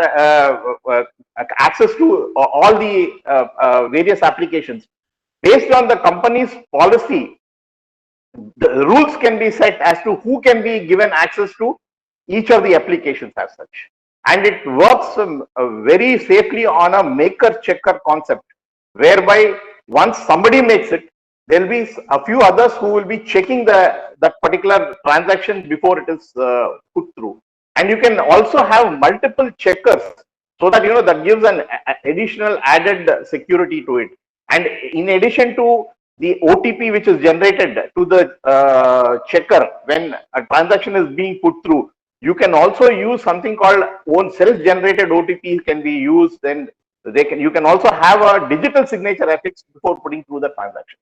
access to all the various applications. Based on the company's policy, the rules can be set as to who can be given access to each of the applications as such. And it works very safely on a maker-checker concept, whereby once somebody makes it, there will be a few others who will be checking that particular transaction before it is put through. And you can also have multiple checkers, so that that gives an additional added security to it. And in addition to the OTP which is generated to the checker when a transaction is being put through, you can also use something called own self-generated OTP can be used. Then you can also have a digital signature affixed before putting through the transaction.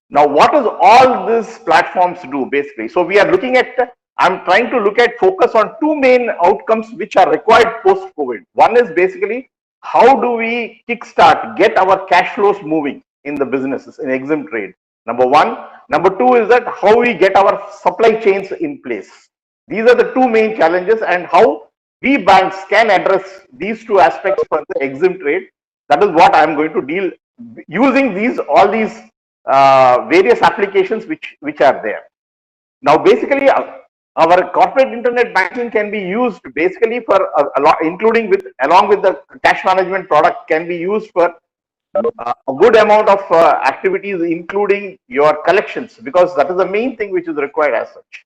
Now, what does all these platforms do basically? So we are looking at, I'm trying to focus on two main outcomes which are required post-COVID. One is basically how do we kickstart, get our cash flows moving in the businesses in Exim trade. Number one. Number two is that how we get our supply chains in place. These are the two main challenges, and how we banks can address these two aspects for the Exim trade. That is what I am going to deal using all these various applications which are there. Now, basically, our corporate internet banking can be used basically for a lot, including along with the cash management product, can be used for a good amount of activities, including your collections, because that is the main thing which is required as such.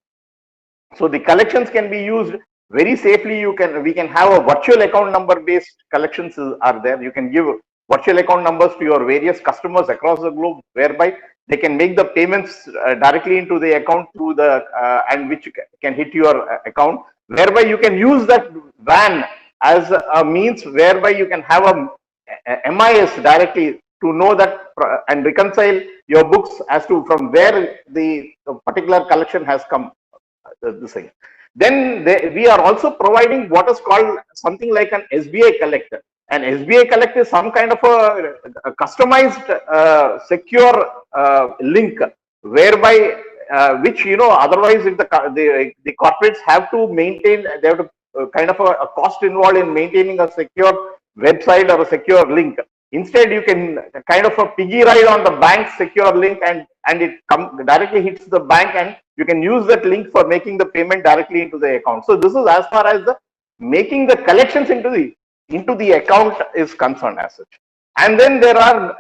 So the collections can be used very safely. We can have a virtual account number based collections are there. You can give virtual account numbers to your various customers across the globe, whereby they can make the payments directly into the account through the and which can hit your account, whereby you can use that WAN as a means whereby you can have a MIS directly to know that and reconcile your books as to from where the particular collection has come. Then we are also providing what is called something like an SBI Collect. An SBI Collect is some kind of a customized secure link, whereby which otherwise if the corporates have to maintain, they have to kind of a cost involved in maintaining a secure website or a secure link. Instead, you can kind of a piggy ride on the bank's secure link, and it directly hits the bank, and you can use that link for making the payment directly into the account. So this is as far as the making the collections into the account is concerned as such. And then there are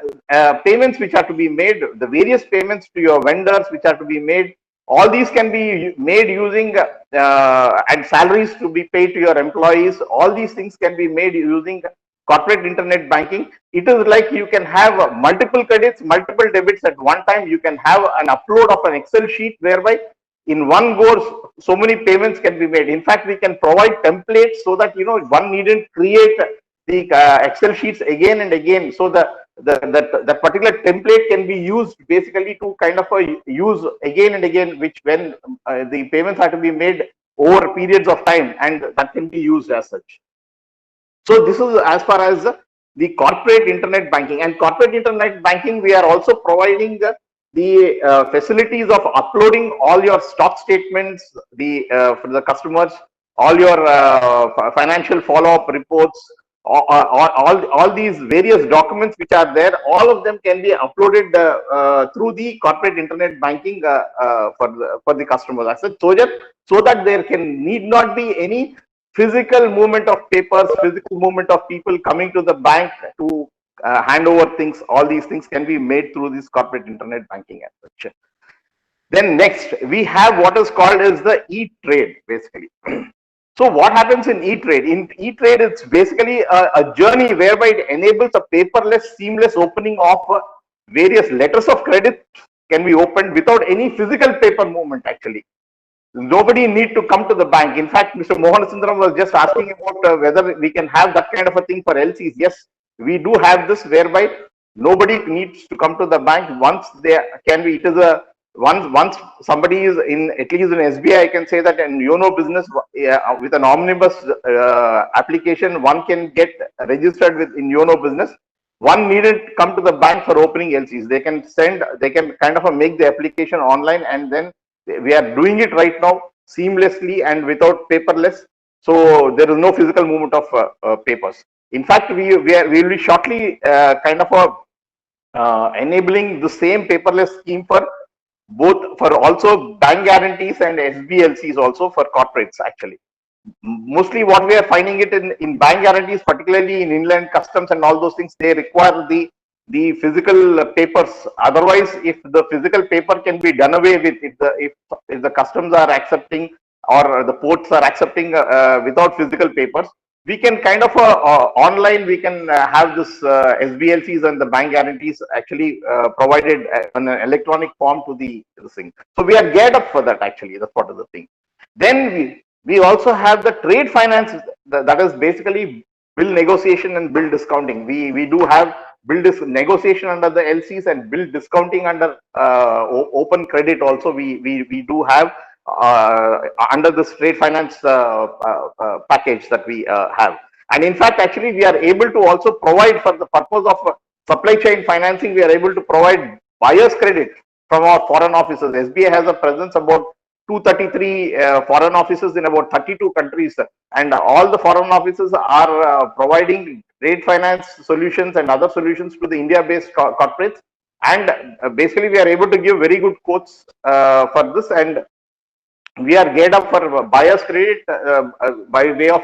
payments which are to be made, the various payments to your vendors which are to be made. All these can be made using and salaries to be paid to your employees. All these things can be made using corporate internet banking. It is like you can have multiple credits, multiple debits at one time. You can have an upload of an Excel sheet whereby in one go so many payments can be made. In fact, we can provide templates so that one needn't create the Excel sheets again and again. So the particular template can be used basically to kind of use again and again, which when the payments are to be made over periods of time, and that can be used as such. So this is as far as the corporate internet banking. And corporate internet banking, we are also providing the facilities of uploading all your stock statements for the customers, all your financial follow-up reports, all these various documents which are there, all of them can be uploaded through the corporate internet banking for the customers as such, so that there need not be any physical movement of papers, physical movement of people coming to the bank to hand over things, all these things can be made through this corporate internet banking as such. Then next, we have what is called as the e-trade, basically. So what happens in e-trade? In e-trade, it's basically a journey whereby it enables a paperless, seamless opening of various letters of credit can be opened without any physical paper movement, actually. Nobody need to come to the bank. In fact, Mr. Mohan Sundram was just asking about whether we can have that kind of a thing for LCs. Yes, we do have this whereby nobody needs to come to the bank. Once they can be, it is a once somebody is in, at least in SBI, I can say that in YONO business with an omnibus application, one can get registered with in YONO business. One needn't come to the bank for opening LCs. They can send, they can kind of make the application online, and then we are doing it right now seamlessly and without paperless. So there is no physical movement of papers. In fact, we will be shortly kind of enabling the same paperless scheme for both, for also bank guarantees and SBLCs also for corporates, actually. Mostly what we are finding it in bank guarantees, particularly in inland customs and all those things, they require the physical papers. Otherwise, if the physical paper can be done away with, if the customs are accepting or the ports are accepting without physical papers, we can kind of online, we can have this SBLCs and the bank guarantees actually provided on an electronic form to the thing. So we are geared up for that, actually. That's part of the thing. Then we also have the trade finance, that is basically bill negotiation and bill discounting. We do have bill negotiation under the LCs and bill discounting under open credit also. We do have under this trade finance package that we have. And in fact, actually, we are able to also provide, for the purpose of supply chain financing, we are able to provide buyer's credit from our foreign offices. SBI has a presence about 233 foreign offices in about 32 countries, and all the foreign offices are providing trade finance solutions and other solutions to the India-based corporates. And basically, we are able to give very good quotes for this, and we are geared up for buyer's credit by way of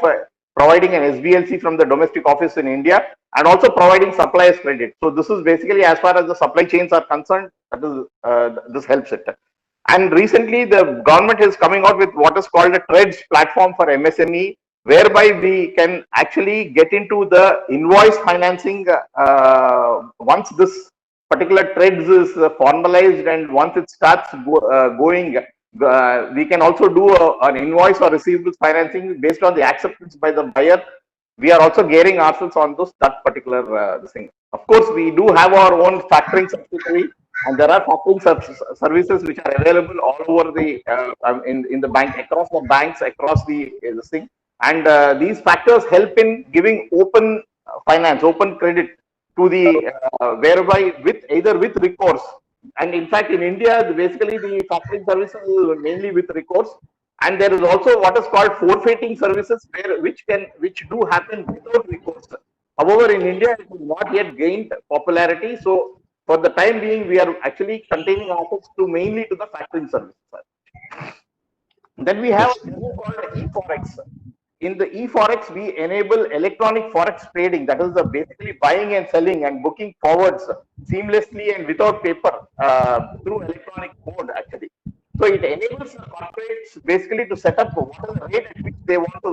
providing an SBLC from the domestic office in India, and also providing suppliers credit. So this is basically, as far as the supply chains are concerned, that is this helps it. And recently, the government is coming out with what is called a TREDS platform for MSME, whereby we can actually get into the invoice financing once this particular TREDS is formalized, and once it starts going, we can also do an invoice or receivables financing based on the acceptance by the buyer. We are also gearing ourselves on that particular thing. Of course, we do have our own factoring subsidiary, and there are factoring services which are available all over the in the bank, across the banks, across the this thing. And these factors help in giving open finance, open credit to the whereby with either with recourse. And in fact, in India, basically the factoring services is mainly with recourse, and there is also what is called forfeiting services, which do happen without recourse. However, in India, it has not yet gained popularity. So for the time being, we are actually containing ourselves to mainly to the factoring services. Then we have something called e-forex. In the e-forex, we enable electronic forex trading. That is the basically buying and selling and booking forwards seamlessly and without paper through electronic mode, actually. So it enables the corporates basically to set up what is the rate at which they want to,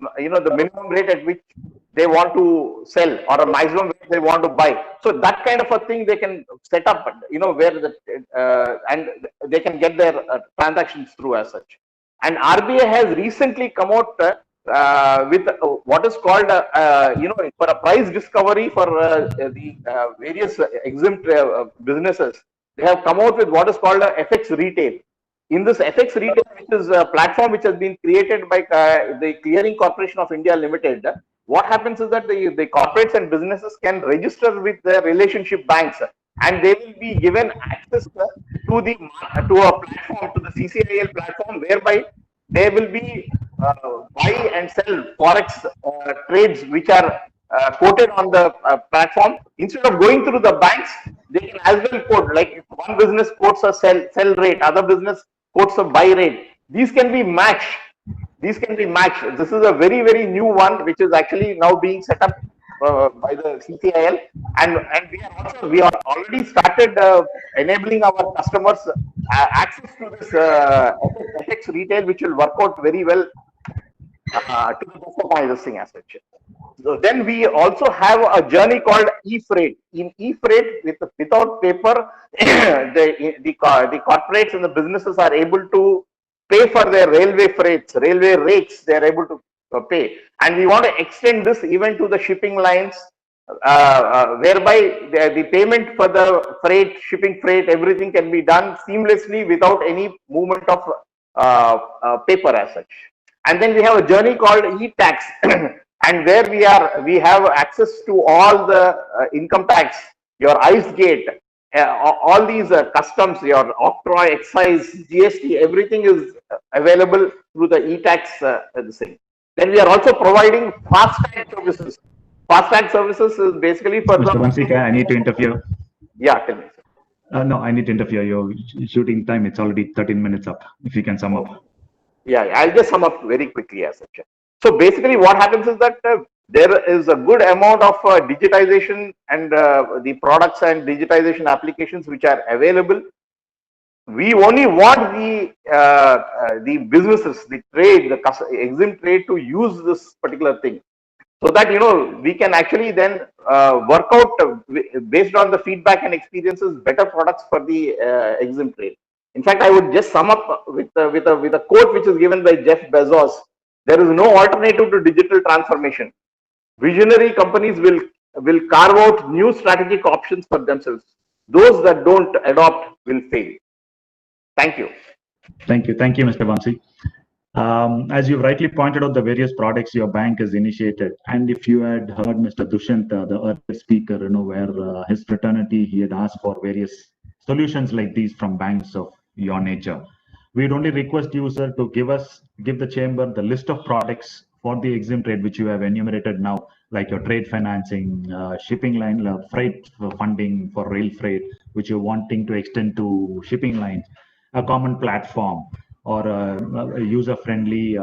the minimum rate at which they want to sell, or a maximum rate they want to buy. So that kind of a thing they can set up, where and they can get their transactions through as such. And RBI has recently come out with what is called, for a price discovery for the various exempt businesses. They have come out with what is called a FX retail. In this FX retail, which is a platform which has been created by the Clearing Corporation of India Limited, what happens is that the corporates and businesses can register with their relationship banks, and they will be given access to a platform, to the CCIL platform, whereby they will be buy and sell forex trades which are quoted on the platform. Instead of going through the banks, they can as well quote, like if one business quotes a sell rate, other business quotes a buy rate. These can be matched these can be matched. This is a very, very new one, which is actually now being set up by the CCIL, and we are already started enabling our customers access to this FX retail, which will work out very well to the best of my listing as such. So then we also have a journey called e-freight. In e-freight, without paper, the corporates and the businesses are able to pay for their railway freights, railway rates. They are able to pay, and we want to extend this even to the shipping lines, whereby the payment for the freight, shipping freight, everything can be done seamlessly without any movement of paper as such. And then we have a journey called e-tax. And where we have access to all the income tax, your ICE gate, all these customs, your octroi, excise, GST, everything is available through the e-tax thing. Then we are also providing fast-tag services. Fast-tag services is basically for Mr. Vansika, I need to interfere. Yeah, tell me. No, I need to interfere. Your shooting time, it's already 13 minutes up. If you can sum up. Yeah, I'll just sum up very quickly as such. So basically what happens is that there is a good amount of digitization and the products and digitization applications which are available. We only want the businesses, the trade, the Exim trade to use this particular thing, so that we can actually then work out based on the feedback and experiences better products for the Exim trade. In fact, I would just sum up with a quote which is given by Jeff Bezos. There is no alternative to digital transformation. Visionary companies will carve out new strategic options for themselves. Those that don't adopt will fail. Thank you. Thank you, Mr. Vamsi. As you rightly pointed out, the various products your bank has initiated, and if you had heard Mr. Dushyant, the earlier speaker, where his fraternity, he had asked for various solutions like these from banks of your nature. We'd only request you, sir, to give the chamber the list of products for the Exim trade which you have enumerated now, like your trade financing, shipping line, freight funding for rail freight, which you're wanting to extend to shipping lines, a common platform, or user-friendly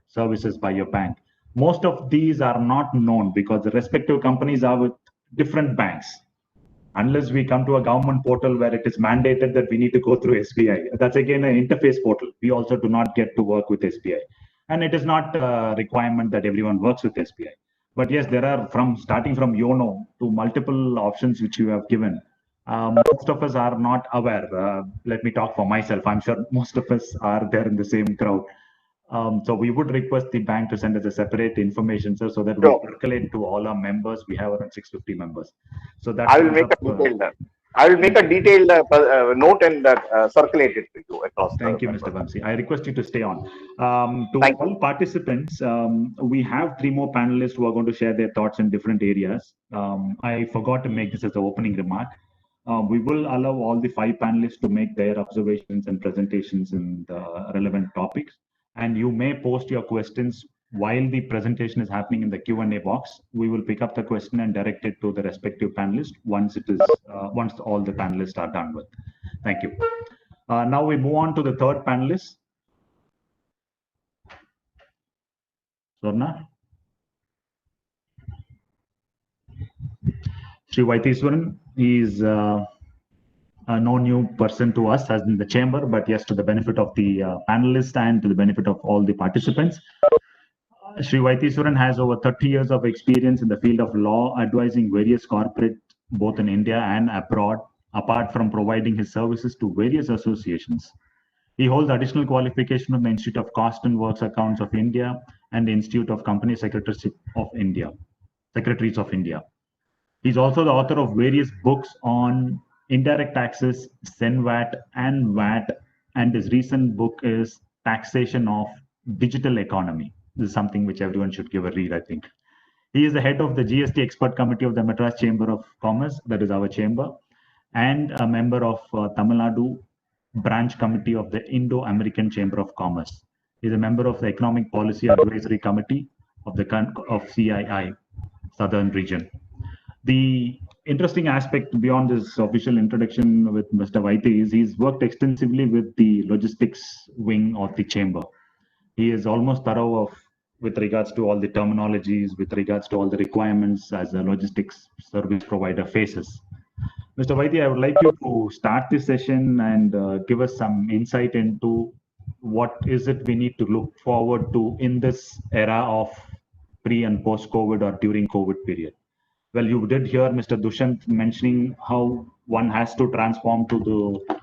services by your bank. Most of these are not known because the respective companies are with different banks. Unless we come to a government portal where it is mandated that we need to go through SBI. That's again an interface portal. We also do not get to work with SBI. And it is not a requirement that everyone works with SBI. But yes, there are starting from YONO to multiple options which you have given. Most of us are not aware. Let me talk for myself. I'm sure most of us are there in the same crowd. So we would request the bank to send us a separate information, sir, so that we circulate to all our members. We have around 650 members. So that I will make a detailed note and circulate it to you across. Thank you, Mr. Vamsi. I request you to stay on. To all participants, we have 3 more panelists who are going to share their thoughts in different areas. I forgot to make this as an opening remark. We will allow all the 5 panelists to make their observations and presentations in the relevant topics. And you may post your questions while the presentation is happening in the Q&A box. We will pick up the question and direct it to the respective panelist once all the panelists are done with. Thank you. Now we move on to the 3rd panelist. Swarna. Sri Vaiteswaran is no new person to us as in the chamber, but yes, to the benefit of the panelists and to the benefit of all the participants. Sri Vaiteswaran has over 30 years of experience in the field of law, advising various corporates both in India and abroad, apart from providing his services to various associations. He holds additional qualification from the Institute of Cost and Works Accounts of India and the Institute of Company Secretaries of India. He's also the author of various books on indirect taxes, SENVAT and VAT, and his recent book is Taxation of Digital Economy. This is something which everyone should give a read, I think. He is the head of the GST Expert Committee of the Madras Chamber of Commerce, that is our chamber, and a member of Tamil Nadu Branch Committee of the Indo-American Chamber of Commerce. He is a member of the Economic Policy Advisory Committee of CII, Southern Region. The interesting aspect beyond this official introduction with Mr. Vaite is he's worked extensively with the logistics wing of the chamber. he is almost thorough of with regards to all the terminologies, with regards to all the requirements as a logistics service provider faces. Mr. Vaidya, I would like you to start this session and give us some insight into what is it we need to look forward to in this era of pre and post COVID or during COVID period. Well, you did hear Mr. Dushyant mentioning how one has to transform to the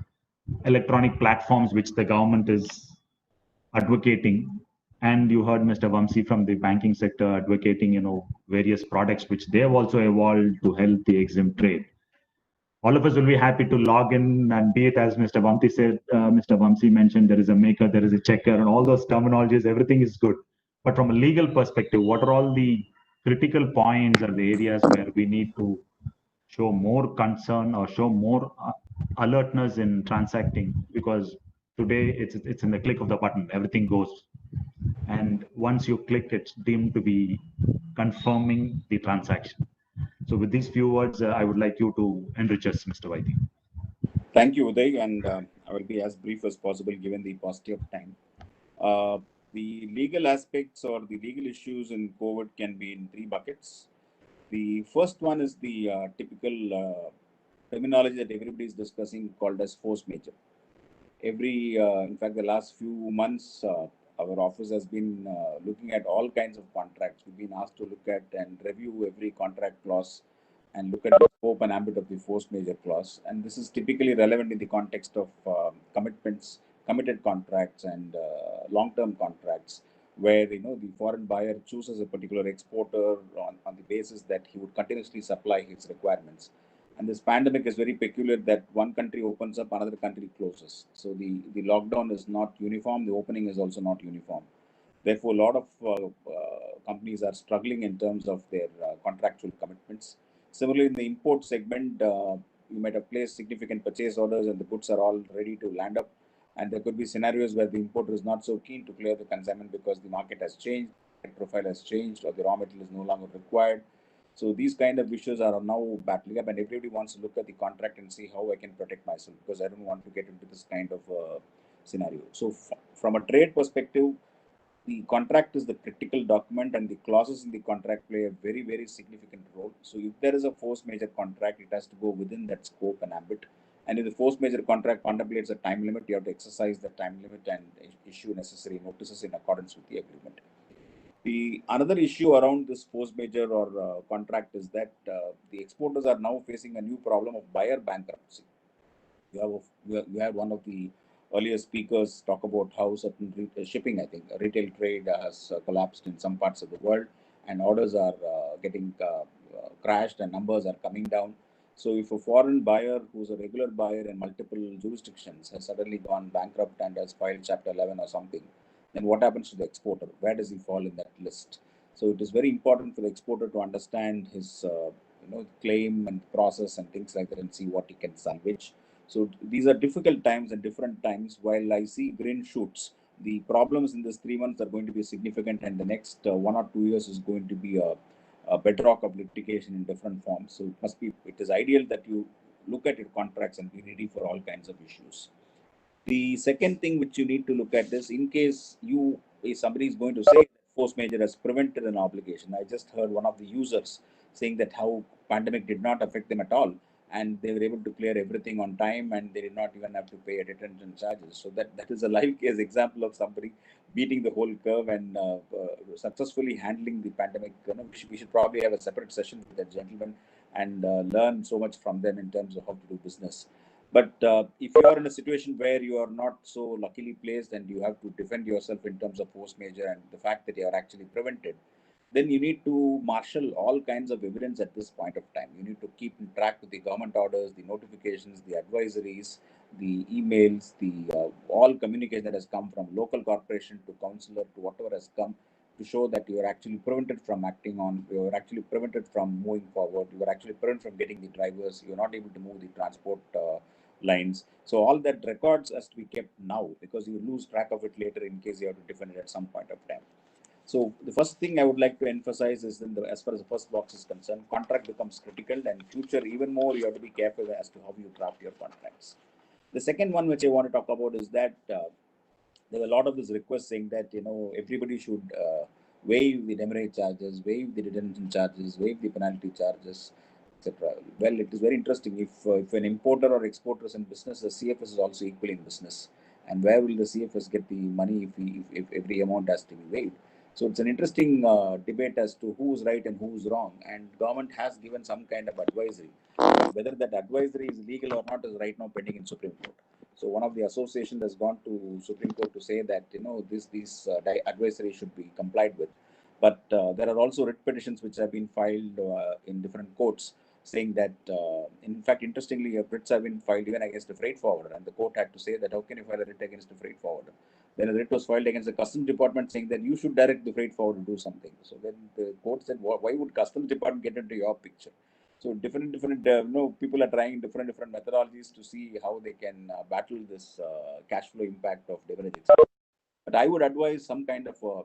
electronic platforms which the government is advocating. And you heard Mr. Vamsi from the banking sector advocating, various products which they have also evolved to help the Exim trade. All of us will be happy to log in and be it as Mr. Vamsi said, Mr. Vamsi mentioned, there is a maker, there is a checker, and all those terminologies, everything is good. But from a legal perspective, what are all the critical points or the areas where we need to show more concern or show more alertness in transacting? Because today it's in the click of the button, everything goes. And once you click, it's deemed to be confirming the transaction. So with these few words, I would like you to enrich us, Mr. Vaidya. Thank you, Uday, and I will be as brief as possible given the paucity of time. The legal aspects or the legal issues in COVID can be in three buckets. The first one is the typical terminology that everybody is discussing called as force majeure. In fact, the last few months, our office has been looking at all kinds of contracts. We've been asked to look at and review every contract clause and look at the scope and ambit of the force majeure clause. And this is typically relevant in the context of committed contracts and long-term contracts, where the foreign buyer chooses a particular exporter on the basis that he would continuously supply his requirements. And this pandemic is very peculiar that one country opens up, another country closes. So the lockdown is not uniform. The opening is also not uniform. Therefore, a lot of companies are struggling in terms of their contractual commitments. Similarly, in the import segment, you might have placed significant purchase orders and the goods are all ready to land up. And there could be scenarios where the importer is not so keen to clear the consignment because the market has changed, the profile has changed, or the raw material is no longer required. So these kind of issues are now battling up, and everybody wants to look at the contract and see how I can protect myself because I don't want to get into this kind of scenario. So from a trade perspective, the contract is the critical document and the clauses in the contract play a very, very significant role. So if there is a force majeure contract, it has to go within that scope and ambit. And if the force majeure contract contemplates a time limit, you have to exercise the time limit and issue necessary notices in accordance with the agreement. The another issue around this force majeure or contract is that the exporters are now facing a new problem of buyer bankruptcy. You have one of the earlier speakers talk about how certain shipping, I think, retail trade has collapsed in some parts of the world, and orders are getting crashed and numbers are coming down. So if a foreign buyer who's a regular buyer in multiple jurisdictions has suddenly gone bankrupt and has filed Chapter 11 or something, then what happens to the exporter? Where does he fall in that list? So it is very important for the exporter to understand his claim and process and things like that and see what he can salvage. So these are difficult times and different times. While I see green shoots, the problems in this 3 months are going to be significant, and the next 1 or 2 years is going to be a bedrock of litigation in different forms. So it is ideal that you look at your contracts and be ready for all kinds of issues. The second thing which you need to look at is in case somebody is going to say force majeure has prevented an obligation. I just heard one of the users saying that how pandemic did not affect them at all, and they were able to clear everything on time and they did not even have to pay a detention charges. So that is a live case example of somebody beating the whole curve and successfully handling the pandemic. We should probably have a separate session with that gentleman and learn so much from them in terms of how to do business. But if you are in a situation where you are not so luckily placed and you have to defend yourself in terms of force majeure and the fact that you are actually prevented, then you need to marshal all kinds of evidence at this point of time. You need to keep in track with the government orders, the notifications, the advisories, the emails, the all communication that has come from local corporation to councillor to whatever has come to show that you are actually prevented from acting on, you are actually prevented from moving forward, you are actually prevented from getting the drivers, you are not able to move the transport lines. So all that records has to be kept now because you lose track of it later in case you have to defend it at some point of time. So the first thing I would like to emphasize is as far as the first box is concerned, contract becomes critical, and future even more you have to be careful as to how you craft your contracts. The second one which I want to talk about is that there were a lot of this request saying that everybody should waive the demerit charges, waive the detention charges, waive the penalty charges, etc. Well, it is very interesting. If an importer or exporter is in business, the CFS is also equally in business. And where will the CFS get the money if every amount has to be waived? So it's an interesting debate as to who's right and who's wrong. And government has given some kind of advisory. But whether that advisory is legal or not is right now pending in Supreme Court. So one of the associations has gone to Supreme Court to say that these advisory should be complied with. But there are also writ petitions which have been filed in different courts saying that, in fact, interestingly, writs have been filed even against a freight forwarder, and the court had to say that how can you file a writ against a freight forwarder? Then a writ was filed against the customs department saying that you should direct the freight forwarder to do something. So then the court said, why would customs department get into your picture? So different people are trying different methodologies to see how they can battle this cash flow impact of leverage. But I would advise some kind of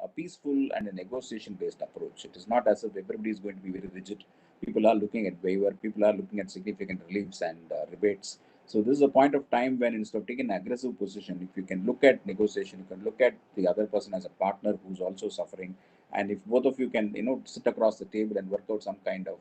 a peaceful and a negotiation-based approach. It is not as if everybody is going to be very rigid. People are looking at waiver. People are looking at significant reliefs and rebates. So this is a point of time when instead of taking an aggressive position, if you can look at negotiation, you can look at the other person as a partner who's also suffering, and if both of you can sit across the table and work out some kind of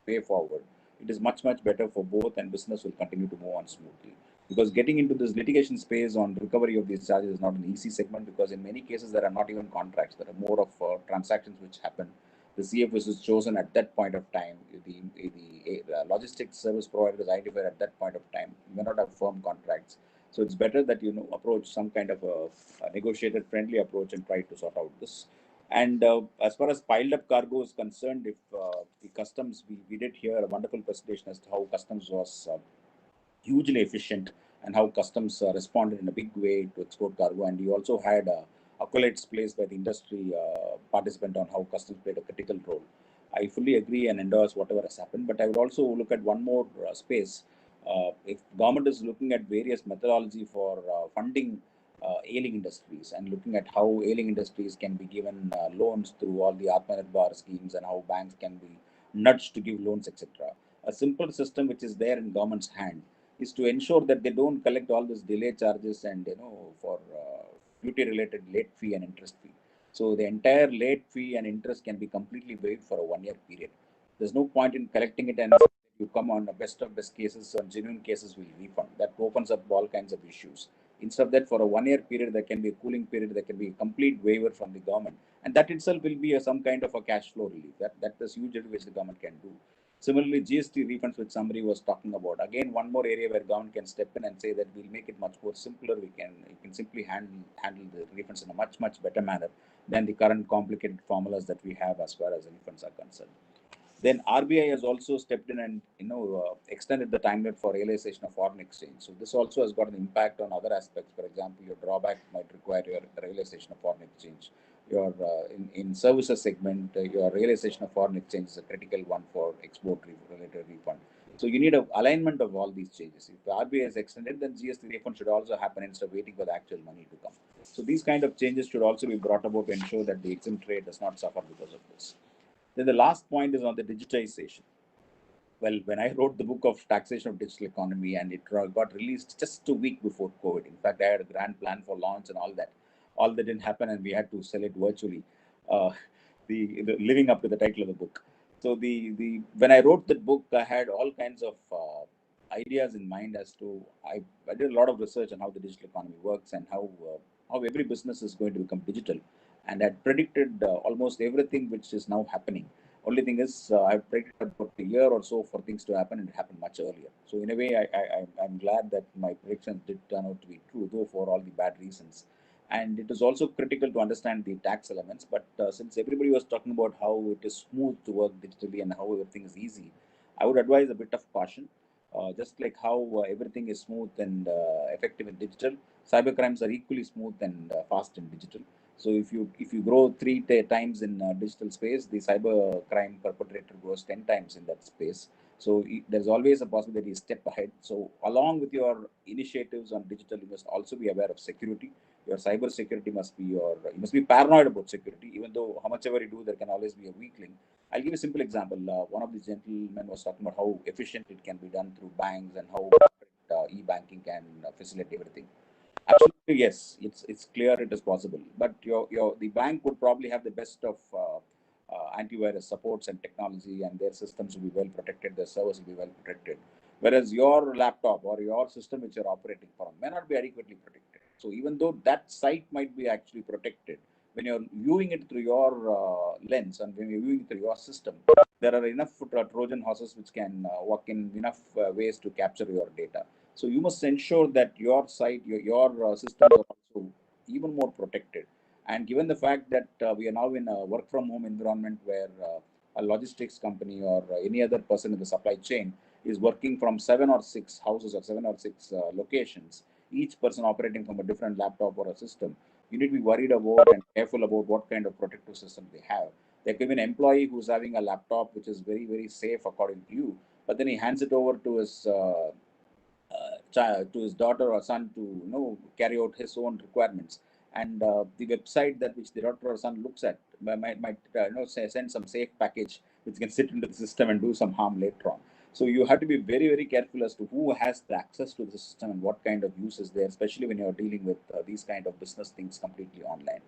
way forward, it is much better for both, and business will continue to move on smoothly. Because getting into this litigation space on recovery of these charges is not an easy segment, because in many cases there are not even contracts. There are more of transactions which happen. The CFS is chosen at that point of time. The logistics service provider is identified at that point of time. You may not have firm contracts. So it's better that approach some kind of a negotiated, friendly approach and try to sort out this. And as far as piled up cargo is concerned, if the customs, we did hear a wonderful presentation as to how customs was hugely efficient and how customs responded in a big way to export cargo. And you also had accolades placed by the industry participant on how customs played a critical role. I fully agree and endorse whatever has happened, but I would also look at one more space. If government is looking at various methodology for funding ailing industries and looking at how ailing industries can be given loans through all the Atmanirbhar schemes and how banks can be nudged to give loans, etc. A simple system which is there in government's hand is to ensure that they don't collect all these delay charges and for duty related late fee and interest fee. So the entire late fee and interest can be completely waived for a 1 year period. There's no point in collecting it and you come on the best of best cases or genuine cases will refund. That opens up all kinds of issues. Instead of that, for a 1 year period, there can be a cooling period, there can be a complete waiver from the government. And that itself will be some kind of a cash flow relief. That is huge which the government can do. Similarly, GST refunds, which somebody was talking about. Again, one more area where government can step in and say that we'll make it much more simpler. You can simply handle the refunds in a much better manner than the current complicated formulas that we have as far as the refunds are concerned. Then RBI has also stepped in and extended the timeline for realization of foreign exchange. So this also has got an impact on other aspects. For example, your drawback might require your realization of foreign exchange. Your in services segment, your realization of foreign exchange is a critical one for export related refund. So you need an alignment of all these changes. If the RBI is extended, then GST refund should also happen instead of waiting for the actual money to come. So these kind of changes should also be brought about to ensure that the Exim trade does not suffer because of this. Then the last point is on the digitization. Well, when I wrote the book of taxation of digital economy and it got released just a week before COVID, in fact, I had a grand plan for launch and all that. All that didn't happen and we had to sell it virtually, the living up to the title of the book. So when I wrote that book, I had all kinds of ideas in mind as to, I did a lot of research on how the digital economy works and how every business is going to become digital. And I predicted almost everything which is now happening. Only thing is, I've predicted about a year or so for things to happen, and it happened much earlier. So in a way, I'm glad that my predictions did turn out to be true, though for all the bad reasons. And it is also critical to understand the tax elements. But since everybody was talking about how it is smooth to work digitally and how everything is easy, I would advise a bit of caution. Just like how everything is smooth and effective in digital, cybercrimes are equally smooth and fast in digital. So if you grow 3 times in digital space, the cyber crime perpetrator grows 10 times in that space. So there's always a possibility to step ahead. So along with your initiatives on digital, you must also be aware of security. Your cyber security you must be paranoid about security, even though how much ever you do, there can always be a weak link. I'll give a simple example. One of the gentlemen was talking about how efficient it can be done through banks and how e-banking can facilitate everything. Absolutely, yes. It's clear it is possible. But the bank would probably have the best of antivirus supports and technology, and their systems will be well protected, their servers will be well protected. Whereas your laptop or your system which you're operating from may not be adequately protected. So even though that site might be actually protected, when you're viewing it through your lens and when you're viewing it through your system, there are enough Trojan horses which can work in enough ways to capture your data. So you must ensure that your site, your systems are also even more protected. And given the fact that we are now in a work from home environment where a logistics company or any other person in the supply chain is working from 7 or 6 houses or 7 or 6 locations, each person operating from a different laptop or a system, you need to be worried about and careful about what kind of protective system they have. There could be an employee who's having a laptop which is very, very safe according to you, but then he hands it over to his child, to his daughter or son to carry out his own requirements, and the website that which the daughter or son looks at might send some safe package which can sit into the system and do some harm later on. So you have to be very, very careful as to who has the access to the system and what kind of use is there, especially when you're dealing with these kind of business things completely online.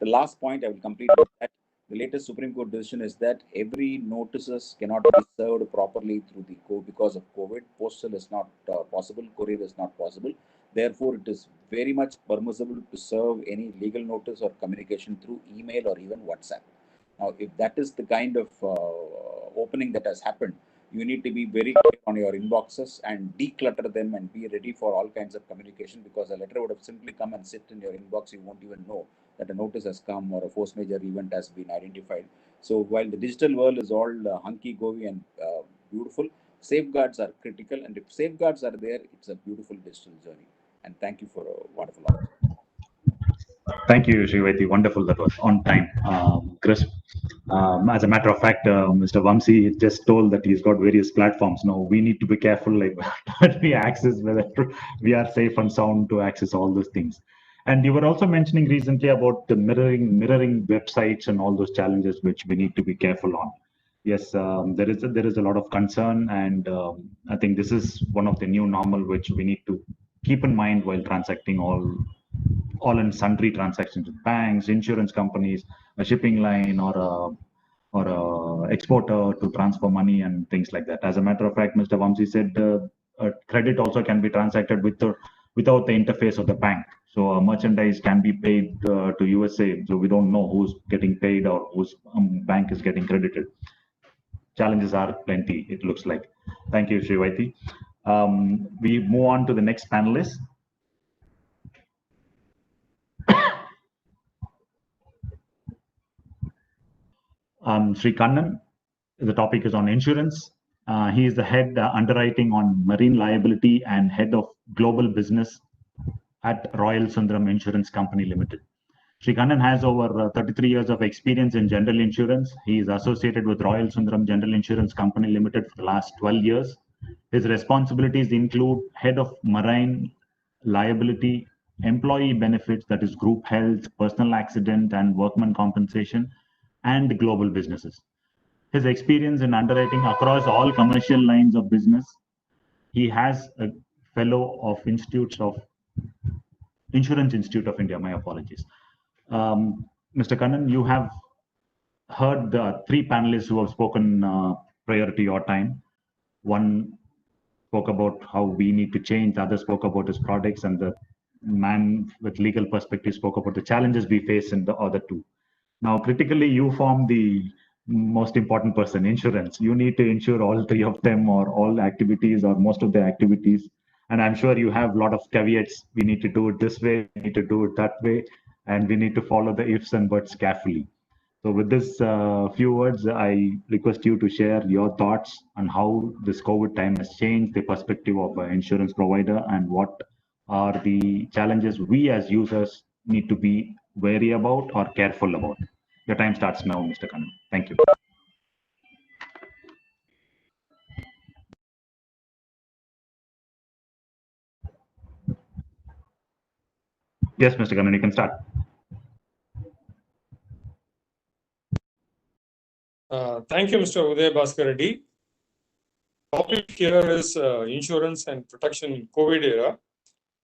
The last point I will complete with that. The latest Supreme Court decision is that every notices cannot be served properly through the code because of COVID. Postal is not possible. Courier is not possible. Therefore, it is very much permissible to serve any legal notice or communication through email or even WhatsApp. Now, if that is the kind of opening that has happened, you need to be very clear on your inboxes and declutter them and be ready for all kinds of communication, because a letter would have simply come and sit in your inbox. You won't even know that a notice has come or a force majeure event has been identified. So while the digital world is all hunky-dory and beautiful, safeguards are critical. And if safeguards are there, it's a beautiful digital journey. And thank you for a wonderful opportunity. Thank you, Srivati. Wonderful. That was on time, crisp. As a matter of fact, Mr. Vamsi just told that he's got various platforms. Now we need to be careful, like what we access, whether we are safe and sound to access all those things. And you were also mentioning recently about the mirroring websites and all those challenges which we need to be careful on. Yes, there is a lot of concern, and I think this is one of the new normal which we need to keep in mind while transacting all and sundry transactions with banks, insurance companies, a shipping line, or a exporter to transfer money and things like that. As a matter of fact, Mr. Vamsi said credit also can be transacted without the interface of the bank. So merchandise can be paid to USA, so we don't know who's getting paid or whose bank is getting credited. Challenges are plenty, it looks like. Thank you, Srivati. We move on to the next panelist. Sri Kannan. The topic is on insurance. He is the head underwriting on marine liability and head of global business at Royal Sundaram Insurance Company Limited. Sri Kannan has over 33 years of experience in general insurance. He is associated with Royal Sundaram General Insurance Company Limited for the last 12 years. His responsibilities include head of marine liability, employee benefits, that is group health, personal accident and workman compensation, and global businesses. His experience in underwriting across all commercial lines of business. He has a fellow of Insurance Institute of India. My apologies. Mr. Kannan, you have heard the three panelists who have spoken prior to your time. One spoke about how we need to change, the other spoke about his products, and the man with legal perspective spoke about the challenges we face in the other two. Now, critically, you form the most important person, insurance. You need to insure all three of them or all activities or most of the activities. And I'm sure you have a lot of caveats. We need to do it this way, we need to do it that way, and we need to follow the ifs and buts carefully. So with this few words, I request you to share your thoughts on how this COVID time has changed the perspective of an insurance provider and what are the challenges we as users need to be wary about or careful about. Your time starts now, Mr. Kannan. Thank you. Yes, Mr. Kannan, you can start. Thank you, Mr. Uday Bhaskar Reddy. Topic here is insurance and protection in COVID era.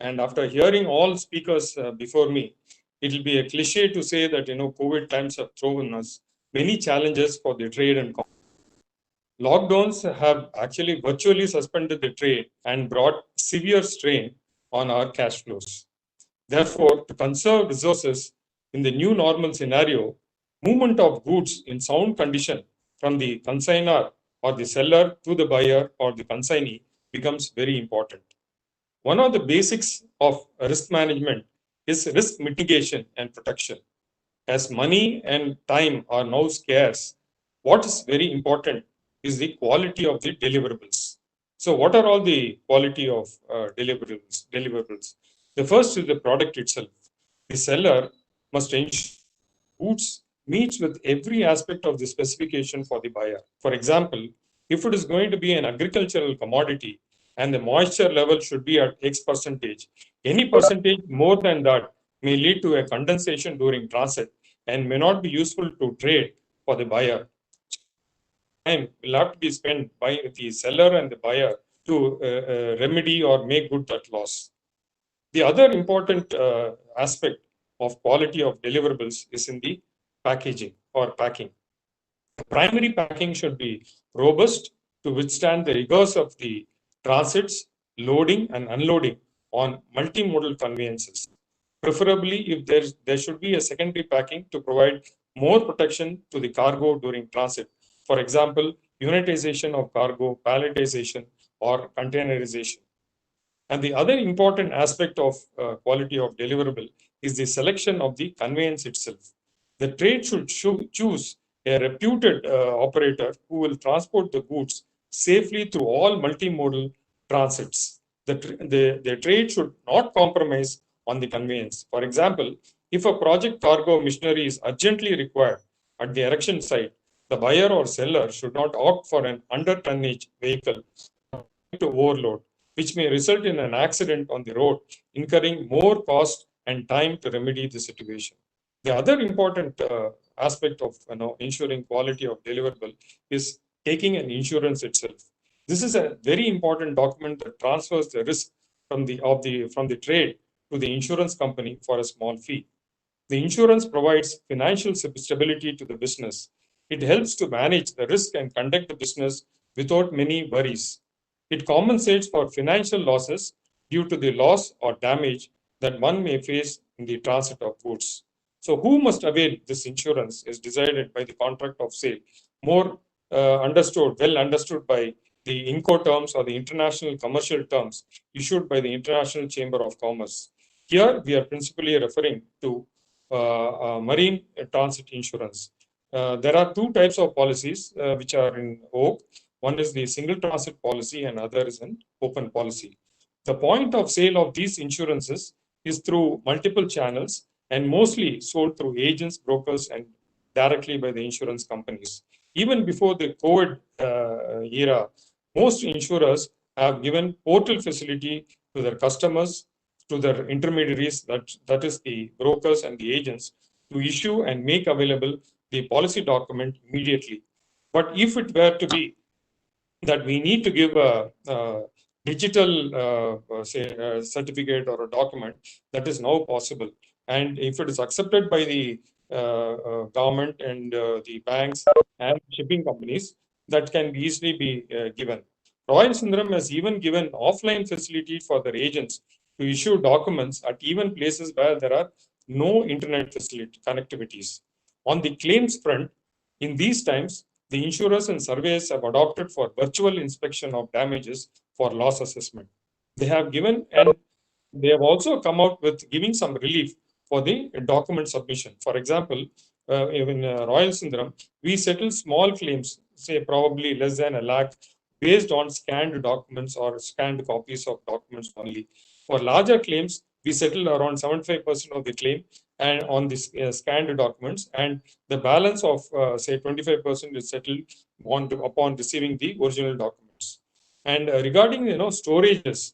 And after hearing all speakers before me, it will be a cliche to say that, COVID times have thrown us many challenges for the trade and commerce. Lockdowns have actually virtually suspended the trade and brought severe strain on our cash flows. Therefore, to conserve resources in the new normal scenario, movement of goods in sound condition from the consignor or the seller to the buyer or the consignee becomes very important. One of the basics of risk management is risk mitigation and protection. As money and time are now scarce, what is very important is the quality of the deliverables. So what are all the quality of deliverables? The first is the product itself. The seller must ensure goods meets with every aspect of the specification for the buyer. For example, if it is going to be an agricultural commodity and the moisture level should be at X percentage, any percentage more than that may lead to a condensation during transit and may not be useful to trade for the buyer. Time will have to be spent by the seller and the buyer to remedy or make good that loss. The other important aspect of quality of deliverables is in the packaging or packing. The primary packing should be robust to withstand the rigors of the transits, loading and unloading on multimodal conveyances. Preferably, if there should be a secondary packing to provide more protection to the cargo during transit. For example, unitization of cargo, palletization, or containerization. And the other important aspect of quality of deliverable is the selection of the conveyance itself. The trade should choose a reputed operator who will transport the goods safely through all multimodal transits. The trade should not compromise on the conveyance. For example, if a project cargo machinery is urgently required at the erection site, the buyer or seller should not opt for an under-tonnage vehicle to overload, which may result in an accident on the road, incurring more cost and time to remedy the situation. The other important aspect of ensuring quality of deliverable is taking an insurance itself. This is a very important document that transfers the risk from the trade to the insurance company for a small fee. The insurance provides financial stability to the business. It helps to manage the risk and conduct the business without many worries. It compensates for financial losses due to the loss or damage that one may face in the transit of goods. So who must avail this insurance is decided by the contract of sale, more well understood by the Incoterms or the international commercial terms issued by the International Chamber of Commerce. Here we are principally referring to marine transit insurance. There are two types of policies which are in vogue. One is the single transit policy and other is an open policy. The point of sale of these insurances is through multiple channels and mostly sold through agents, brokers, and directly by the insurance companies. Even before the COVID era, most insurers have given portal facility to their customers, to their intermediaries, that is the brokers and the agents, to issue and make available the policy document immediately. But if it were to be that we need to give a digital certificate or a document, that is now possible. And if it is accepted by the government and the banks and shipping companies, that can easily be given. Royal Sundaram has even given offline facility for their agents to issue documents at even places where there are no internet facility connectivities. On the claims front, in these times, the insurers and surveyors have adopted for virtual inspection of damages for loss assessment. They have given and they have also come out with giving some relief for the document submission. For example, in Royal Sundaram, we settle small claims, say probably less than $1 lakh, based on scanned documents or scanned copies of documents only. For larger claims, we settle around 75% of the claim and on this scanned documents, and the balance of say 25% is settled upon receiving the original documents. And regarding storages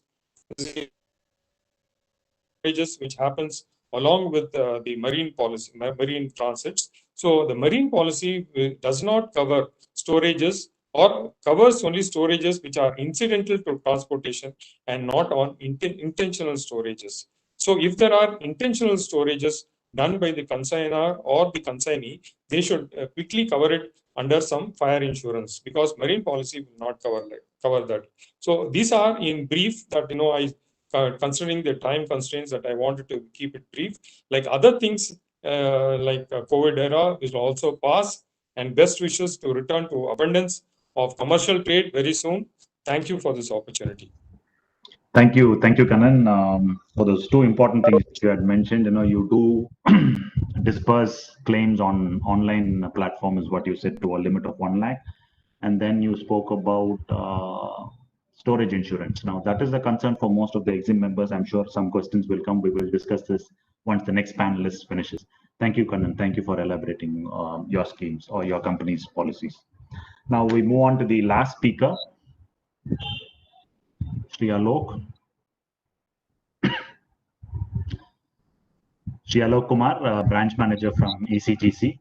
which happens along with the marine policy, marine transits. So the marine policy does not cover storages or covers only storages which are incidental to transportation and not on intentional storages. So if there are intentional storages done by the consignor or the consignee, they should quickly cover it under some fire insurance, because marine policy will not cover that. So these are in brief that, considering the time constraints, that I wanted to keep it brief. Like other things, like COVID era will also pass, and best wishes to return to abundance of commercial trade very soon. Thank you for this opportunity. Thank you, Kanan, for those two important things that you had mentioned. You do disperse claims on online platform, is what you said, to a limit of 1 lakh, and then you spoke about storage insurance. Now, that is the concern for most of the Exim members. I'm sure some questions will come. We will discuss this once the next panelist finishes. Thank you, Kanan. Thank you for elaborating your schemes or your company's policies. Now we move on to the last speaker, Sri Alok. Sri Alok Kumar, branch manager from ECGC.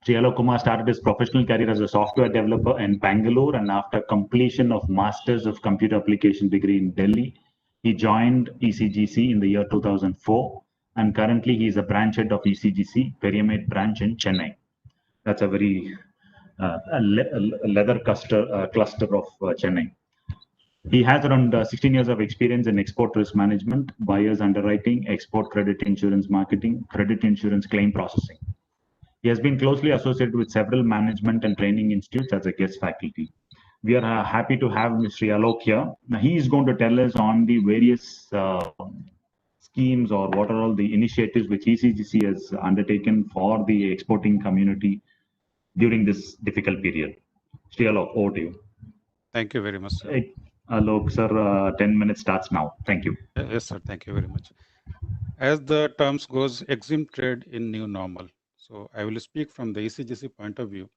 Sri Alok Kumar started his professional career as a software developer in Bangalore, and after completion of Masters of Computer Application degree in Delhi, he joined ECGC in the year 2004, and currently he is a branch head of ECGC Pyramid branch in Chennai. That's a very leather cluster of Chennai. He has around 16 years of experience in export risk management, buyers underwriting, export credit insurance marketing, credit insurance claim processing. He has been closely associated with several management and training institutes as a guest faculty. We are happy to have Mr. Alok here. Now, he is going to tell us on the various schemes, or what are all the initiatives which ECGC has undertaken for the exporting community during this difficult period. Mr. Alok, over to you. Thank you very much, sir. Alok, sir, 10 minutes starts now. Thank you. Yes, sir. Thank you very much. As the terms goes, Exim trade in new normal. So I will speak from the ECGC point of view.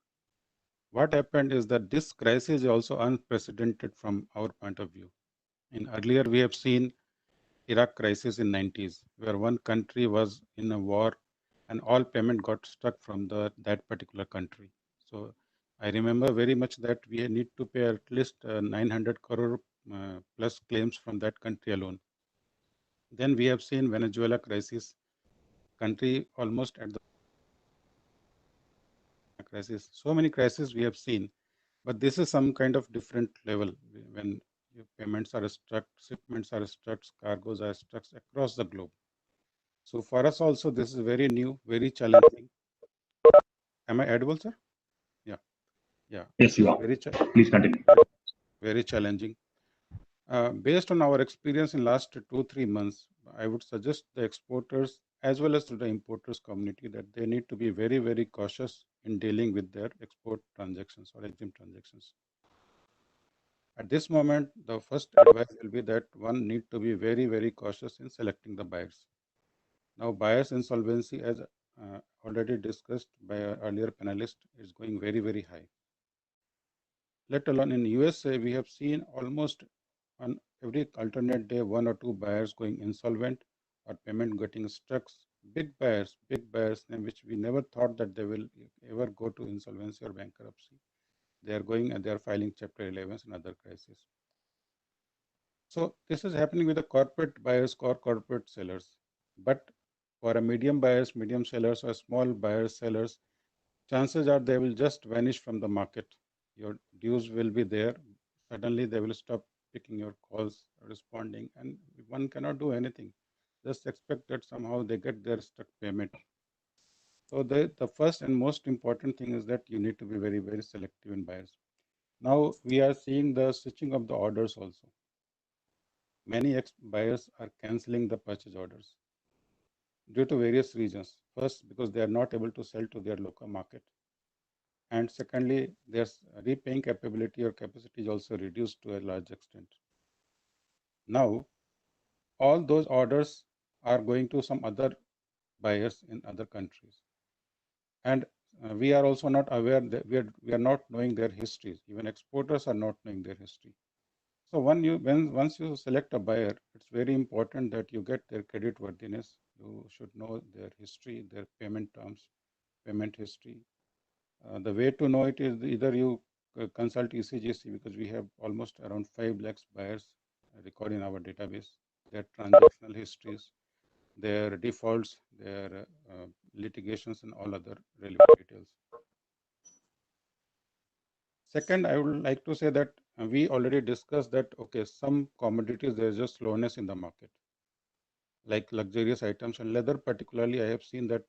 What happened is that this crisis is also unprecedented from our point of view. In earlier, we have seen Iraq crisis in 90s, where one country was in a war and all payment got stuck from that particular country. So I remember very much that we need to pay at least 900 crore plus claims from that country alone. Then we have seen Venezuela crisis, country almost at the crisis. So many crises we have seen, but this is some kind of different level when payments are stuck, shipments are stuck, cargoes are stuck across the globe. So for us also, this is very new, very challenging. Am I audible, sir? Yeah. Yes, you are. Please continue. Very challenging. Based on our experience in last 2-3 months, I would suggest the exporters as well as to the importers community that they need to be very, very cautious in dealing with their export transactions or Exim transactions. At this moment, the first advice will be that one need to be very, very cautious in selecting the buyers. Now, buyers insolvency, as already discussed by our earlier panelist, is going very, very high. Let alone in USA, we have seen almost on every alternate day, 1 or 2 buyers going insolvent or payment getting stuck. Big buyers, which we never thought that they will ever go to insolvency or bankruptcy. They are going and they are filing Chapter 11s and other crises. So this is happening with the corporate buyers or corporate sellers. But for a medium buyers, medium sellers, or small buyers, sellers, chances are they will just vanish from the market. Your dues will be there. Suddenly they will stop picking your calls, responding, and one cannot do anything. Just expect that somehow they get their stuck payment. So the first and most important thing is that you need to be very, very selective in buyers. Now we are seeing the switching of the orders also. Many buyers are canceling the purchase orders due to various reasons. First, because they are not able to sell to their local market. And secondly, their repaying capability or capacity is also reduced to a large extent. Now, all those orders are going to some other buyers in other countries. And we are also not aware that we are not knowing their histories. Even exporters are not knowing their history. So once you select a buyer, it's very important that you get their credit worthiness. You should know their history, their payment terms, payment history. The way to know it is either you consult ECGC because we have almost around 5 lakhs buyers recorded in our database, their transactional histories, their defaults, their litigations, and all other relevant details. Second, I would like to say that we already discussed that, okay, some commodities, there is just slowness in the market, like luxurious items and leather particularly. I have seen that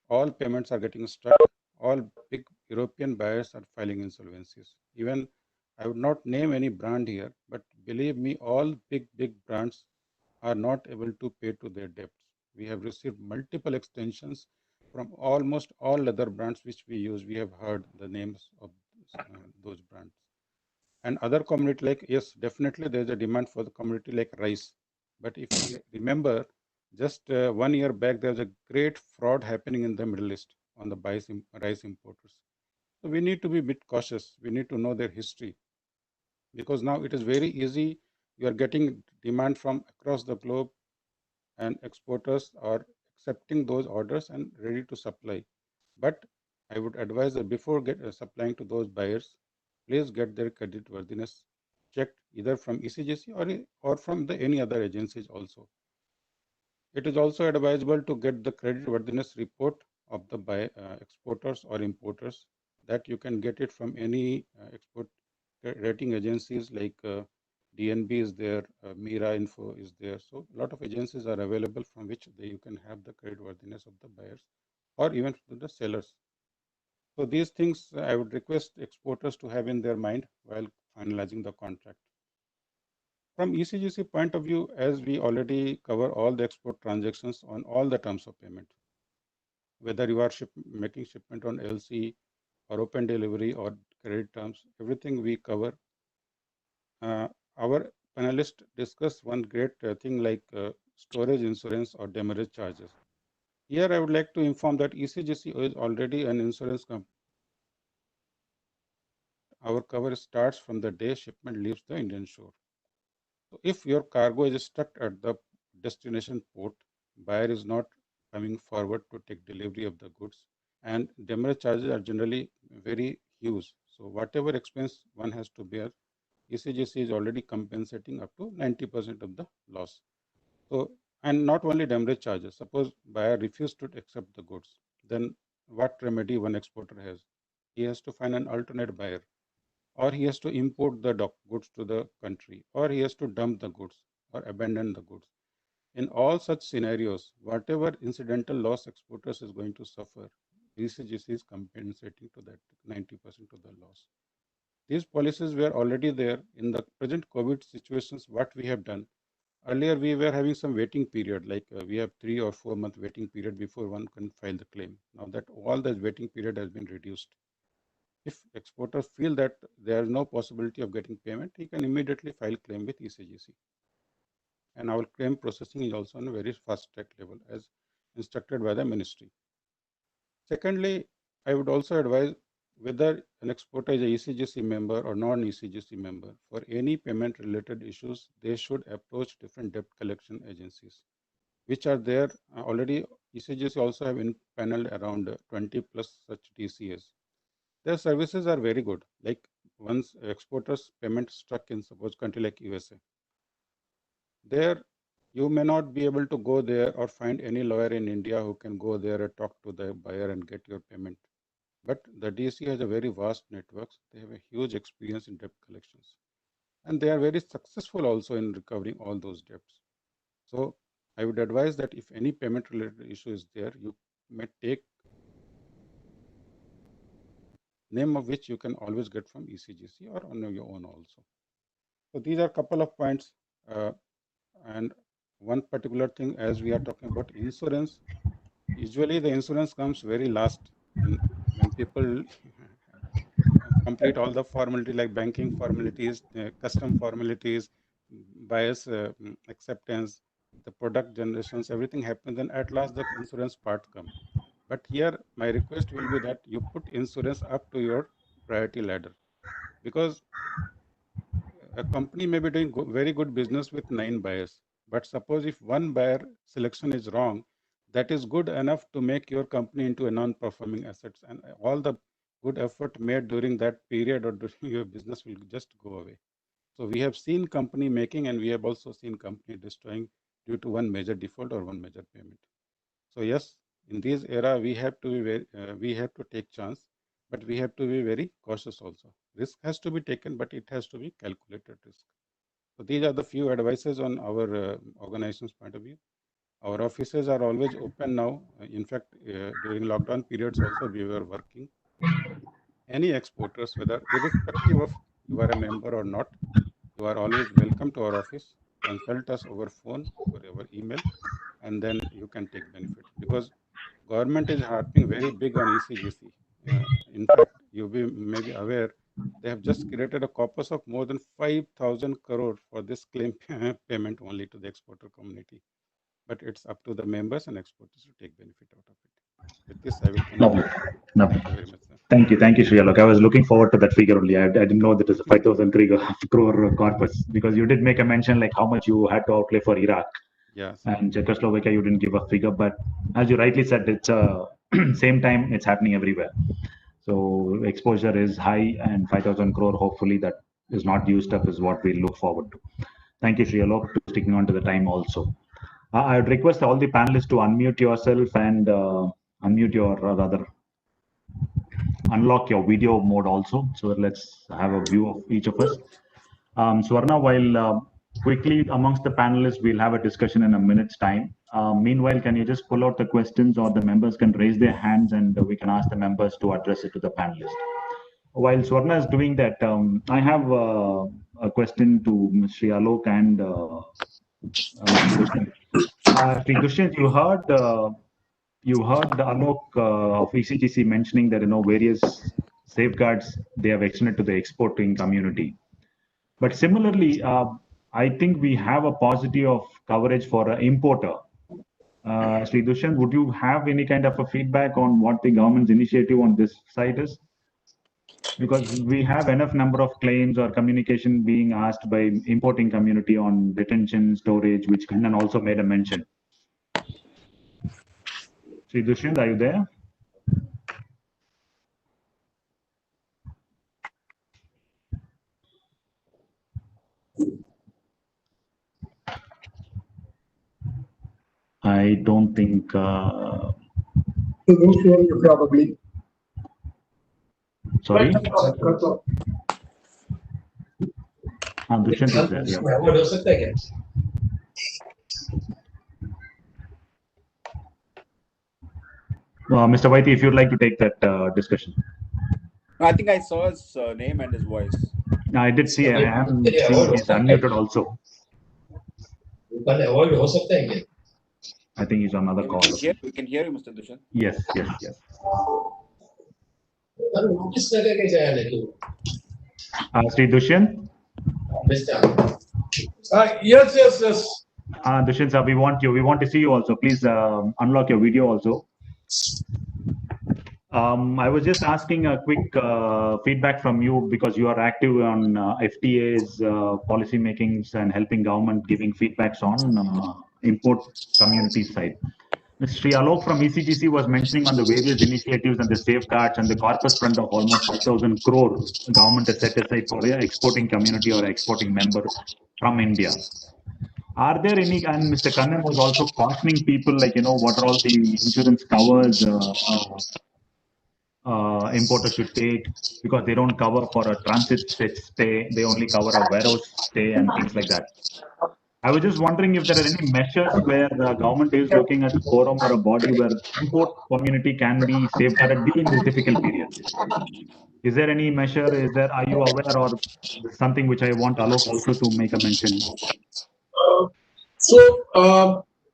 all payments are getting stuck. All big European buyers are filing insolvencies. Even I would not name any brand here, but believe me, all big brands are not able to pay to their debts. We have received multiple extensions from almost all leather brands which we use. We have heard the names of those brands. And other commodity like, yes, definitely there is a demand for the commodity like rice. But if you remember, just 1 year back, there was a great fraud happening in the Middle East on the rice importers. So we need to be a bit cautious. We need to know their history, because now it is very easy. You are getting demand from across the globe, and exporters are accepting those orders and ready to supply. But I would advise that before supplying to those buyers, please get their credit worthiness checked either from ECGC or from any other agencies also. It is also advisable to get the credit worthiness report of the exporters or importers, that you can get it from any export rating agencies like DNB is there, Mira Info is there. So a lot of agencies are available from which you can have the credit worthiness of the buyers or even the sellers. So these things I would request exporters to have in their mind while finalizing the contract. From ECGC point of view, as we already cover all the export transactions on all the terms of payment, whether you are making shipment on LC or open delivery or credit terms, everything we cover. Our panelists discuss one great thing like storage insurance or demurrage charges. Here I would like to inform that ECGC is already an insurance company. Our cover starts from the day shipment leaves the Indian shore. So if your cargo is stuck at the destination port, buyer is not coming forward to take delivery of the goods, and demurrage charges are generally very huge. So whatever expense one has to bear, ECGC is already compensating up to 90% of the loss. So, and not only demurrage charges, suppose buyer refused to accept the goods, then what remedy one exporter has? He has to find an alternate buyer, or he has to import the goods to the country, or he has to dump the goods or abandon the goods. In all such scenarios, whatever incidental loss exporters is going to suffer, ECGC is compensating to that 90% of the loss. These policies were already there in the present COVID situations. What we have done earlier, we were having some waiting period, like we have 3 or 4 month waiting period before one can file the claim. Now that all the waiting period has been reduced. If exporters feel that there is no possibility of getting payment, he can immediately file claim with ECGC. And our claim processing is also on a very fast track level as instructed by the ministry. Secondly, I would also advise whether an exporter is a ECGC member or non-ECGC member, for any payment related issues, they should approach different debt collection agencies, which are there already. ECGC also have in panel around 20 plus such DCAs. Their services are very good. Like once exporters payment struck in suppose country like USA, there you may not be able to go there or find any lawyer in India who can go there and talk to the buyer and get your payment. But the DC has a very vast network. They have a huge experience in debt collections. And they are very successful also in recovering all those debts. So I would advise that if any payment related issue is there, you may take name of which you can always get from ECGC or on your own also. So these are a couple of points. And one particular thing, as we are talking about insurance, usually the insurance comes very last when people complete all the formality like banking formalities, custom formalities, buyers acceptance, the product generations, everything happens, and at last the insurance part comes. But here my request will be that you put insurance up to your priority ladder, because a company may be doing very good business with 9 buyers, but suppose if one buyer selection is wrong, that is good enough to make your company into a non-performing assets, and all the good effort made during that period or during your business will just go away. So we have seen company making, and we have also seen company destroying due to one major default or one major payment. So yes, in this era, we have to be we have to take chance, but we have to be very cautious also. Risk has to be taken, but it has to be calculated risk. So these are the few advices on our organization's point of view. Our offices are always open now. In fact, during lockdown periods also, we were working. Any exporters, whether irrespective of you are a member or not, you are always welcome to our office. Consult us over phone or over email, and then you can take benefit, because government is harping very big on ECGC. In fact, you may be aware, they have just created a corpus of more than 5,000 crore for this claim payment only to the exporter community. But it's up to the members and exporters to take benefit out of it. With this, I will conclude. Thank you very much, sir. Thank you, Sri Alok. I was looking forward to that figure only. I didn't know that it was a 5,000 crore corpus, because you did make a mention like how much you had to outlay for Iraq. Yes. And Czechoslovakia, you didn't give a figure, but as you rightly said, it's same time it's happening everywhere. So exposure is high, and 5,000 crore, hopefully that is not used up, is what we look forward to. Thank you, Sri Alok, for sticking on to the time also. I would request all the panelists to unmute yourself and unmute your rather unlock your video mode also. So let's have a view of each of us. Swarna, while quickly amongst the panelists, we'll have a discussion in a minute's time. Meanwhile, can you just pull out the questions, or the members can raise their hands and we can ask the members to address it to the panelists. While Swarna is doing that, I have a question to Sri Alok and Dushyant. Sri Dushyant, you heard the Alok of ECGC mentioning that various safeguards they have extended to the exporting community. But similarly, I think we have a paucity of coverage for an importer. Sri Dushyant, would you have any kind of a feedback on what the government's initiative on this side is? Because we have enough number of claims or communication being asked by importing community on detention, storage, which Kannan also made a mention. Sri Dushyant, are you there? I don't think. Probably. Sorry? Dushyant is there. Yeah. Mr. Vaiti, if you'd like to take that discussion. I think I saw his name and his voice. I did see. I am seeing he's unmuted also. I think he's on another call. We can hear you, Mr. Dushyant. Yes. Sri Dushyant? Yes. Dushyant sir, we want you. We want to see you also. Please unlock your video also. I was just asking a quick feedback from you, because you are active on FTA's policy makings and helping government giving feedbacks on import community side. Mr. Sri Alok from ECGC was mentioning on the various initiatives and the safeguards and the corpus fund of almost 5,000 crore government has set aside for the exporting community or exporting member from India. Are there any, and Mr. Kannan was also cautioning people like, what are all the insurance covers importers should take, because they don't cover for a transit stay, they only cover a warehouse stay and things like that. I was just wondering if there are any measures where the government is looking at a forum or a body where import community can be safeguarded during this difficult period. Is there any measure? Are you aware, or something which I want Alok also to make a mention?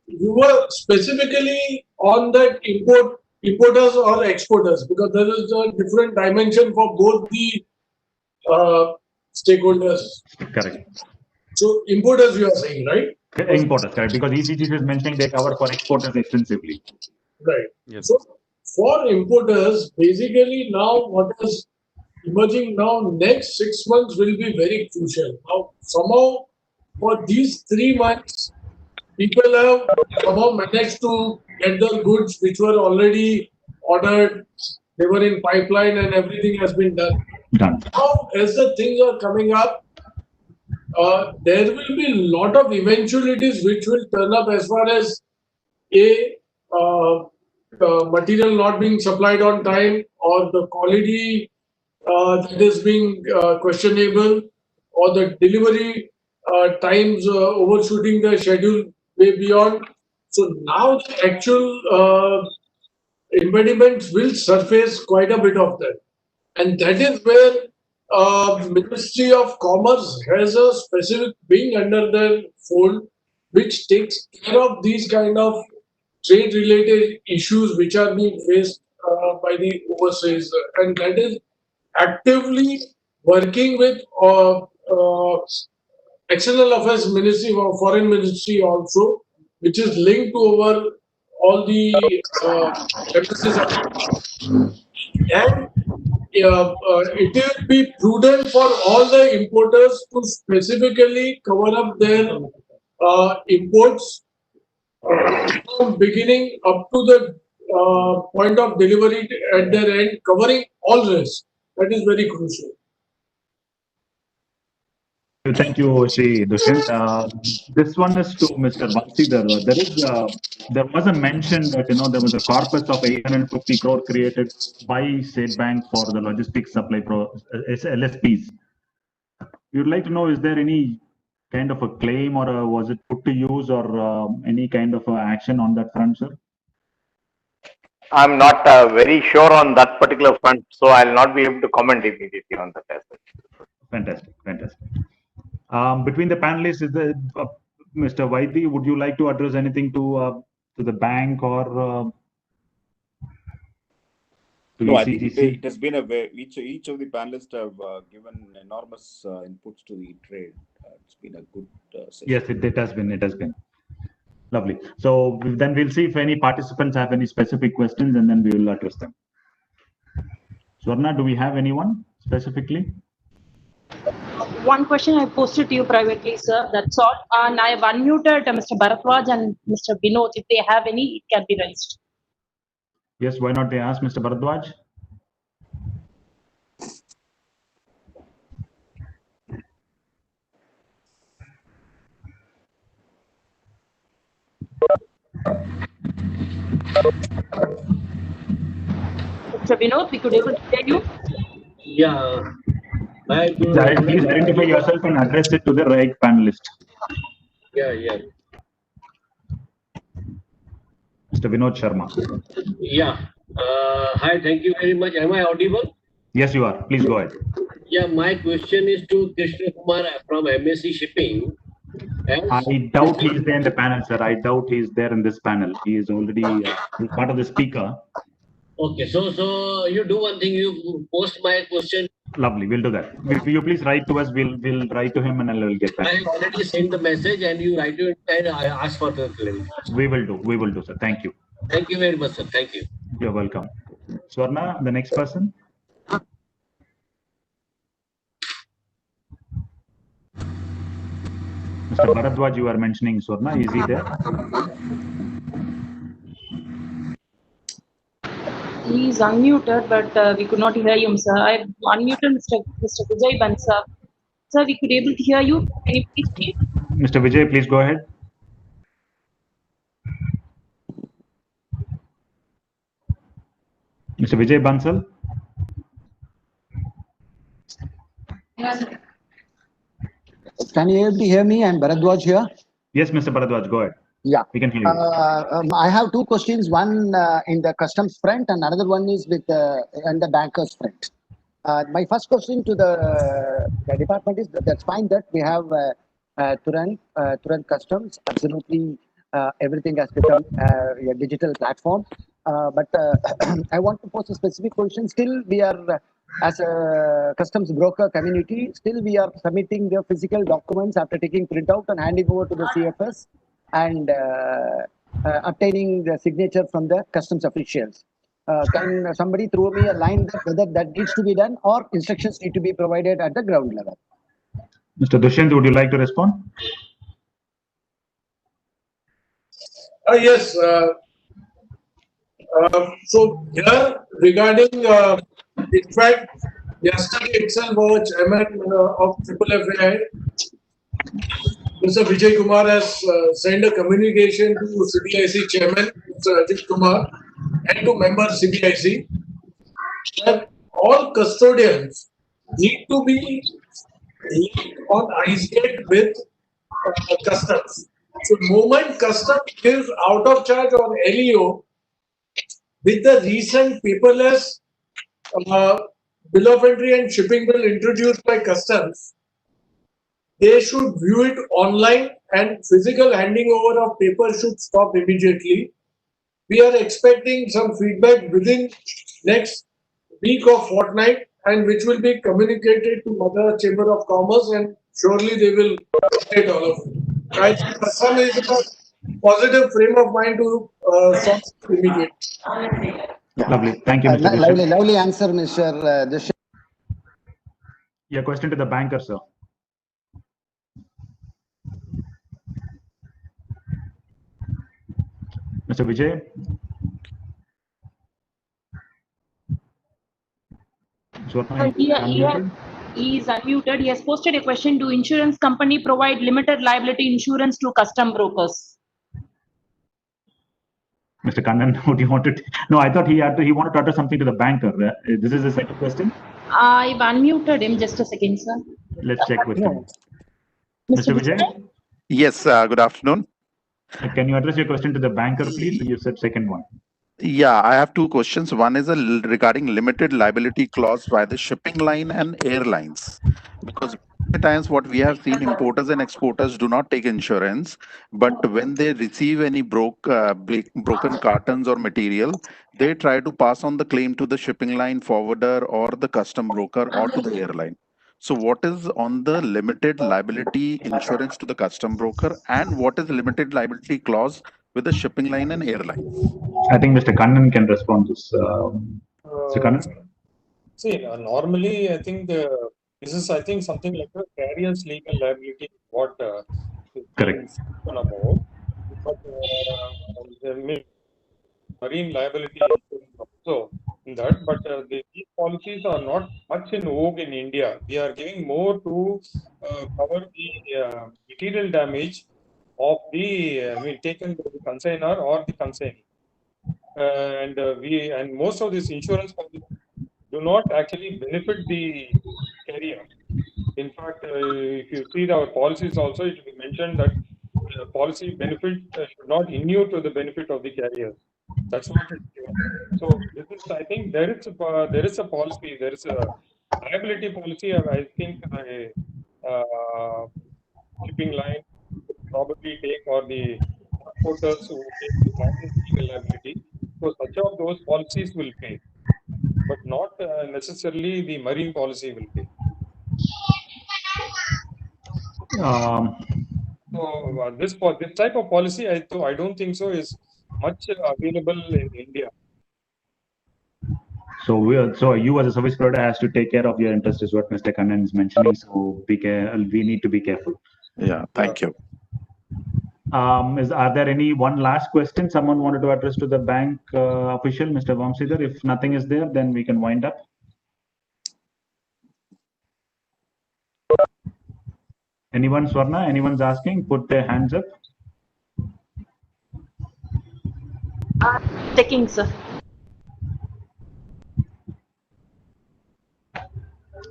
You were specifically on that importers or exporters, because there is a different dimension for both the stakeholders. Correct. So importers, you are saying, right? Importers, correct? Because ECGC is mentioning they cover for exporters extensively. Right. Yes. So for importers, basically now what is emerging now, next 6 months will be very crucial. Now somehow for these 3 months, people have somehow managed to get their goods which were already ordered They were in pipeline and everything has been done. Now, as the things are coming up, there will be a lot of eventualities which will turn up as far as material not being supplied on time, or the quality that is being questionable, or the delivery times overshooting the schedule way beyond. So now the actual impediments will surface quite a bit of that. And that is where Ministry of Commerce has a specific wing under their fold, which takes care of these kind of trade-related issues which are being faced by the overseas, and that is actively working with External Affairs Ministry or Foreign Ministry also, which is linked to our all the embassies, and it will be prudent for all the importers to specifically cover up their imports from beginning up to the point of delivery at their end, covering all risks. That is very crucial. Thank you, Shri Dushyant. This one is to Mr. Vansidhar. There was a mention that there was a corpus of 850 crore created by State Bank for the logistics supply LSPs. We would like to know, is there any kind of a claim, or was it put to use, or any kind of action on that front, sir? I'm not very sure on that particular front, so I'll not be able to comment immediately on that aspect. Fantastic, fantastic. Between the panelists, is there, Mr. Vaidhi, would you like to address anything to the bank or to No, I think ECGC? it has been each of the panelists have given enormous inputs to the trade. It's been a good session. Yes, it has been. It has been. Lovely. So then we'll see if any participants have any specific questions, and then we will address them. Swarna, do we have anyone specifically? One question I posted to you privately, sir. That's all. And I have unmuted Mr. Bharadwaj and Mr. Vinod. If they have any, it can be raised. Yes, why not they ask Mr. Bharadwaj? Mr. Vinod, we could able to hear you. Yeah. Please identify yourself and address it to the right panelist. Yeah. Mr. Vinod Sharma. Yeah. Hi, thank you very much. Am I audible? Yes, you are. Please go ahead. Yeah, my question is to Krishna Kumar from MSC Shipping. I doubt he is there in the panel, sir. I doubt he is there in this panel. He is already part of the speaker. Okay, so you do one thing. You post my question. Lovely, we'll do that. If you please write to us, we'll write to him and I will get back. I already sent the message and you write to it and I ask for the clarification. We will do, sir. Thank you. Thank you very much, sir. Thank you. You're welcome. Swarna, the next person. Mr. Bharadwaj, you are mentioning Swarna. Is he there? He is unmuted, but we could not hear him, sir. I unmuted Mr. Vijay Bansal. Sir, we could able to hear you. Can you please speak? Mr. Vijay, please go ahead. Mr. Vijay Bansal. Can you able to hear me? I'm Bharadwaj here. Yes, Mr. Bharadwaj, go ahead. Yeah. We can hear you. I have two questions, one in the customs front and another one is with in the bankers front. My first question to the department is that's fine that we have Turant Customs. Absolutely, everything has become a digital platform. But I want to pose a specific question. Still, we are, as a customs broker community, still we are submitting the physical documents after taking printout and handing over to the CFS and obtaining the signature from the customs officials. Can somebody throw me a line that whether that needs to be done or instructions need to be provided at the ground level? Mr. Dushyant, would you like to respond? Yes. So here regarding, in fact, yesterday itself our chairman of FFI, Mr. Vijay Kumar has sent a communication to CBIC chairman, Mr. Ajit Kumar, and to members CBIC that all custodians need to be linked on IceGate with customs. So moment customs gives out of charge on LEO, with the recent paperless bill of entry and shipping bill introduced by customs, they should view it online and physical handing over of paper should stop immediately. We are expecting some feedback within next week or fortnight, and which will be communicated to Madras Chamber of Commerce, and surely they will update all of you. I think Assam is in a positive frame of mind to solve immediately. Lovely. Thank you, Mr. Krishnan. Lovely answer, Mr. Joshi. Yeah, question to the banker, sir. Mr. Vijay? He is unmuted. He has posted a question. Do insurance company provide limited liability insurance to custom brokers? Mr. Kannan, what do you want to? No, I thought he wanted to utter something to the banker. This is the second question. I've unmuted him. Just a second, sir. Let's check with him. Mr. Vijay? Yes, good afternoon. Can you address your question to the banker, please? You said second one. Yeah, I have two questions. One is regarding limited liability clause by the shipping line and airlines. Because many times what we have seen, importers and exporters do not take insurance, but when they receive any broken cartons or material, they try to pass on the claim to the shipping line forwarder or the custom broker or to the airline. So what is on the limited liability insurance to the custom broker, and what is the limited liability clause with the shipping line and airlines? I think Mr. Kannan can respond to this. Mr. Kannan? See, normally I think this is, I think, something like a carrier's legal liability, what is being spoken about. But the marine liability insurance also in that, but these policies are not much in vogue in India. We are giving more to cover the material damage of the, taken by the consignor or the consignee. And most of these insurance policies do not actually benefit the carrier. In fact, if you see our policies also, it will be mentioned that policy benefit should not inure to the benefit of the carrier. That's what it's given. So this is, I think, there is a policy, there is a liability policy. I think the shipping line probably take, or the transporters who take the marine legal liability. So such of those policies will pay, but not necessarily the marine policy will pay. So this type of policy, I don't think so is much available in India. So you as a service provider has to take care of your interest, is what Mr. Kannan is mentioning. So we need to be careful. Yeah, thank you. Are there any one last question someone wanted to address to the bank official, Mr. Vamsidhar? If nothing is there, then we can wind up. Anyone, Swarna? Anyone's asking? Put their hands up. Checking, sir.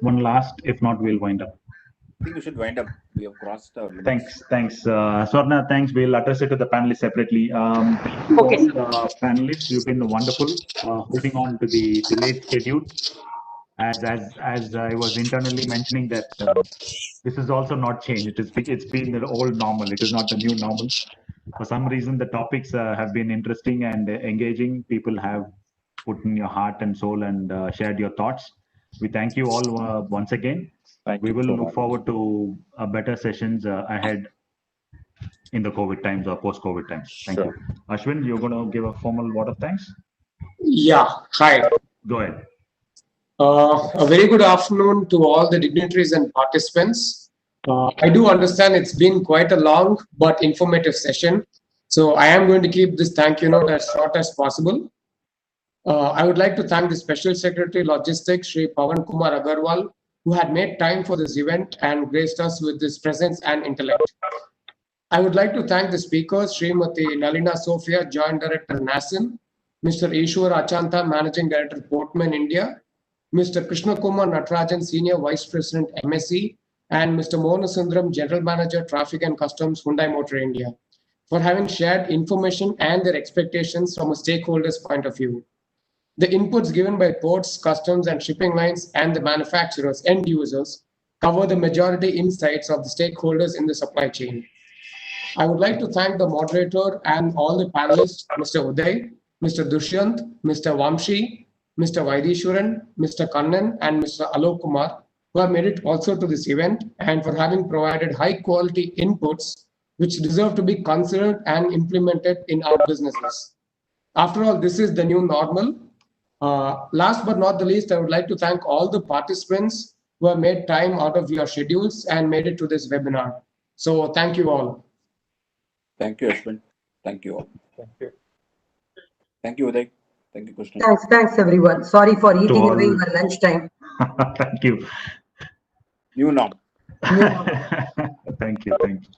One last. If not, we'll wind up. I think we should wind up. We have crossed our limits. Thanks. Swarna, thanks. We'll address it to the panelists separately. Okay. Panelists, you've been wonderful. Holding on to the delayed schedule. As I was internally mentioning that this is also not changed. It's been the old normal. It is not the new normal. For some reason, the topics have been interesting and engaging. People have put in your heart and soul and shared your thoughts. We thank you all once again. We will look forward to better sessions ahead in the COVID times or post-COVID times. Thank you. Ashwin, you're going to give a formal word of thanks? Yeah, hi. Go ahead. A very good afternoon to all the dignitaries and participants. I do understand it's been quite a long but informative session. So I am going to keep this thank you note as short as possible. I would like to thank the Special Secretary Logistics, Shri Pawan Kumar Agarwal, who had made time for this event and graced us with his presence and intellect. I would like to thank the speakers, Srimati Nalina Sophia, Joint Director, NASIM, Mr. Ishwar Achanta, Managing Director, Portman, India, Mr. Krishna Kumar Natarajan, Senior Vice President, MSC, and Mr. Mohanasundram, General Manager, Traffic and Customs, Hyundai Motor India, for having shared information and their expectations from a stakeholder's point of view. The inputs given by ports, customs, and shipping lines and the manufacturers, end users, cover the majority insights of the stakeholders in the supply chain. I would like to thank the moderator and all the panelists, Mr. Uday, Mr. Dushyant, Mr. Vamshi, Mr. Vaidishwaran, Mr. Kannan, and Mr. Alok Kumar, who have made it also to this event and for having provided high quality inputs which deserve to be considered and implemented in our businesses. After all, this is the new normal. Last but not the least, I would like to thank all the participants who have made time out of your schedules and made it to this webinar. So thank you all. Thank you, Ashwin. Thank you all. Thank you. Thank you, Uday. Thank you, Krishna. Thanks everyone. Sorry for eating all. away your lunchtime. Thank you. New norm. Thank you. Thank you. Thank you.